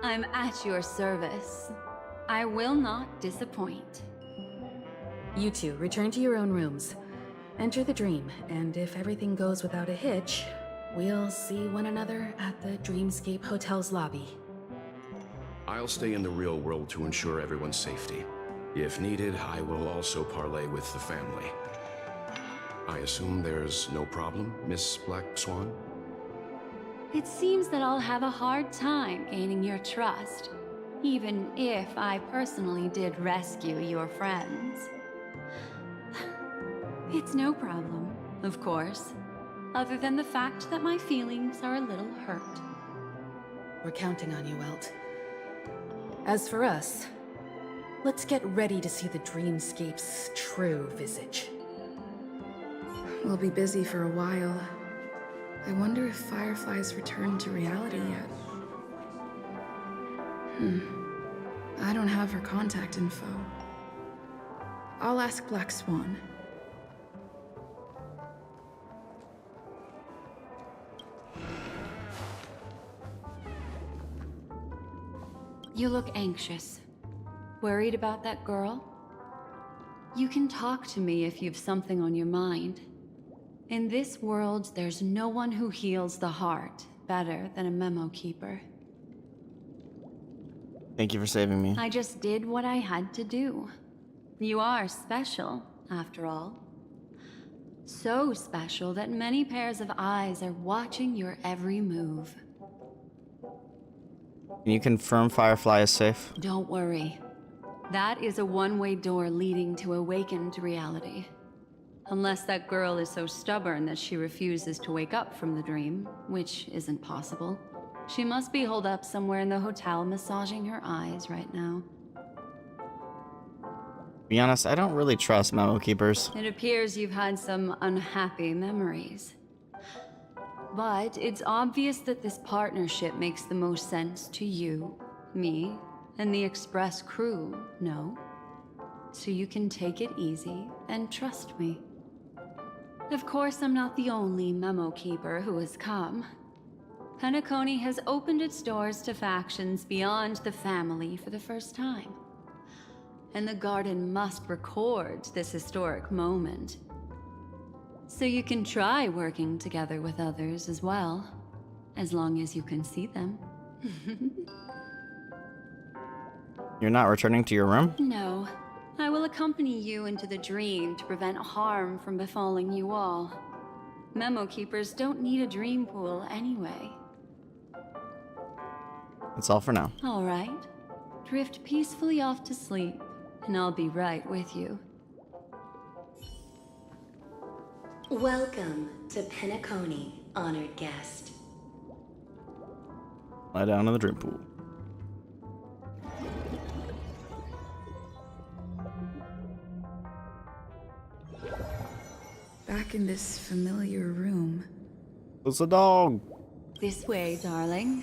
I'm at your service. I will not disappoint. You two, return to your own rooms. Enter the dream, and if everything goes without a hitch, we'll see one another at the Dreamscape Hotel's lobby. I'll stay in the real world to ensure everyone's safety. If needed, I will also parley with the family. I assume there's no problem, Miss Black Swan? It seems that I'll have a hard time gaining your trust, even if I personally did rescue your friends. It's no problem, of course, other than the fact that my feelings are a little hurt. We're counting on you, Welt. As for us, let's get ready to see the Dreamscape's true visage. We'll be busy for a while. I wonder if Firefly's returned to reality yet. I don't have her contact info. I'll ask Black Swan. You look anxious. Worried about that girl? You can talk to me if you've something on your mind. In this world, there's no one who heals the heart better than a memo keeper. Thank you for saving me. I just did what I had to do. You are special, after all. So special that many pairs of eyes are watching your every move. Can you confirm Firefly is safe? Don't worry. That is a one-way door leading to awakened reality. Unless that girl is so stubborn that she refuses to wake up from the dream, which isn't possible. She must be holed up somewhere in the hotel massaging her eyes right now. To be honest, I don't really trust memo keepers. It appears you've had some unhappy memories. But it's obvious that this partnership makes the most sense to you, me, and the Express crew, no? So you can take it easy and trust me. Of course, I'm not the only memo keeper who has come. Penacony has opened its doors to factions beyond the family for the first time. And the Garden must record this historic moment. So you can try working together with others as well, as long as you can see them. You're not returning to your room? No. I will accompany you into the dream to prevent harm from befalling you all. Memo keepers don't need a dream pool anyway. That's all for now. All right. Drift peacefully off to sleep, and I'll be right with you. Welcome to Penacony, honored guest. Lie down in the dream pool. Back in this familiar room. It's a dog. This way, darling.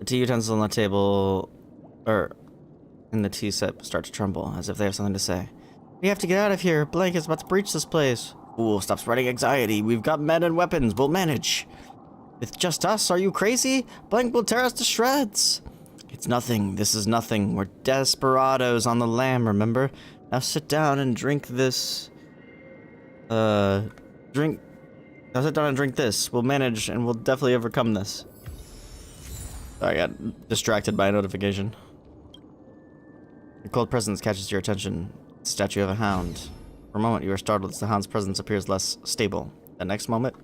The tea utensils on the table, in the tea set, start to tremble, as if they have something to say. We have to get out of here. Blank is about to breach this place. Fool, stop spreading anxiety. We've got men and weapons. We'll manage. With just us? Are you crazy? Blank will tear us to shreds. It's nothing. This is nothing. We're desperados on the lam, remember? Now sit down and drink this. Now sit down and drink this. We'll manage and we'll definitely overcome this. Sorry, I got distracted by a notification. The cold presence catches your attention. The statue of a hound. For a moment, you are startled as the hound's presence appears less stable. The next moment,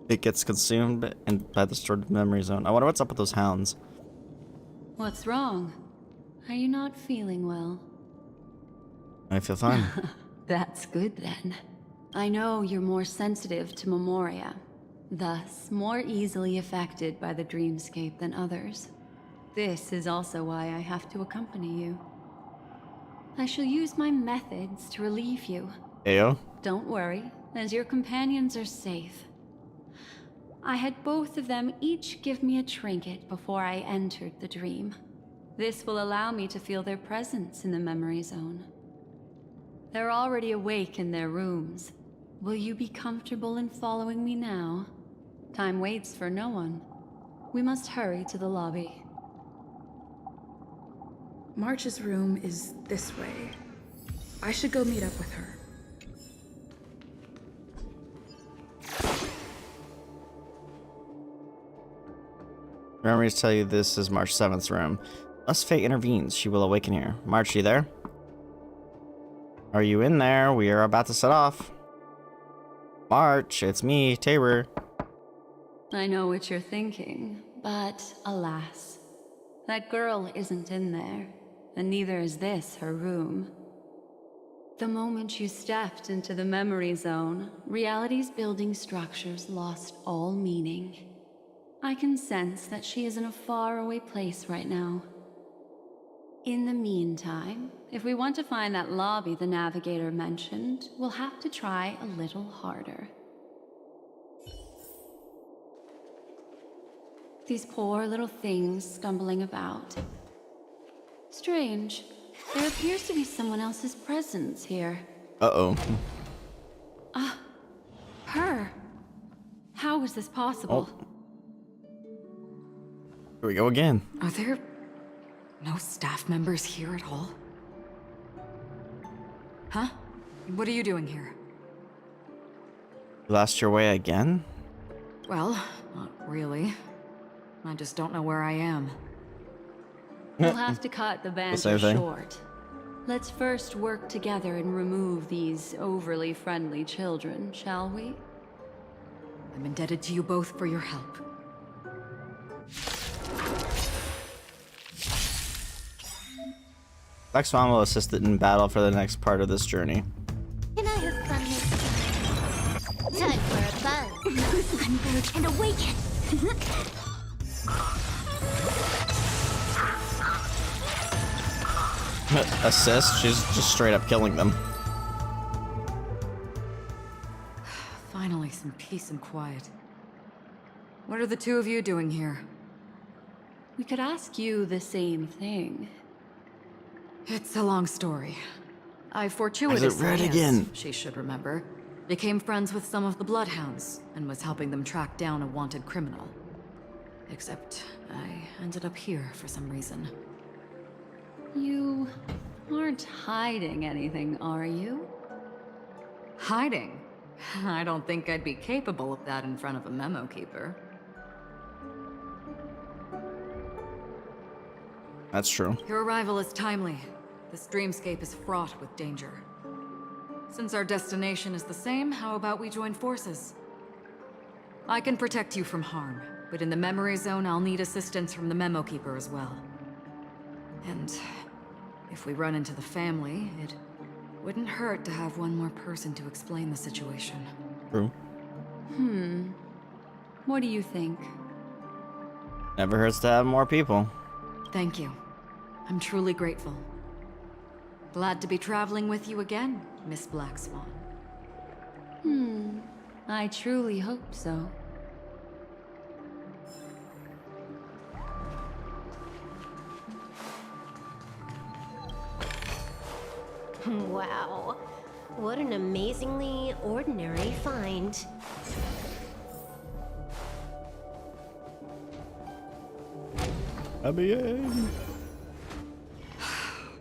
it gets consumed by the stored memory zone. I wonder what's up with those hounds. What's wrong? Are you not feeling well? I feel fine. That's good then. I know you're more sensitive to memoria, thus more easily affected by the dreamscape than others. This is also why I have to accompany you. I shall use my methods to relieve you. Ayo. Don't worry, as your companions are safe. I had both of them each give me a trinket before I entered the dream. This will allow me to feel their presence in the memory zone. They're already awake in their rooms. Will you be comfortable in following me now? Time waits for no one. We must hurry to the lobby. March's room is this way. I should go meet up with her. Memories tell you this is March 7th's room. Unless fate intervenes, she will awaken here. March, you there? Are you in there? We are about to set off. March, it's me, Tabor. I know what you're thinking, but alas, that girl isn't in there, and neither is this her room. The moment you stepped into the memory zone, reality's building structures lost all meaning. I can sense that she is in a faraway place right now. In the meantime, if we want to find that lobby the navigator mentioned, we'll have to try a little harder. These poor little things stumbling about. Strange. There appears to be someone else's presence here. Uh-oh. Her. How is this possible? Oh. Here we go again. Are there no staff members here at all? Huh? What are you doing here? You lost your way again? Well, not really. I just don't know where I am. We'll have to cut the banter short. Let's first work together and remove these overly friendly children, shall we? I'm indebted to you both for your help. Black Swan will assist it in battle for the next part of this journey. Can I have fun this time? Time for a buzz. Unveiled and awaken. Assist? She's just straight up killing them. Finally, some peace and quiet. What are the two of you doing here? We could ask you the same thing. It's a long story. I fortuitously, red as again? she should remember, became friends with some of the Bloodhounds and was helping them track down a wanted criminal. Except I ended up here for some reason. You aren't hiding anything, are you? Hiding? I don't think I'd be capable of that in front of a memo keeper. That's true. Your arrival is timely. This dreamscape is fraught with danger. Since our destination is the same, how about we join forces? I can protect you from harm, but in the memory zone, I'll need assistance from the memo keeper as well. And if we run into the family, it wouldn't hurt to have one more person to explain the situation. True. What do you think? Never hurts to have more people. Thank you. I'm truly grateful. Glad to be traveling with you again, Miss Black Swan. I truly hope so. Wow. What an amazingly ordinary find.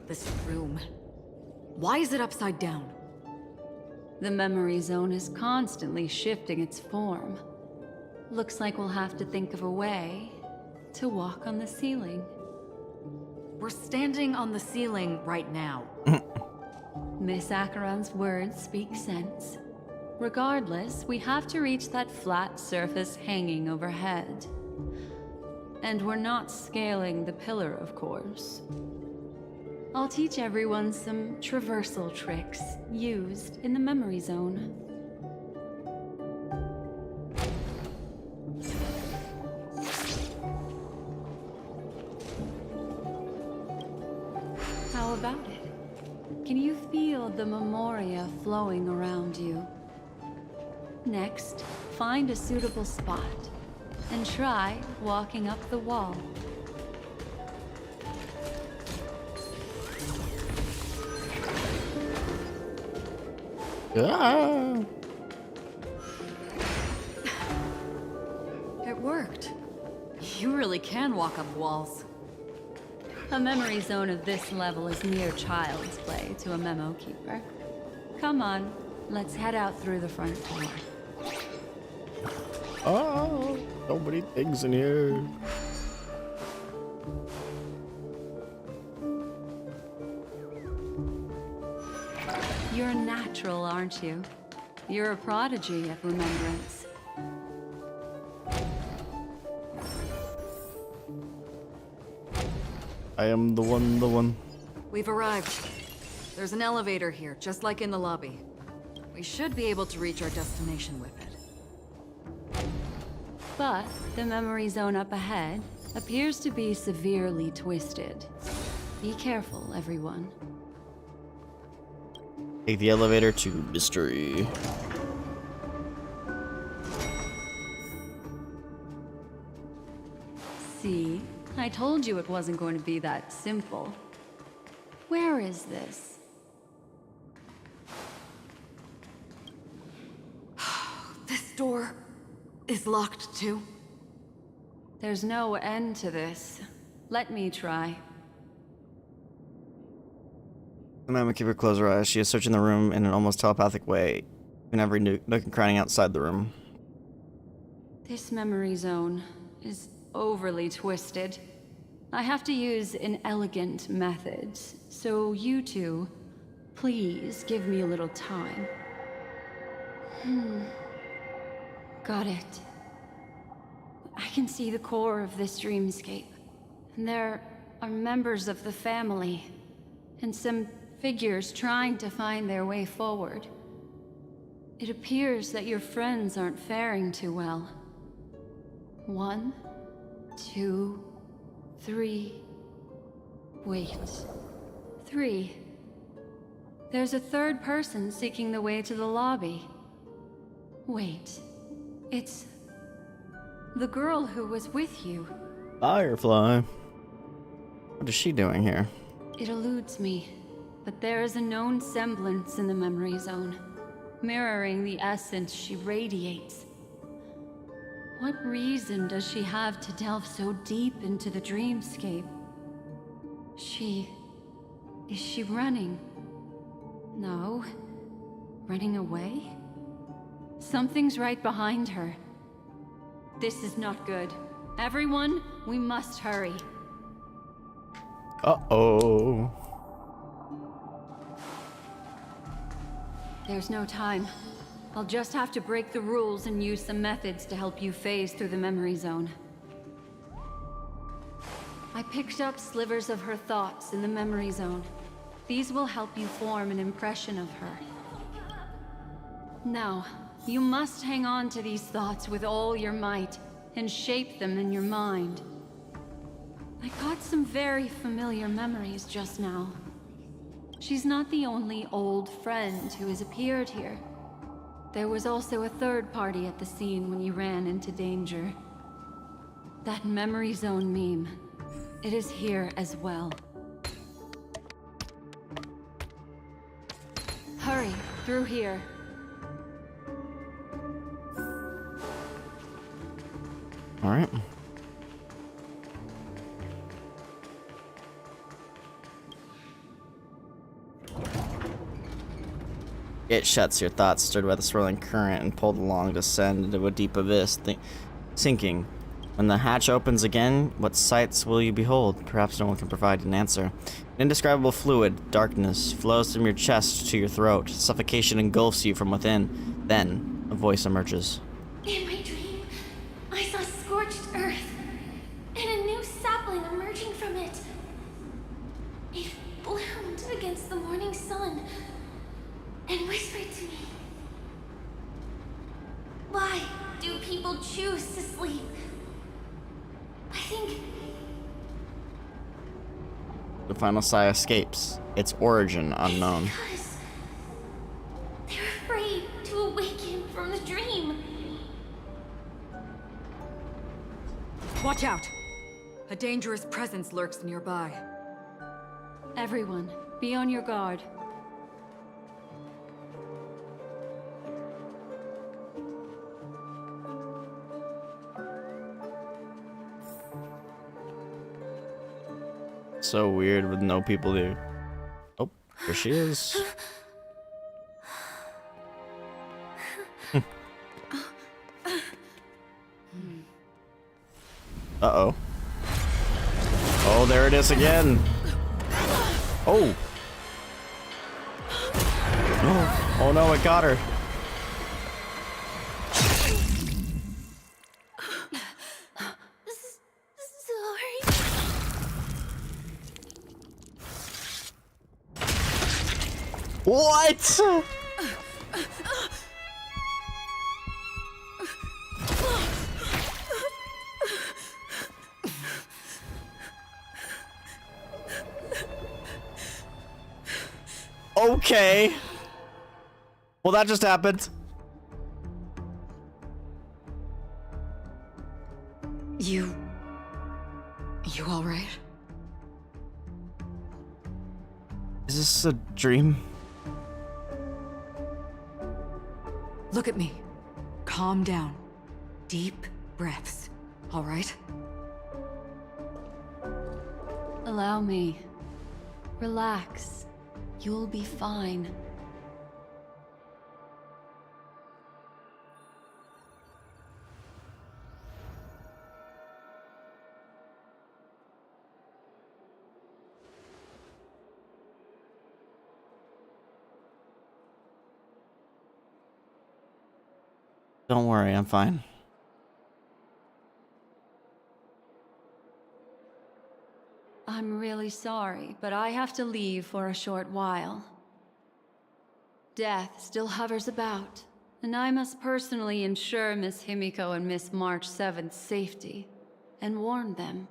This room. Why is it upside down? The memory zone is constantly shifting its form. Looks like we'll have to think of a way to walk on the ceiling. We're standing on the ceiling right now. Miss Acheron's words speak sense. Regardless, we have to reach that flat surface hanging overhead. And we're not scaling the pillar, of course. I'll teach everyone some traversal tricks used in the memory zone. How about it? Can you feel the memoria flowing around you? Next, find a suitable spot and try walking up the wall. Ah. It worked. You really can walk up walls. A memory zone of this level is mere child's play to a memo keeper. Come on, let's head out through the front door. Oh, so many things in here. You're a natural, aren't you? You're a prodigy of remembrance. I am the one. We've arrived. There's an elevator here, just like in the lobby. We should be able to reach our destination with it. But the memory zone up ahead appears to be severely twisted. Be careful, everyone. Take the elevator to mystery. See? I told you it wasn't going to be that simple. Where is this? This door is locked too. There's no end to this. Let me try. The memo keeper closed her eyes. She is searching the room in an almost telepathic way, in every nook and cranny outside the room. This memory zone is overly twisted. I have to use an elegant method, so you two, please give me a little time. Got it. I can see the core of this dreamscape, and there are members of the family, and some figures trying to find their way forward. It appears that your friends aren't faring too well. 1, 2, 3. Wait. 3. There's a third person seeking the way to the lobby. Wait. It's the girl who was with you. Firefly. What is she doing here? It eludes me. but there is a known semblance in the memory zone, mirroring the essence she radiates. What reason does she have to delve so deep into the dreamscape? Is she running? No. Running away? Something's right behind her. This is not good. Everyone, we must hurry. Uh-oh. There's no time. I'll just have to break the rules and use some methods to help you phase through the memory zone. I picked up slivers of her thoughts in the memory zone. These will help you form an impression of her. Now, you must hang on to these thoughts with all your might and shape them in your mind. I got some very familiar memories just now. She's not the only old friend who has appeared here. There was also a third party at the scene when you ran into danger. That memory zone meme. It is here as well. Hurry, through here. All right. It shuts, your thoughts stirred by the swirling current and pulled along, descend into a deep abyss, sinking. When the hatch opens again, what sights will you behold? Perhaps no one can provide an answer. An indescribable fluid, darkness, flows from your chest to your throat. Suffocation engulfs you from within. Then, a voice emerges. In my dream, I saw scorched earth and a new sapling emerging from it. It bloomed against the morning sun and whispered to me. Why do people choose to sleep? I think The final sigh escapes, its origin unknown. because they're afraid to awaken from the dream. Watch out! A dangerous presence lurks nearby. Everyone, be on your guard. So weird with no people there. Oh, there she is. Uh-oh. Oh, there it is again. Oh. Oh no, it got her. What? Okay. Well, that just happened. You all right? Is this a dream? Look at me. Calm down. Deep breaths, all right? Allow me. Relax. You'll be fine. Don't worry, I'm fine. I'm really sorry, but I have to leave for a short while. Death still hovers about, and I must personally ensure Miss Himiko and Miss March 7th's safety, and warn them.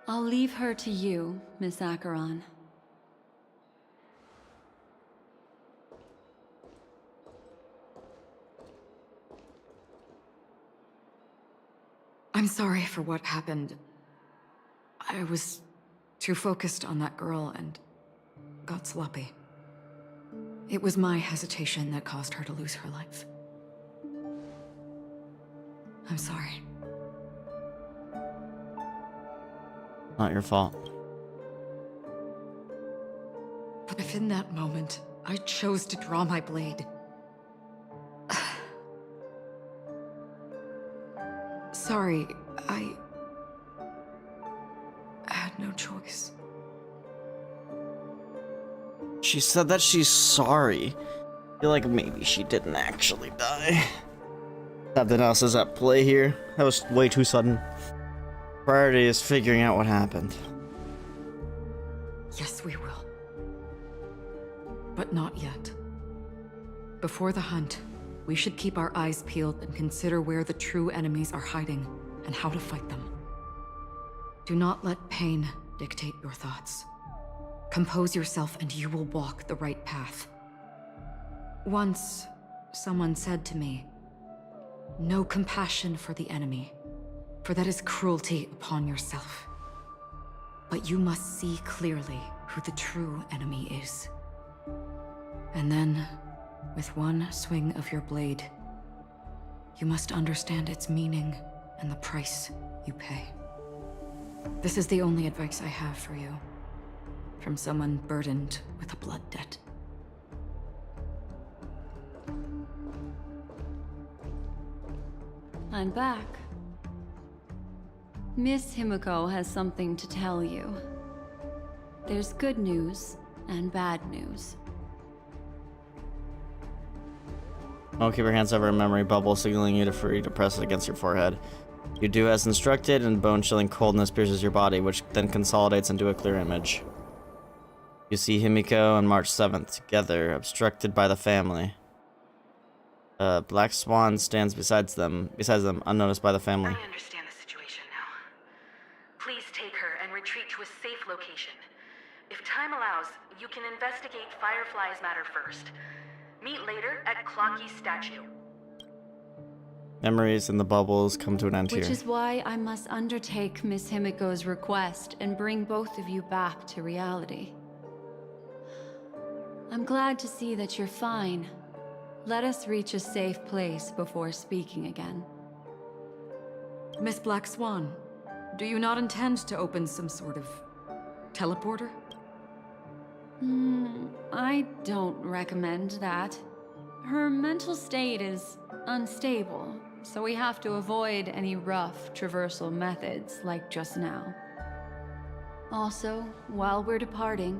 I'll leave her to you, Miss Acheron. I'm sorry for what happened. I was too focused on that girl and got sloppy. It was my hesitation that caused her to lose her life. I'm sorry. Not your fault. But if in that moment, I chose to draw my blade... Sorry, I had no choice. She said that she's sorry. I feel like maybe she didn't actually die. Something else is at play here. That was way too sudden. Priority is figuring out what happened. Yes, we will. But not yet. Before the hunt, we should keep our eyes peeled and consider where the true enemies are hiding and how to fight them. Do not let pain dictate your thoughts. Compose yourself and you will walk the right path. Once, someone said to me, "No compassion for the enemy, for that is cruelty upon yourself. But you must see clearly who the true enemy is. And then, with one swing of your blade, you must understand its meaning and the price you pay." This is the only advice I have for you, from someone burdened with a blood debt. I'm back. Miss Himiko has something to tell you. There's good news and bad news. Don't keep your hands over a memory bubble, signaling you to free to press it against your forehead. You do as instructed, and bone-chilling coldness pierces your body, which then consolidates into a clear image. You see Himiko and March 7th together, obstructed by the family. Black Swan stands besides them, unnoticed by the family. I understand the situation now. Please take her and retreat to a safe location. If time allows, you can investigate Firefly's matter first. Meet later at Clocky's statue. Memories in the bubbles come to an end here. Which is why I must undertake Miss Himiko's request and bring both of you back to reality. I'm glad to see that you're fine. Let us reach a safe place before speaking again. Miss Black Swan, do you not intend to open some sort of teleporter? I don't recommend that. Her mental state is unstable, so we have to avoid any rough traversal methods like just now. Also, while we're departing,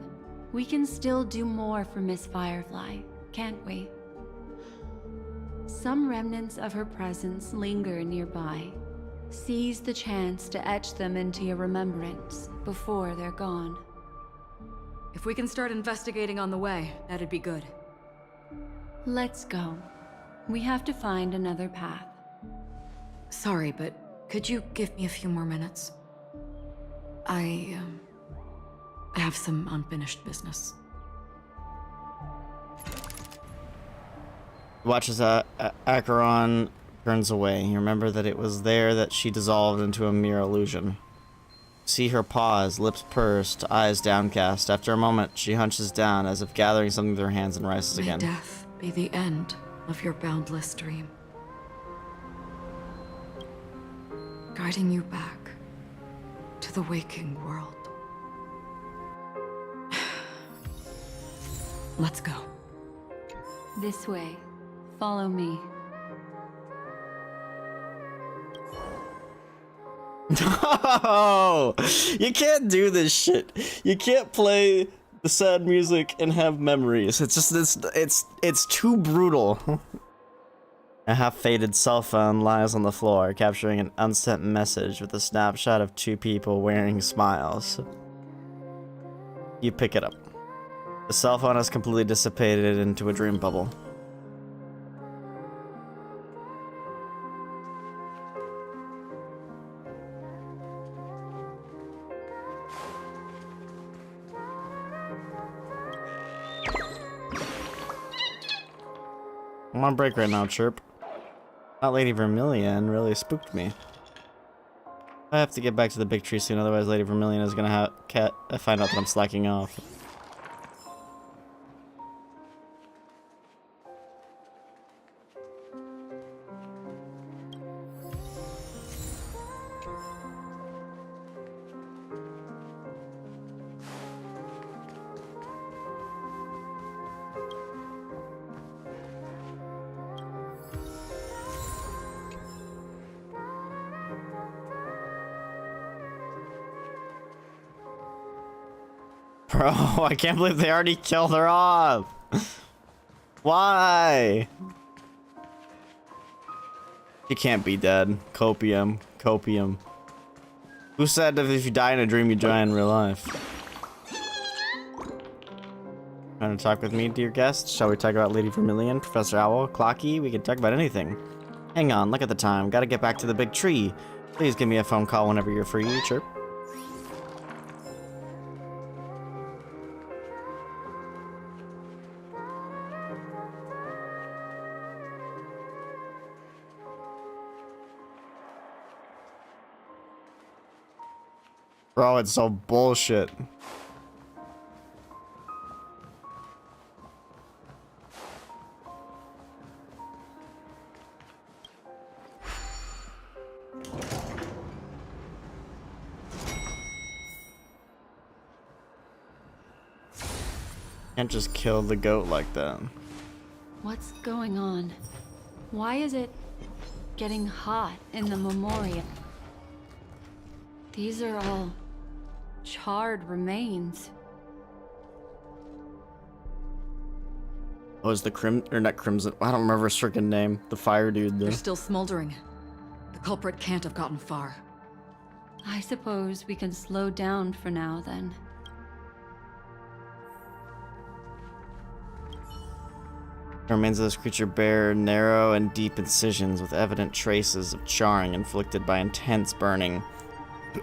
we can still do more for Miss Firefly, can't we? Some remnants of her presence linger nearby. Seize the chance to etch them into your remembrance before they're gone. If we can start investigating on the way, that'd be good. Let's go. We have to find another path. Sorry, but could you give me a few more minutes? I have some unfinished business. Watch as Acheron turns away. You remember that it was there that she dissolved into a mere illusion. See her pause, lips pursed, eyes downcast. After a moment, she hunches down as if gathering something with her hands and rises May again. death be the end of your boundless dream, guiding you back to the waking world. Let's go. This way. Follow me. No! You can't do this shit. You can't play the sad music and have memories. It's just, it's too brutal. A half-faded cell phone lies on the floor, capturing an unsent message with a snapshot of two people wearing smiles. You pick it up. The cell phone has completely dissipated into a dream bubble. I'm on break right now, Chirp. That Lady Vermilion really spooked me. I have to get back to the big tree soon, otherwise Lady Vermilion is gonna find out that I'm slacking off. Bro, I can't believe they already killed her off. Why? She can't be dead. Copium. Copium. Who said that if you die in a dream, you die in real life? Want to talk with me, dear guest? Shall we talk about Lady Vermilion, Professor Owl, Clocky? We can talk about anything. Hang on, look at the time. Gotta get back to the big tree. Please give me a phone call whenever you're free, chirp. Bro, it's so bullshit. Can't just kill the goat like that. What's going on? Why is it getting hot in the memorial? These are all charred remains. Oh, is the not Crimson? I don't remember his freaking name. The fire dude there. They're still smoldering. The culprit can't have gotten far. I suppose we can slow down for now, then. The remains of this creature bear narrow and deep incisions with evident traces of charring inflicted by intense burning.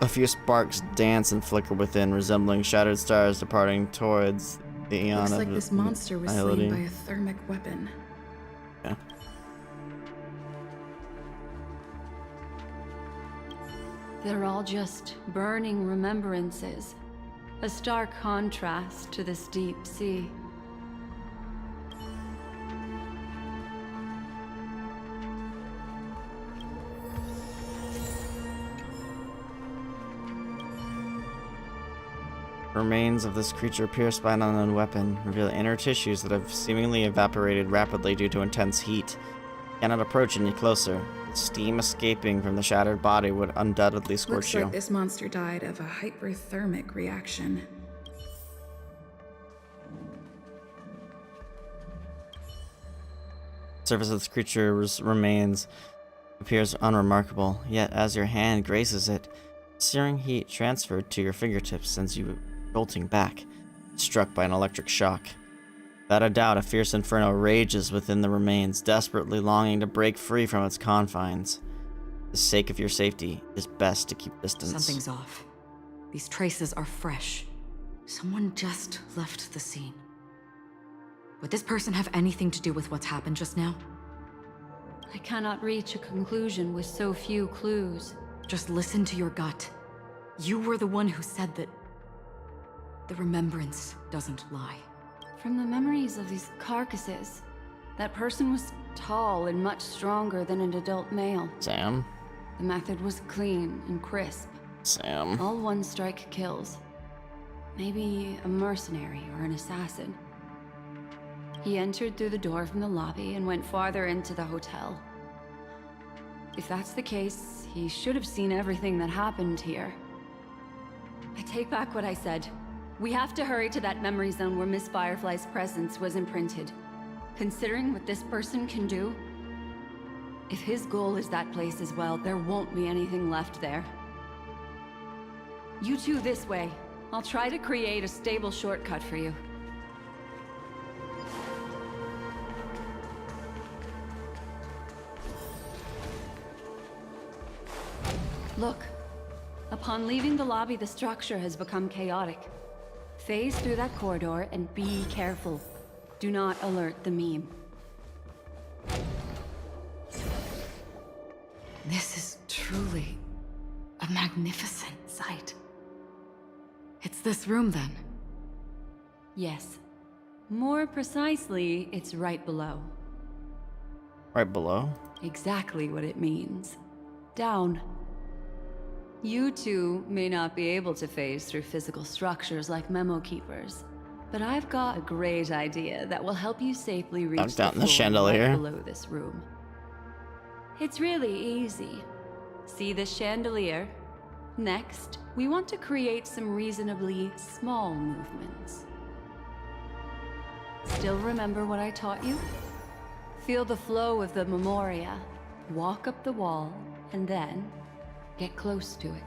A few sparks dance and flicker within, resembling shattered stars departing towards the eon Looks of like this monster was annihility. slain by a thermic weapon. Yeah. They're all just burning remembrances. A stark contrast to this deep sea. Remains of this creature pierced by an unknown weapon reveal inner tissues that have seemingly evaporated rapidly due to intense heat. Cannot approach any closer. Steam escaping from the shattered body would undoubtedly scorch Looks you. like this monster died of a hyperthermic reaction. The surface of this creature's remains appears unremarkable, yet as your hand grazes it, searing heat transferred to your fingertips sends you jolting back, struck by an electric shock. Without a doubt, a fierce inferno rages within the remains, desperately longing to break free from its confines. For the sake of your safety, it is best to keep distance. Something's off. These traces are fresh. Someone just left the scene. Would this person have anything to do with what's happened just now? I cannot reach a conclusion with so few clues. Just listen to your gut. You were the one who said that the remembrance doesn't lie. From the memories of these carcasses, that person was tall and much stronger than an adult male. Sam? The method was clean and crisp. Sam? All one-strike kills. Maybe a mercenary or an assassin. He entered through the door from the lobby and went farther into the hotel. If that's the case, he should have seen everything that happened here. I take back what I said. We have to hurry to that memory zone where Miss Firefly's presence was imprinted. Considering what this person can do, if his goal is that place as well, there won't be anything left there. You two this way. I'll try to create a stable shortcut for you. Look. Upon leaving the lobby, the structure has become chaotic. Phase through that corridor and be careful. Do not alert the meme. This is truly a magnificent sight. It's this room, then? Yes. More precisely, it's right below. Right below? Exactly what it means. Down. You two may not be able to phase through physical structures like memo keepers, but I've got a great idea that will help you safely reach Down the the floor chandelier. right below this room. It's really easy. See this chandelier? Next, we want to create some reasonably small movements. Still remember what I taught you? Feel the flow of the memoria, walk up the wall, and then get close to it.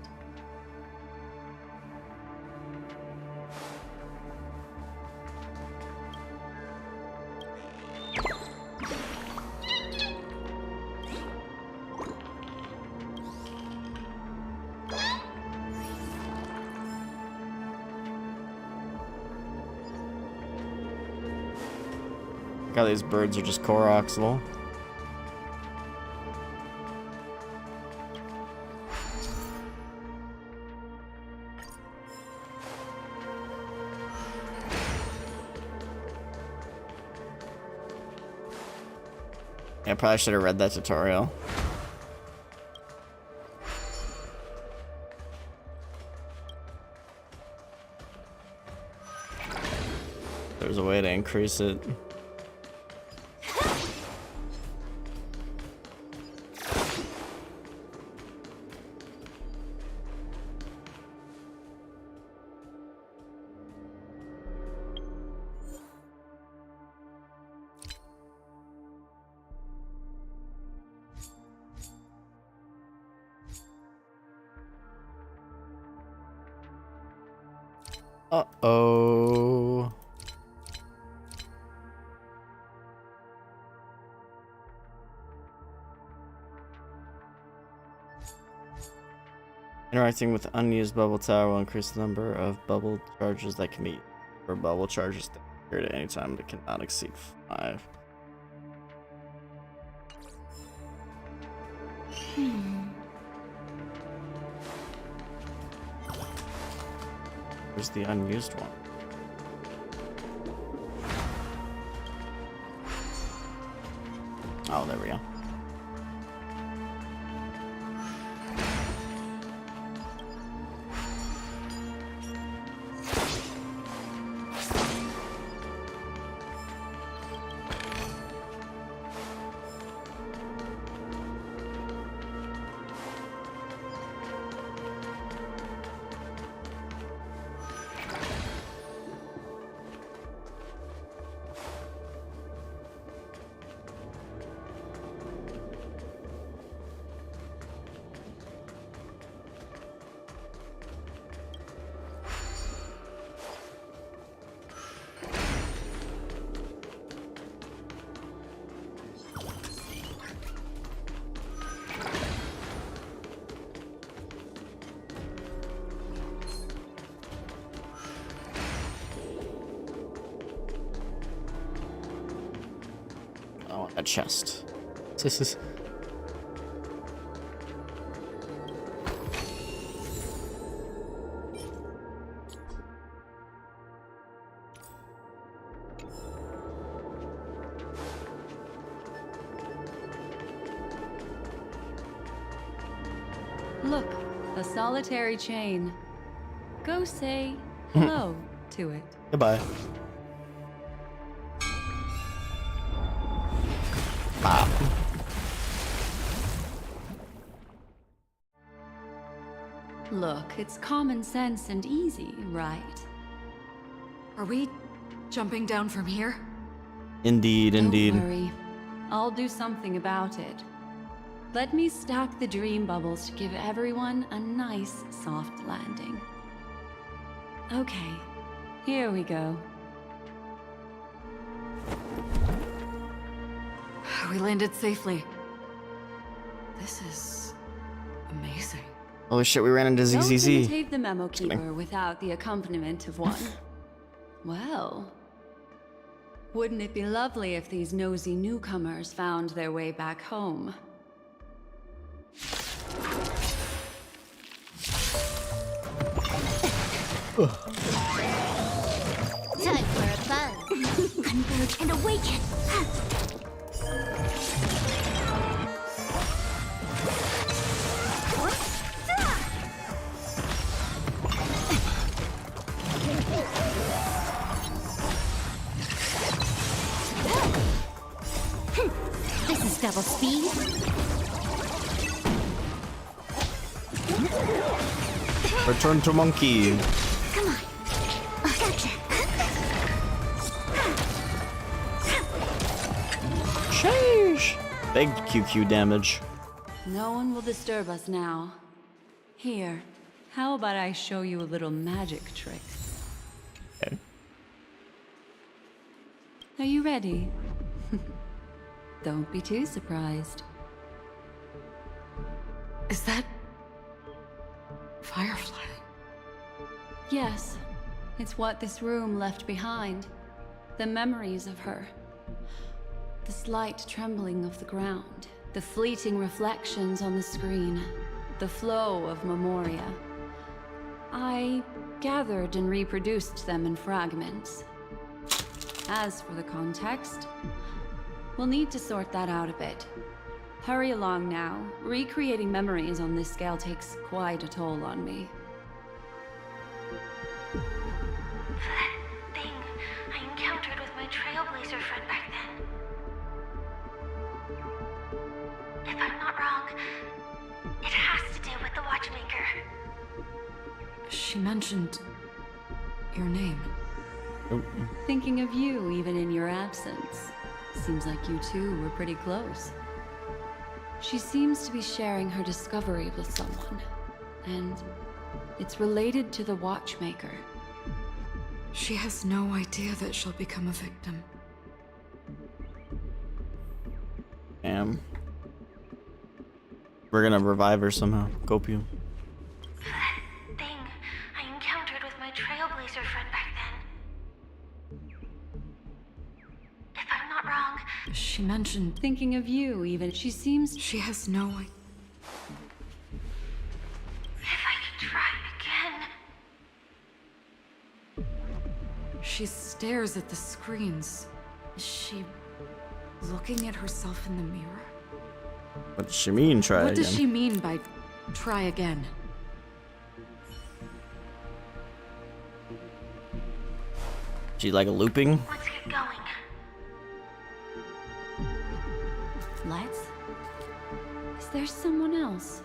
Look how these birds are just Koroxal. I probably should have read that tutorial. There's a way to increase it. Uh-oh. Interacting with unused bubble tower will increase the number of bubble charges that can be used for bubble charges at any time, but cannot exceed 5. Where's the unused one? Oh, there we go. A chest. This is. Look, a solitary chain. Go say hello to it. Goodbye. Look, it's common sense and easy, right? Are we jumping down from here? Indeed, indeed. Don't worry. I'll do something about it. Let me stack the dream bubbles to give everyone a nice, soft landing. Okay, here we go. We landed safely. This is amazing. Oh shit, we ran into Don't ZZZ. imitate the memo keeper without the accompaniment of one. Well, wouldn't it be lovely if these nosy newcomers found their way back home? Time for a buzz. Converge and awaken. This is double speed. Return to monkey. Come on. Oh, gotcha. Sheesh. Big QQ damage. No one will disturb us now. Here, how about I show you a little magic trick? Okay. Are you ready? Don't be too surprised. Is that... Firefly? Yes, it's what this room left behind. The memories of her. The slight trembling of the ground. The fleeting reflections on the screen. The flow of memoria. I gathered and reproduced them in fragments. As for the context, we'll need to sort that out a bit. Hurry along now. Recreating memories on this scale takes quite a toll on me. That thing I encountered with my Trailblazer friend back then. If I'm not wrong, it has to do with the Watchmaker. She mentioned... your name. Thinking of you even in your absence. Seems like you two were pretty close. She seems to be sharing her discovery with someone, and it's related to the Watchmaker. She has no idea that she'll become a victim. Damn. We're gonna revive her somehow. Copium. That thing I encountered with my Trailblazer friend back then. If I'm not wrong, She mentioned... Thinking of you even. She seems... She has no idea. if I could try again. She stares at the screens. Is she looking at herself in the mirror? What does she mean, try What again? does she mean by try again? She like a looping? Let's get going. Let's? Is there someone else?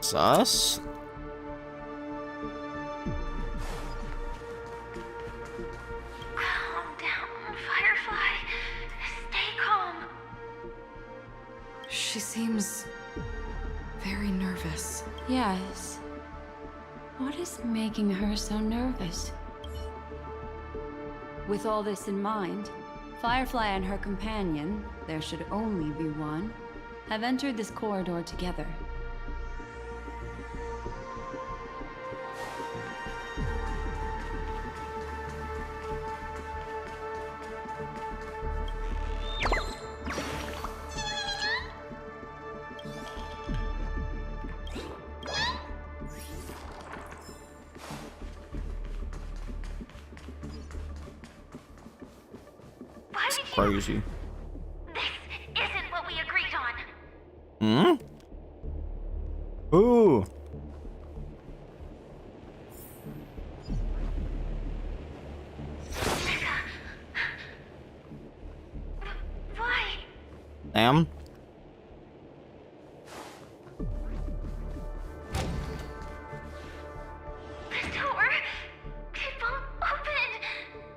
Sus? Calm down, Firefly. Stay calm. She seems very nervous. Yes. What is making her so nervous? With all this in mind, Firefly and her companion, there should only be one, have entered this corridor together. Crazy. This isn't what we agreed on. Ooh. Why? Sam? The door, it won't open.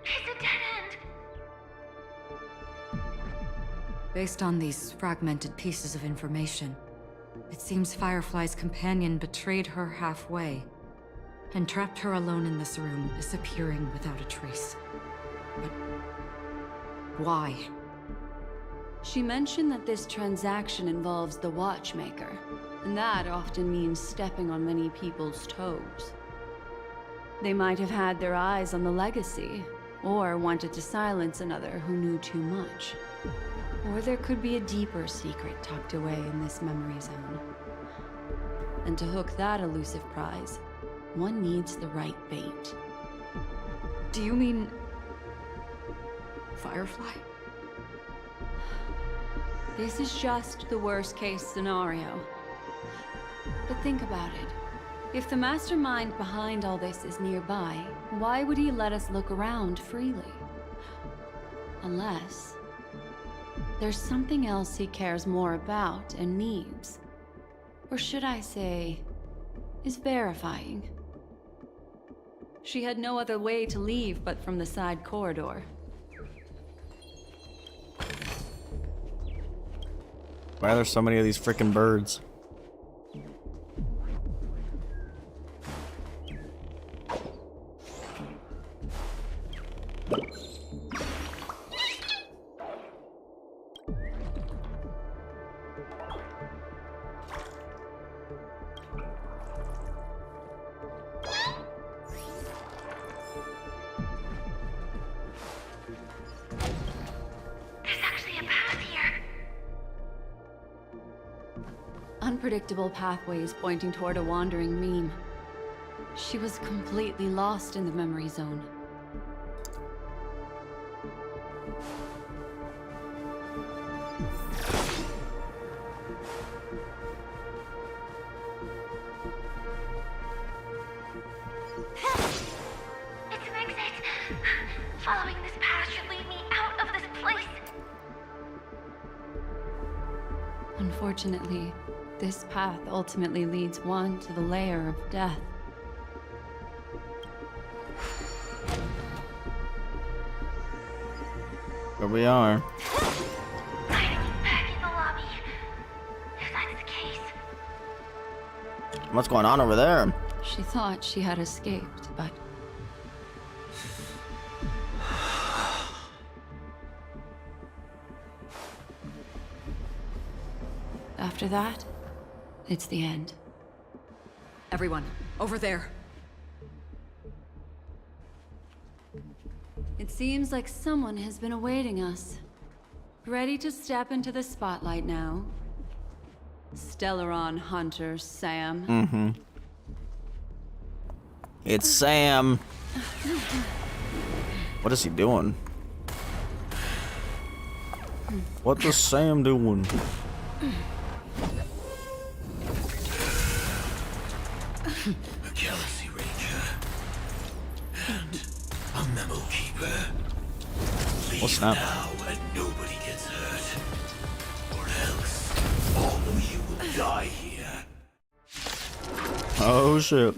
It's a dead end. Based on these fragmented pieces of information, it seems Firefly's companion betrayed her halfway and trapped her alone in this room, disappearing without a trace. But why? She mentioned that this transaction involves the Watchmaker, and that often means stepping on many people's toes. They might have had their eyes on the legacy, or wanted to silence another who knew too much. Or there could be a deeper secret tucked away in this memory zone. And to hook that elusive prize, one needs the right bait. Do you mean... Firefly? This is just the worst-case scenario. But think about it. If the mastermind behind all this is nearby, why would he let us look around freely? Unless... there's something else he cares more about and needs. Or should I say, is verifying. She had no other way to leave but from the side corridor. Why are there so many of these freaking birds? Unpredictable pathways pointing toward a wandering meme. She was completely lost in the memory zone. It's an exit. Following this path should lead me out of this place. Unfortunately, this path ultimately leads one to the lair of death. Here we are. Back in the lobby. If that's the case. What's going on over there? She thought she had escaped, but... after that, it's the end. Everyone, over there. It seems like someone has been awaiting us. Ready to step into the spotlight now. Stellaron Hunter Sam. Mm-hmm. It's Sam. What is he doing? What is Sam doing? A Galaxy Ranger and a memo keeper. Leave now and nobody gets hurt, or else all of you will die here. Oh shit.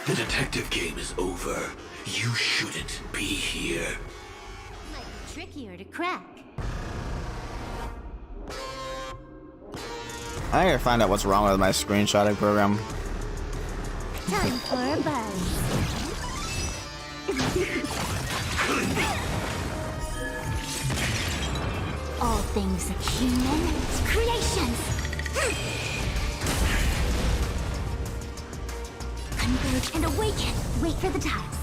The detective game is over. You shouldn't be here. Might be trickier to crack. I gotta find out what's wrong with my screenshotting program. Time for a buzz. All things human creations. Converge and awaken. Wait for the tides.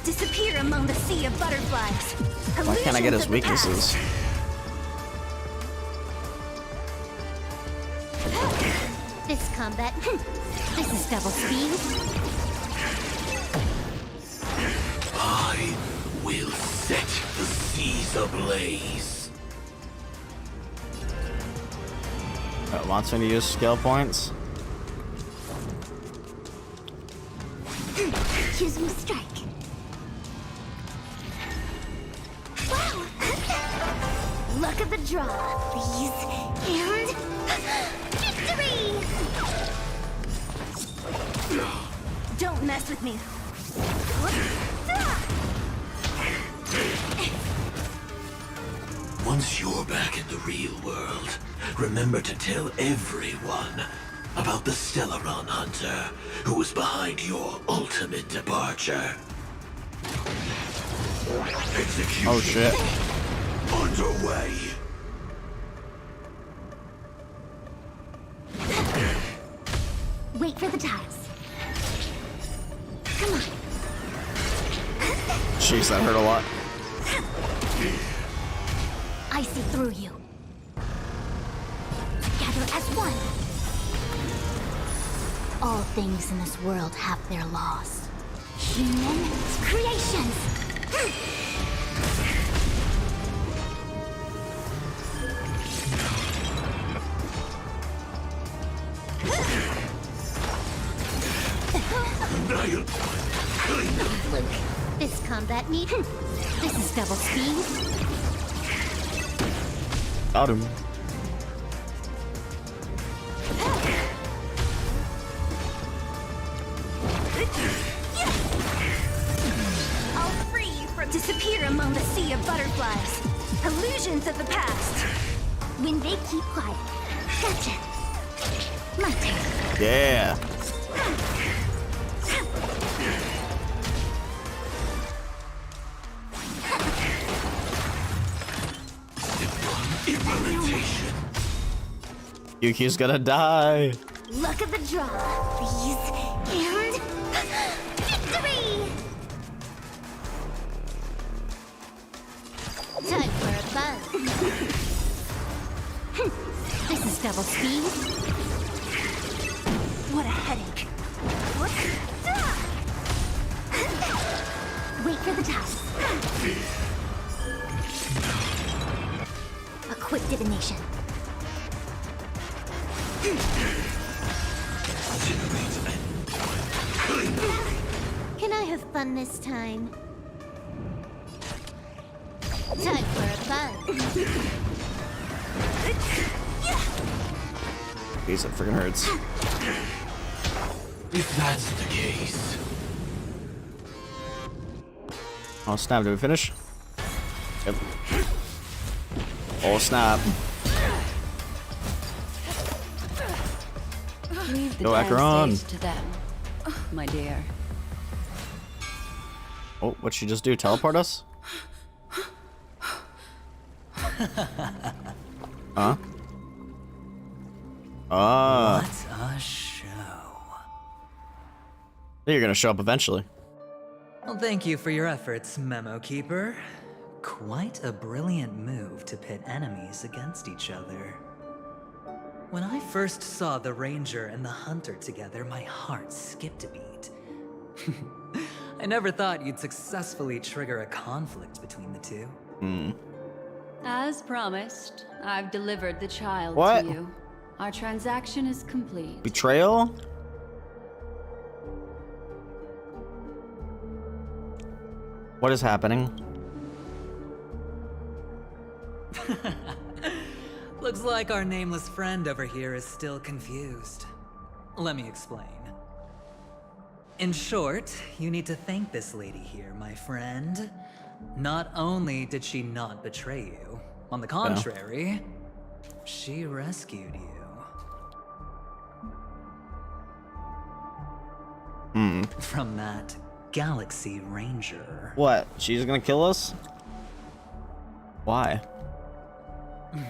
Disappear among the sea of butterflies. Why can't I get his weaknesses? This combat. This is double speed. I will set the seas ablaze. It wants me to use skill points. Choose me strike. Wow! Luck of the draw. These and victory! Don't mess with me. Once you're back in the real world, remember to tell everyone about the Stellaron Hunter who was behind your ultimate departure. Execution. Oh shit. Underway. Wait for the tiles. Come on. Jeez, that hurt a lot. I see through you. Together as one. All things in this world have their laws. Human creations. Luke, this combat need. This is double speed. Got him. I'll free you from disappear among the sea of butterflies. Illusions of the past. When they keep quiet. Gotcha. My turn. Yeah. Yuki's gonna die. Luck of the draw, please. And victory! Time for a buzz. This is double speed. What a headache. What? Wait for the toss. A quick divination. Can I have fun this time? Time for a buzz. Jeez, that freaking hurts. If that's the case. Oh snap, did we finish? Yep. Oh snap. Leave the Go Acheron. stage to them, my dear. Oh, what'd she just do? Teleport us? Huh? Ah. What a show. You're gonna show up eventually. Well, thank you for your efforts, Memo Keeper. Quite a brilliant move to pit enemies against each other. When I first saw the Ranger and the Hunter together, my heart skipped a beat. I never thought you'd successfully trigger a conflict between the two. As promised, I've delivered the child What? to you. Our transaction is complete. Betrayal? What is happening? Looks like our nameless friend over here is still confused. Let me explain. In short, you need to thank this lady here, my friend. Not only did she not betray you, on the contrary, she rescued you. From that Galaxy Ranger. What? She's gonna kill us? Why?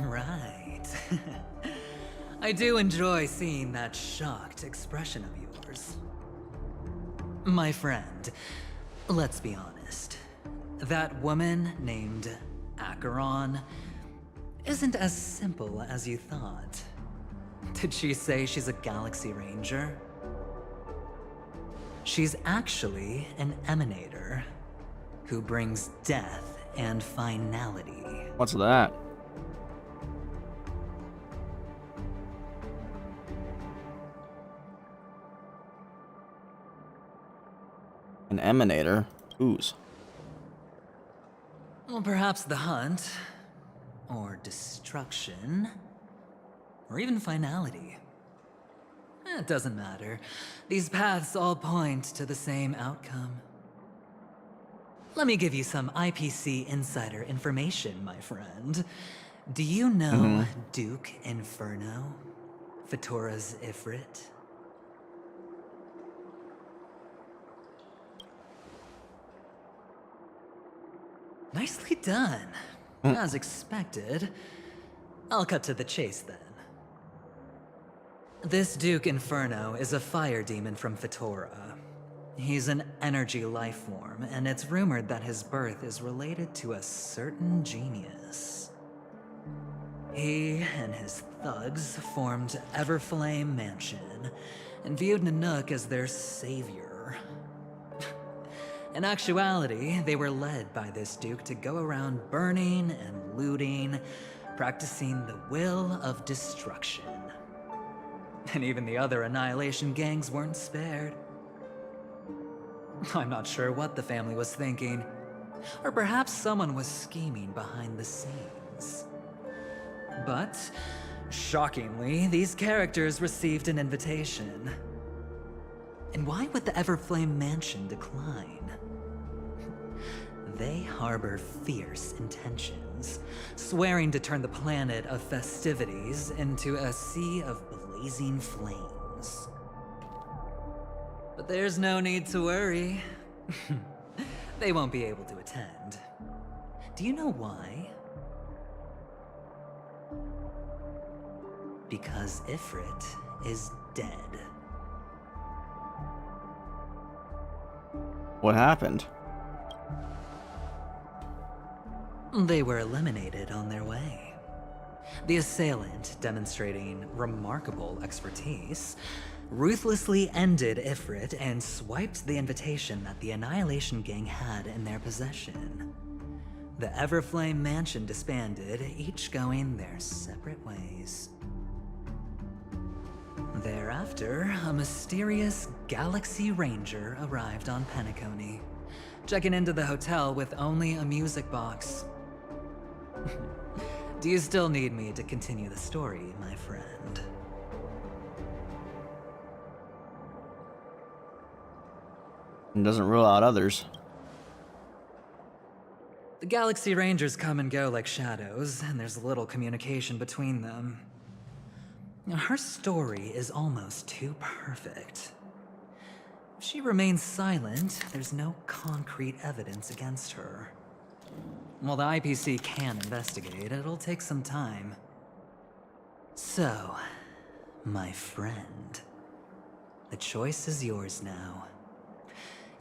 Right. I do enjoy seeing that shocked expression of yours. My friend, let's be honest. That woman named Acheron isn't as simple as you thought. Did she say she's a Galaxy Ranger? She's actually an emanator who brings death and finality. What's that? An emanator? Whose? Well, perhaps the hunt, or destruction, or even finality. It doesn't matter. These paths all point to the same outcome. Let me give you some IPC insider information, my friend. Do you know Duke Inferno? Fatora's Ifrit? Nicely done. As expected. I'll cut to the chase then. This Duke Inferno is a fire demon from Fatora. He's an energy life form, and it's rumored that his birth is related to a certain genius. He and his thugs formed Everflame Mansion, and viewed Nanook as their savior. In actuality, they were led by this Duke to go around burning and looting, practicing the will of destruction. And even the other Annihilation gangs weren't spared. I'm not sure what the family was thinking. Or perhaps someone was scheming behind the scenes. But, shockingly, these characters received an invitation. And why would the Everflame Mansion decline? They harbor fierce intentions, swearing to turn the planet of festivities into a sea of blazing flames. But there's no need to worry. They won't be able to attend. Do you know why? Because Ifrit is dead. What happened? They were eliminated on their way. The assailant, demonstrating remarkable expertise, ruthlessly ended Ifrit and swiped the invitation that the Annihilation Gang had in their possession. The Everflame Mansion disbanded, each going their separate ways. Thereafter, a mysterious Galaxy Ranger arrived on Penacony, checking into the hotel with only a music box. Do you still need me to continue the story, my friend? It doesn't rule out others. The Galaxy Rangers come and go like shadows, and there's little communication between them. Her story is almost too perfect. If she remains silent, there's no concrete evidence against her. While the IPC can investigate, it'll take some time. So, my friend, the choice is yours now.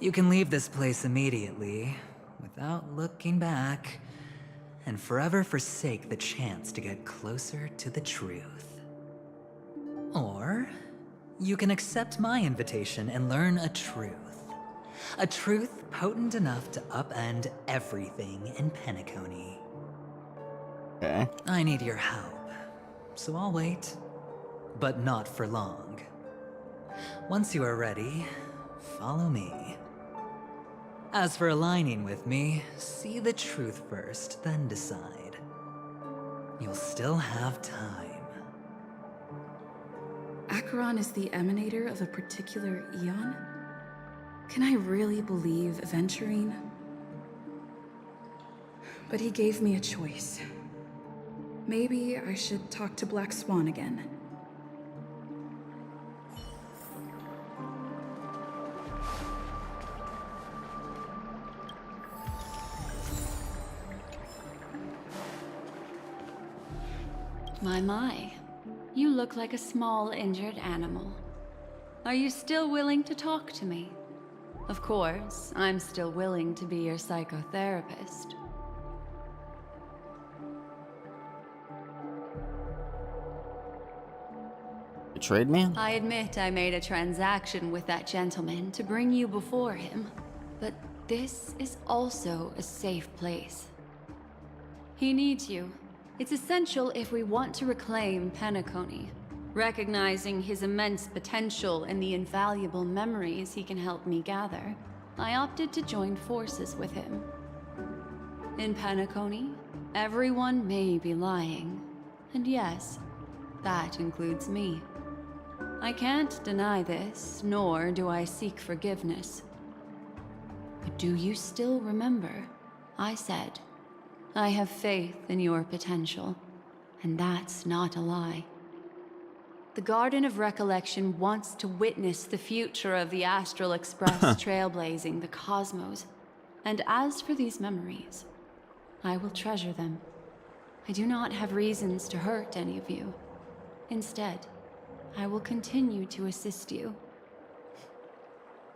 You can leave this place immediately, without looking back, and forever forsake the chance to get closer to the truth. Or, you can accept my invitation and learn a truth. A truth potent enough to upend everything in Penacony. Okay. I need your help, so I'll wait, but not for long. Once you are ready, follow me. As for aligning with me, see the truth first, then decide. You'll still have time. Acheron is the emanator of a particular eon? Can I really believe Aventurine? But he gave me a choice. Maybe I should talk to Black Swan again. My. You look like a small, injured animal. Are you still willing to talk to me? Of course, I'm still willing to be your psychotherapist. Betrayed me? I admit I made a transaction with that gentleman to bring you before him, but this is also a safe place. He needs you. It's essential if we want to reclaim Penacony. Recognizing his immense potential and the invaluable memories he can help me gather, I opted to join forces with him. In Penacony, everyone may be lying. And yes, that includes me. I can't deny this, nor do I seek forgiveness. But do you still remember? I said, I have faith in your potential, and that's not a lie. The Garden of Recollection wants to witness the future of the Astral Express trailblazing the cosmos. And as for these memories, I will treasure them. I do not have reasons to hurt any of you. Instead, I will continue to assist you.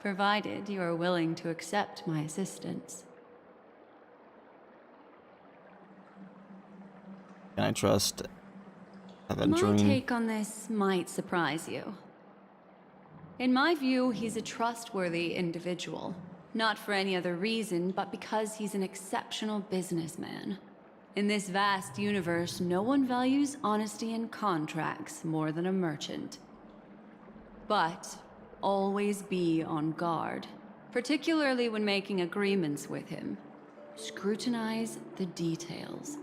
Provided you are willing to accept my assistance. Can I trust My Aventurine? take on this might surprise you. In my view, he's a trustworthy individual. Not for any other reason, but because he's an exceptional businessman. In this vast universe, no one values honesty in contracts more than a merchant. But always be on guard, particularly when making agreements with him. Scrutinize the details.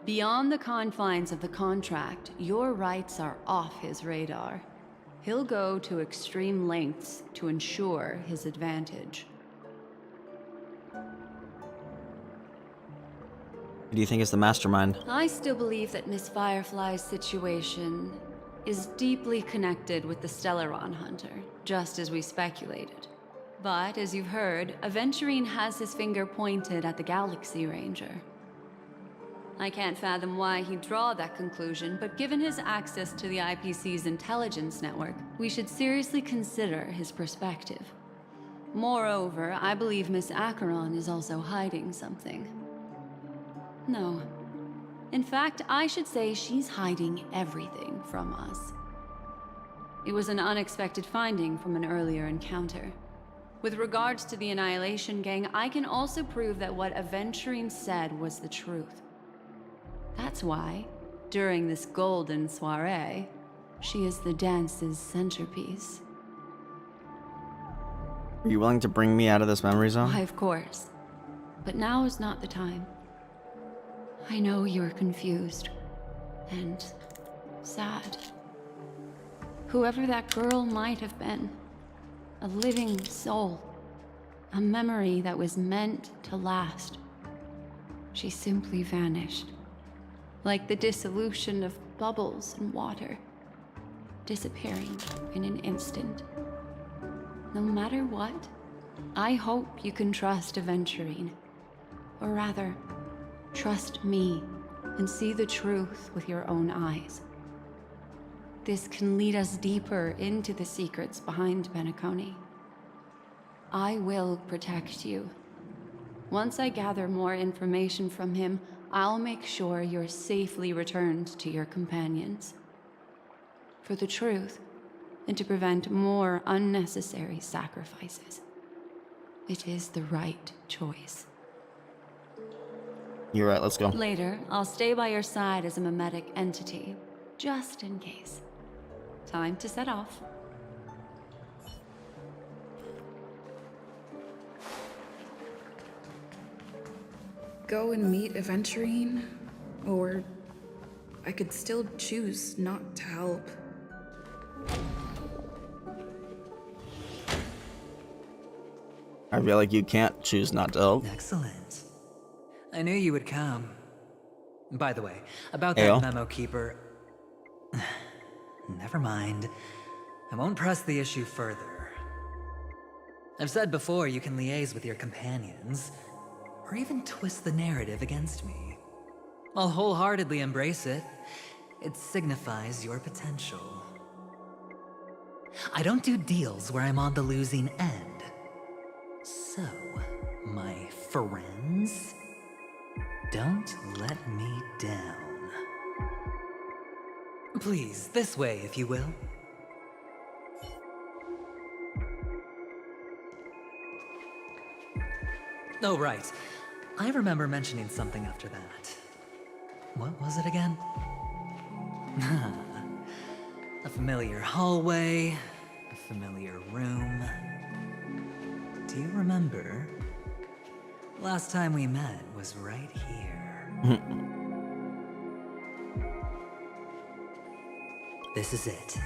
Beyond the confines of the contract, your rights are off his radar. He'll go to extreme lengths to ensure his advantage. Who do you think is the mastermind? I still believe that Miss Firefly's situation is deeply connected with the Stellaron Hunter, just as we speculated. But, as you've heard, Aventurine has his finger pointed at the Galaxy Ranger. I can't fathom why he'd draw that conclusion, but given his access to the IPC's intelligence network, we should seriously consider his perspective. Moreover, I believe Miss Acheron is also hiding something. No. In fact, I should say she's hiding everything from us. It was an unexpected finding from an earlier encounter. With regards to the Annihilation Gang, I can also prove that what Aventurine said was the truth. That's why, during this golden soiree, she is the dance's centerpiece. Are you willing to bring me out of this memory zone? Why, of course. But now is not the time. I know you're confused and sad. Whoever that girl might have been, a living soul, a memory that was meant to last. She simply vanished, like the dissolution of bubbles in water, disappearing in an instant. No matter what, I hope you can trust Aventurine, or rather, trust me and see the truth with your own eyes. This can lead us deeper into the secrets behind Penacony. I will protect you. Once I gather more information from him, I'll make sure you're safely returned to your companions. For the truth, and to prevent more unnecessary sacrifices. It is the right choice. You're right, let's go. Later, I'll stay by your side as a mimetic entity, just in case. Time to set off. Go and meet Aventurine, or I could still choose not to help. I feel like you can't choose not to help. Excellent. I knew you would come. By the way, about that memo keeper... Never mind. I won't press the issue further. I've said before you can liaise with your companions, or even twist the narrative against me. I'll wholeheartedly embrace it. It signifies your potential. I don't do deals where I'm on the losing end. So, my friends, don't let me down. Please, this way, if you will. Oh, right. I remember mentioning something after that. What was it again? A familiar hallway, a familiar room. Do you remember? Last time we met was right here. This is it.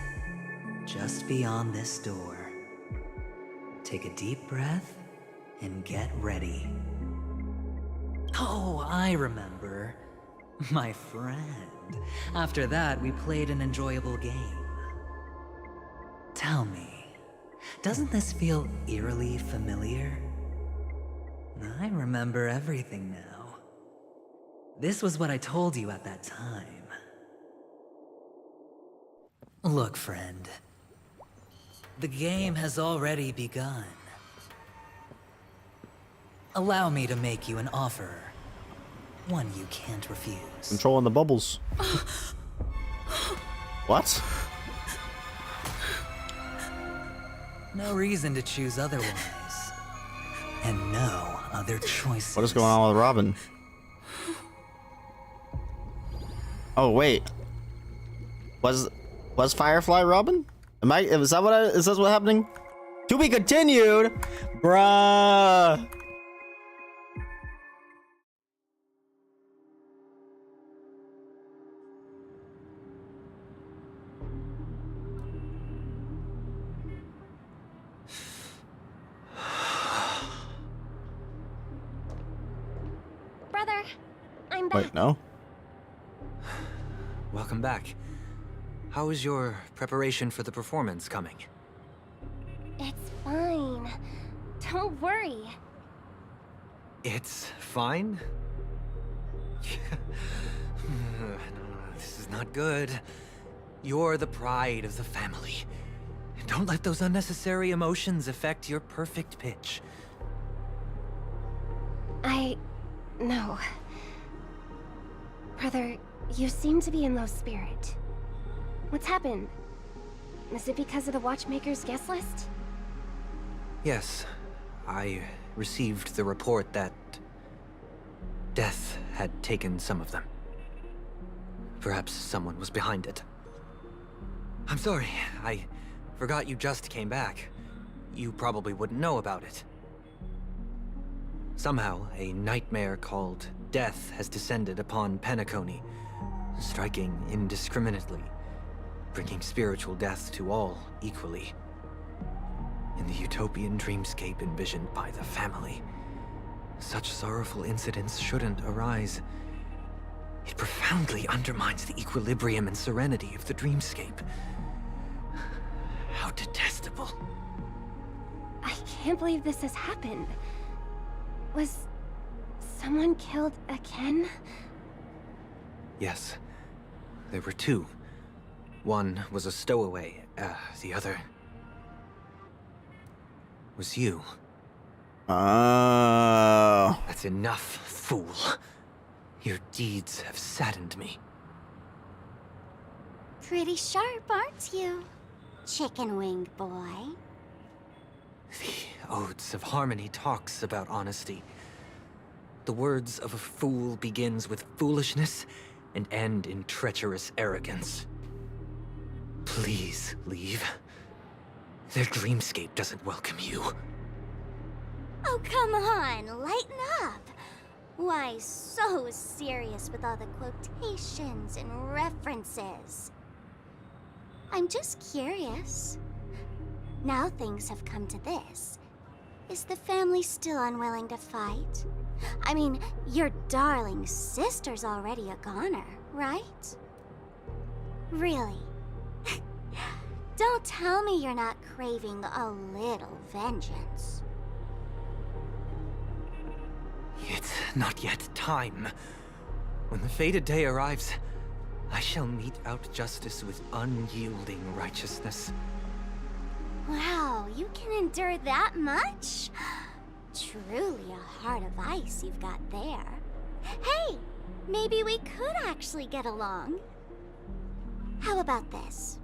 Just beyond this door. Take a deep breath and get ready. Oh, I remember. My friend. After that, we played an enjoyable game. Tell me, doesn't this feel eerily familiar? I remember everything now. This was what I told you at that time. Look, friend. The game has already begun. Allow me to make you an offer. One you can't refuse. Controlling the bubbles. What? No reason to choose otherwise. And no other choices. What is going on with Robin? Oh wait. Was Firefly Robin? Is that what's happening? To be continued, bruh. quite know. Welcome back. How is your preparation for the performance coming? It's fine. Don't worry. It's fine? No, this is not good. You're the pride of the family. Don't let those unnecessary emotions affect your perfect pitch. No. Brother, you seem to be in low spirit. What's happened? Is it because of the Watchmaker's guest list? Yes, I received the report that death had taken some of them. Perhaps someone was behind it. I'm sorry, I forgot you just came back. You probably wouldn't know about it. Somehow, a nightmare called death has descended upon Penacony, striking indiscriminately, bringing spiritual death to all equally. In the utopian dreamscape envisioned by the family, such sorrowful incidents shouldn't arise. It profoundly undermines the equilibrium and serenity of the dreamscape. How detestable. I can't believe this has happened. Was someone killed again? Yes. There were two. One was a stowaway, the other was you. Oh. That's enough, fool. Your deeds have saddened me. Pretty sharp, aren't you, chicken-winged boy? The Odes of Harmony talks about honesty. The words of a fool begins with foolishness and end in treacherous arrogance. Please leave. Their dreamscape doesn't welcome you. Oh, come on, lighten up. Why so serious with all the quotations and references? I'm just curious. Now things have come to this. Is the family still unwilling to fight? I mean, your darling sister's already a goner, right? Really? Don't tell me you're not craving a little vengeance. It's not yet time. When the fated day arrives, I shall mete out justice with unyielding righteousness. Wow, you can endure that much? Truly a heart of ice you've got there. Hey, maybe we could actually get along. How about this?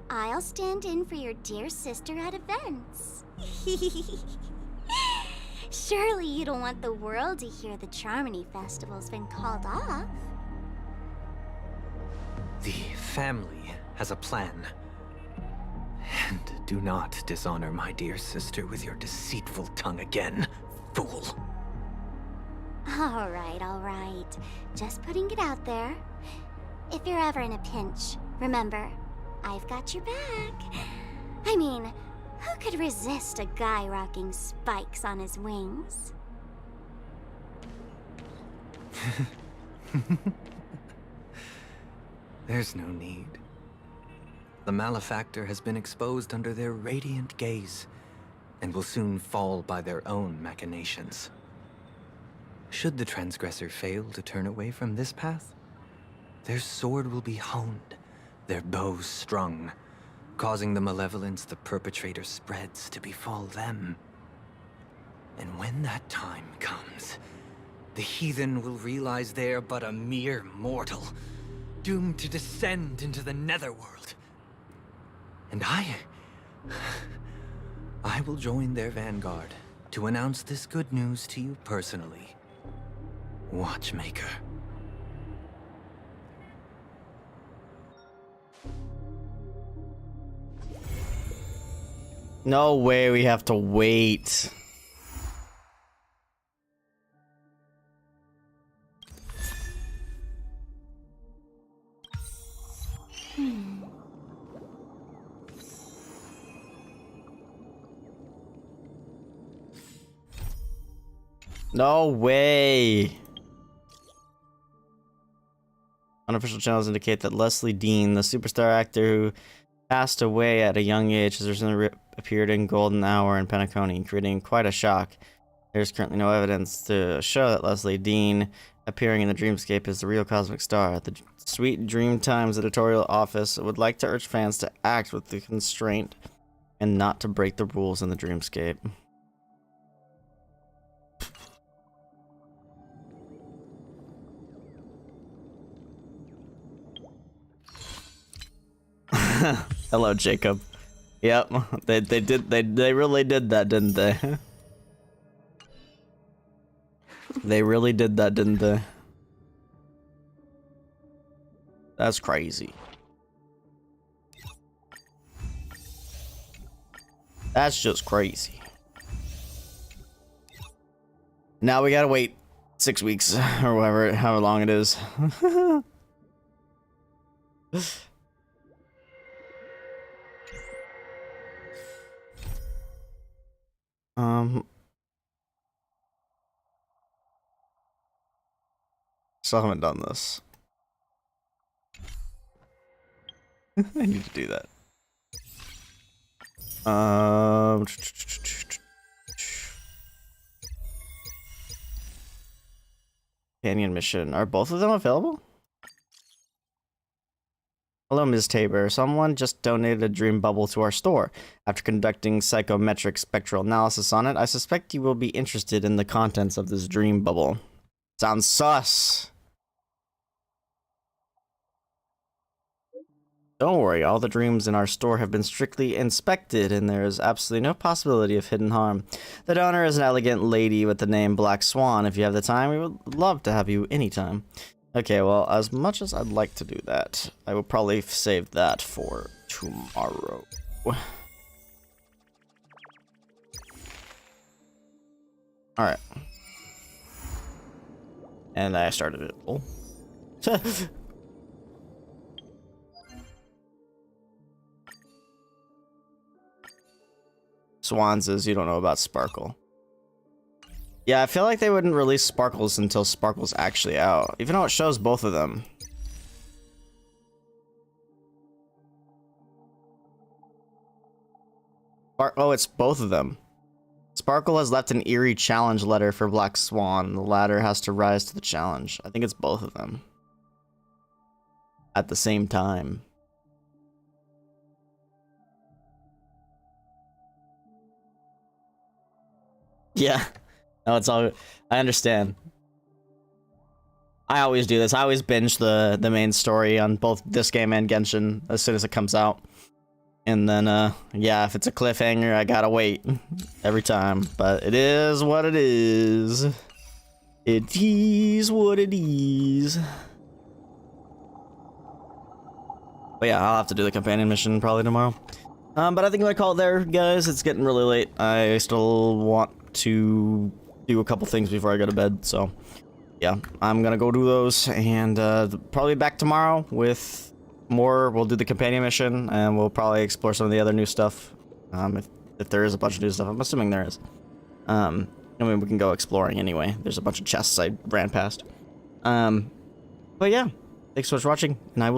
I'll stand in for your dear sister at events. Surely you don't want the world to hear the Charmony Festival's been called off. The family has a plan. And do not dishonor my dear sister with your deceitful tongue again, fool. All right. Just putting it out there. If you're ever in a pinch, remember, I've got your back. I mean, who could resist a guy rocking spikes on his wings? There's no need. The malefactor has been exposed under their radiant gaze, and will soon fall by their own machinations. Should the transgressor fail to turn away from this path, their sword will be honed, their bow strung, causing the malevolence the perpetrator spreads to befall them. And when that time comes, the heathen will realize they're but a mere mortal, doomed to descend into the netherworld. And I will join their vanguard to announce this good news to you personally, Watchmaker. No way we have to wait. No way. Unofficial channels indicate that Leslie Dean, the superstar actor who passed away at a young age, has recently appeared in Golden Hour in Penacony, creating quite a shock. There's currently no evidence to show that Leslie Dean appearing in the Dreamscape is the real cosmic star. The Sweet Dream Times editorial office would like to urge fans to act with the constraint and not to break the rules in the Dreamscape. Hello, Jacob. Yep, they really did that, didn't they? They really did that, didn't they? That's crazy. That's just crazy. Now we gotta wait 6 weeks or whatever, however long it is. Still haven't done this. I need to do that. Companion mission. Are both of them available? Hello, Ms. Tabor. Someone just donated a dream bubble to our store. After conducting psychometric spectral analysis on it, I suspect you will be interested in the contents of this dream bubble. Sounds sus. Don't worry, all the dreams in our store have been strictly inspected, and there is absolutely no possibility of hidden harm. The donor is an elegant lady with the name Black Swan. If you have the time, we would love to have you anytime. Okay, well, as much as I'd like to do that, I will probably save that for tomorrow. Alright. And I started it. Oh. Swan says you don't know about Sparkle. Yeah, I feel like they wouldn't release Sparkles until Sparkle's actually out. Even though it shows both of them. Oh, it's both of them. Sparkle has left an eerie challenge letter for Black Swan. The latter has to rise to the challenge. I think it's both of them. At the same time. Yeah. No, it's all... I understand. I always do this. I always binge the main story on both this game and Genshin as soon as it comes out. And then, yeah, if it's a cliffhanger, I gotta wait every time. But it is what it is. It is what it is. But yeah, I'll have to do the companion mission probably tomorrow. But I think I'm gonna call it there, guys. It's getting really late. I still want to do a couple things before I go to bed, so yeah, I'm gonna go do those, and probably back tomorrow with more. We'll do the companion mission, and we'll probably explore some of the other new stuff, if there is a bunch of new stuff. I'm assuming there is. I mean, we can go exploring anyway. There's a bunch of chests I ran past. But yeah, thanks so much for watching, and I will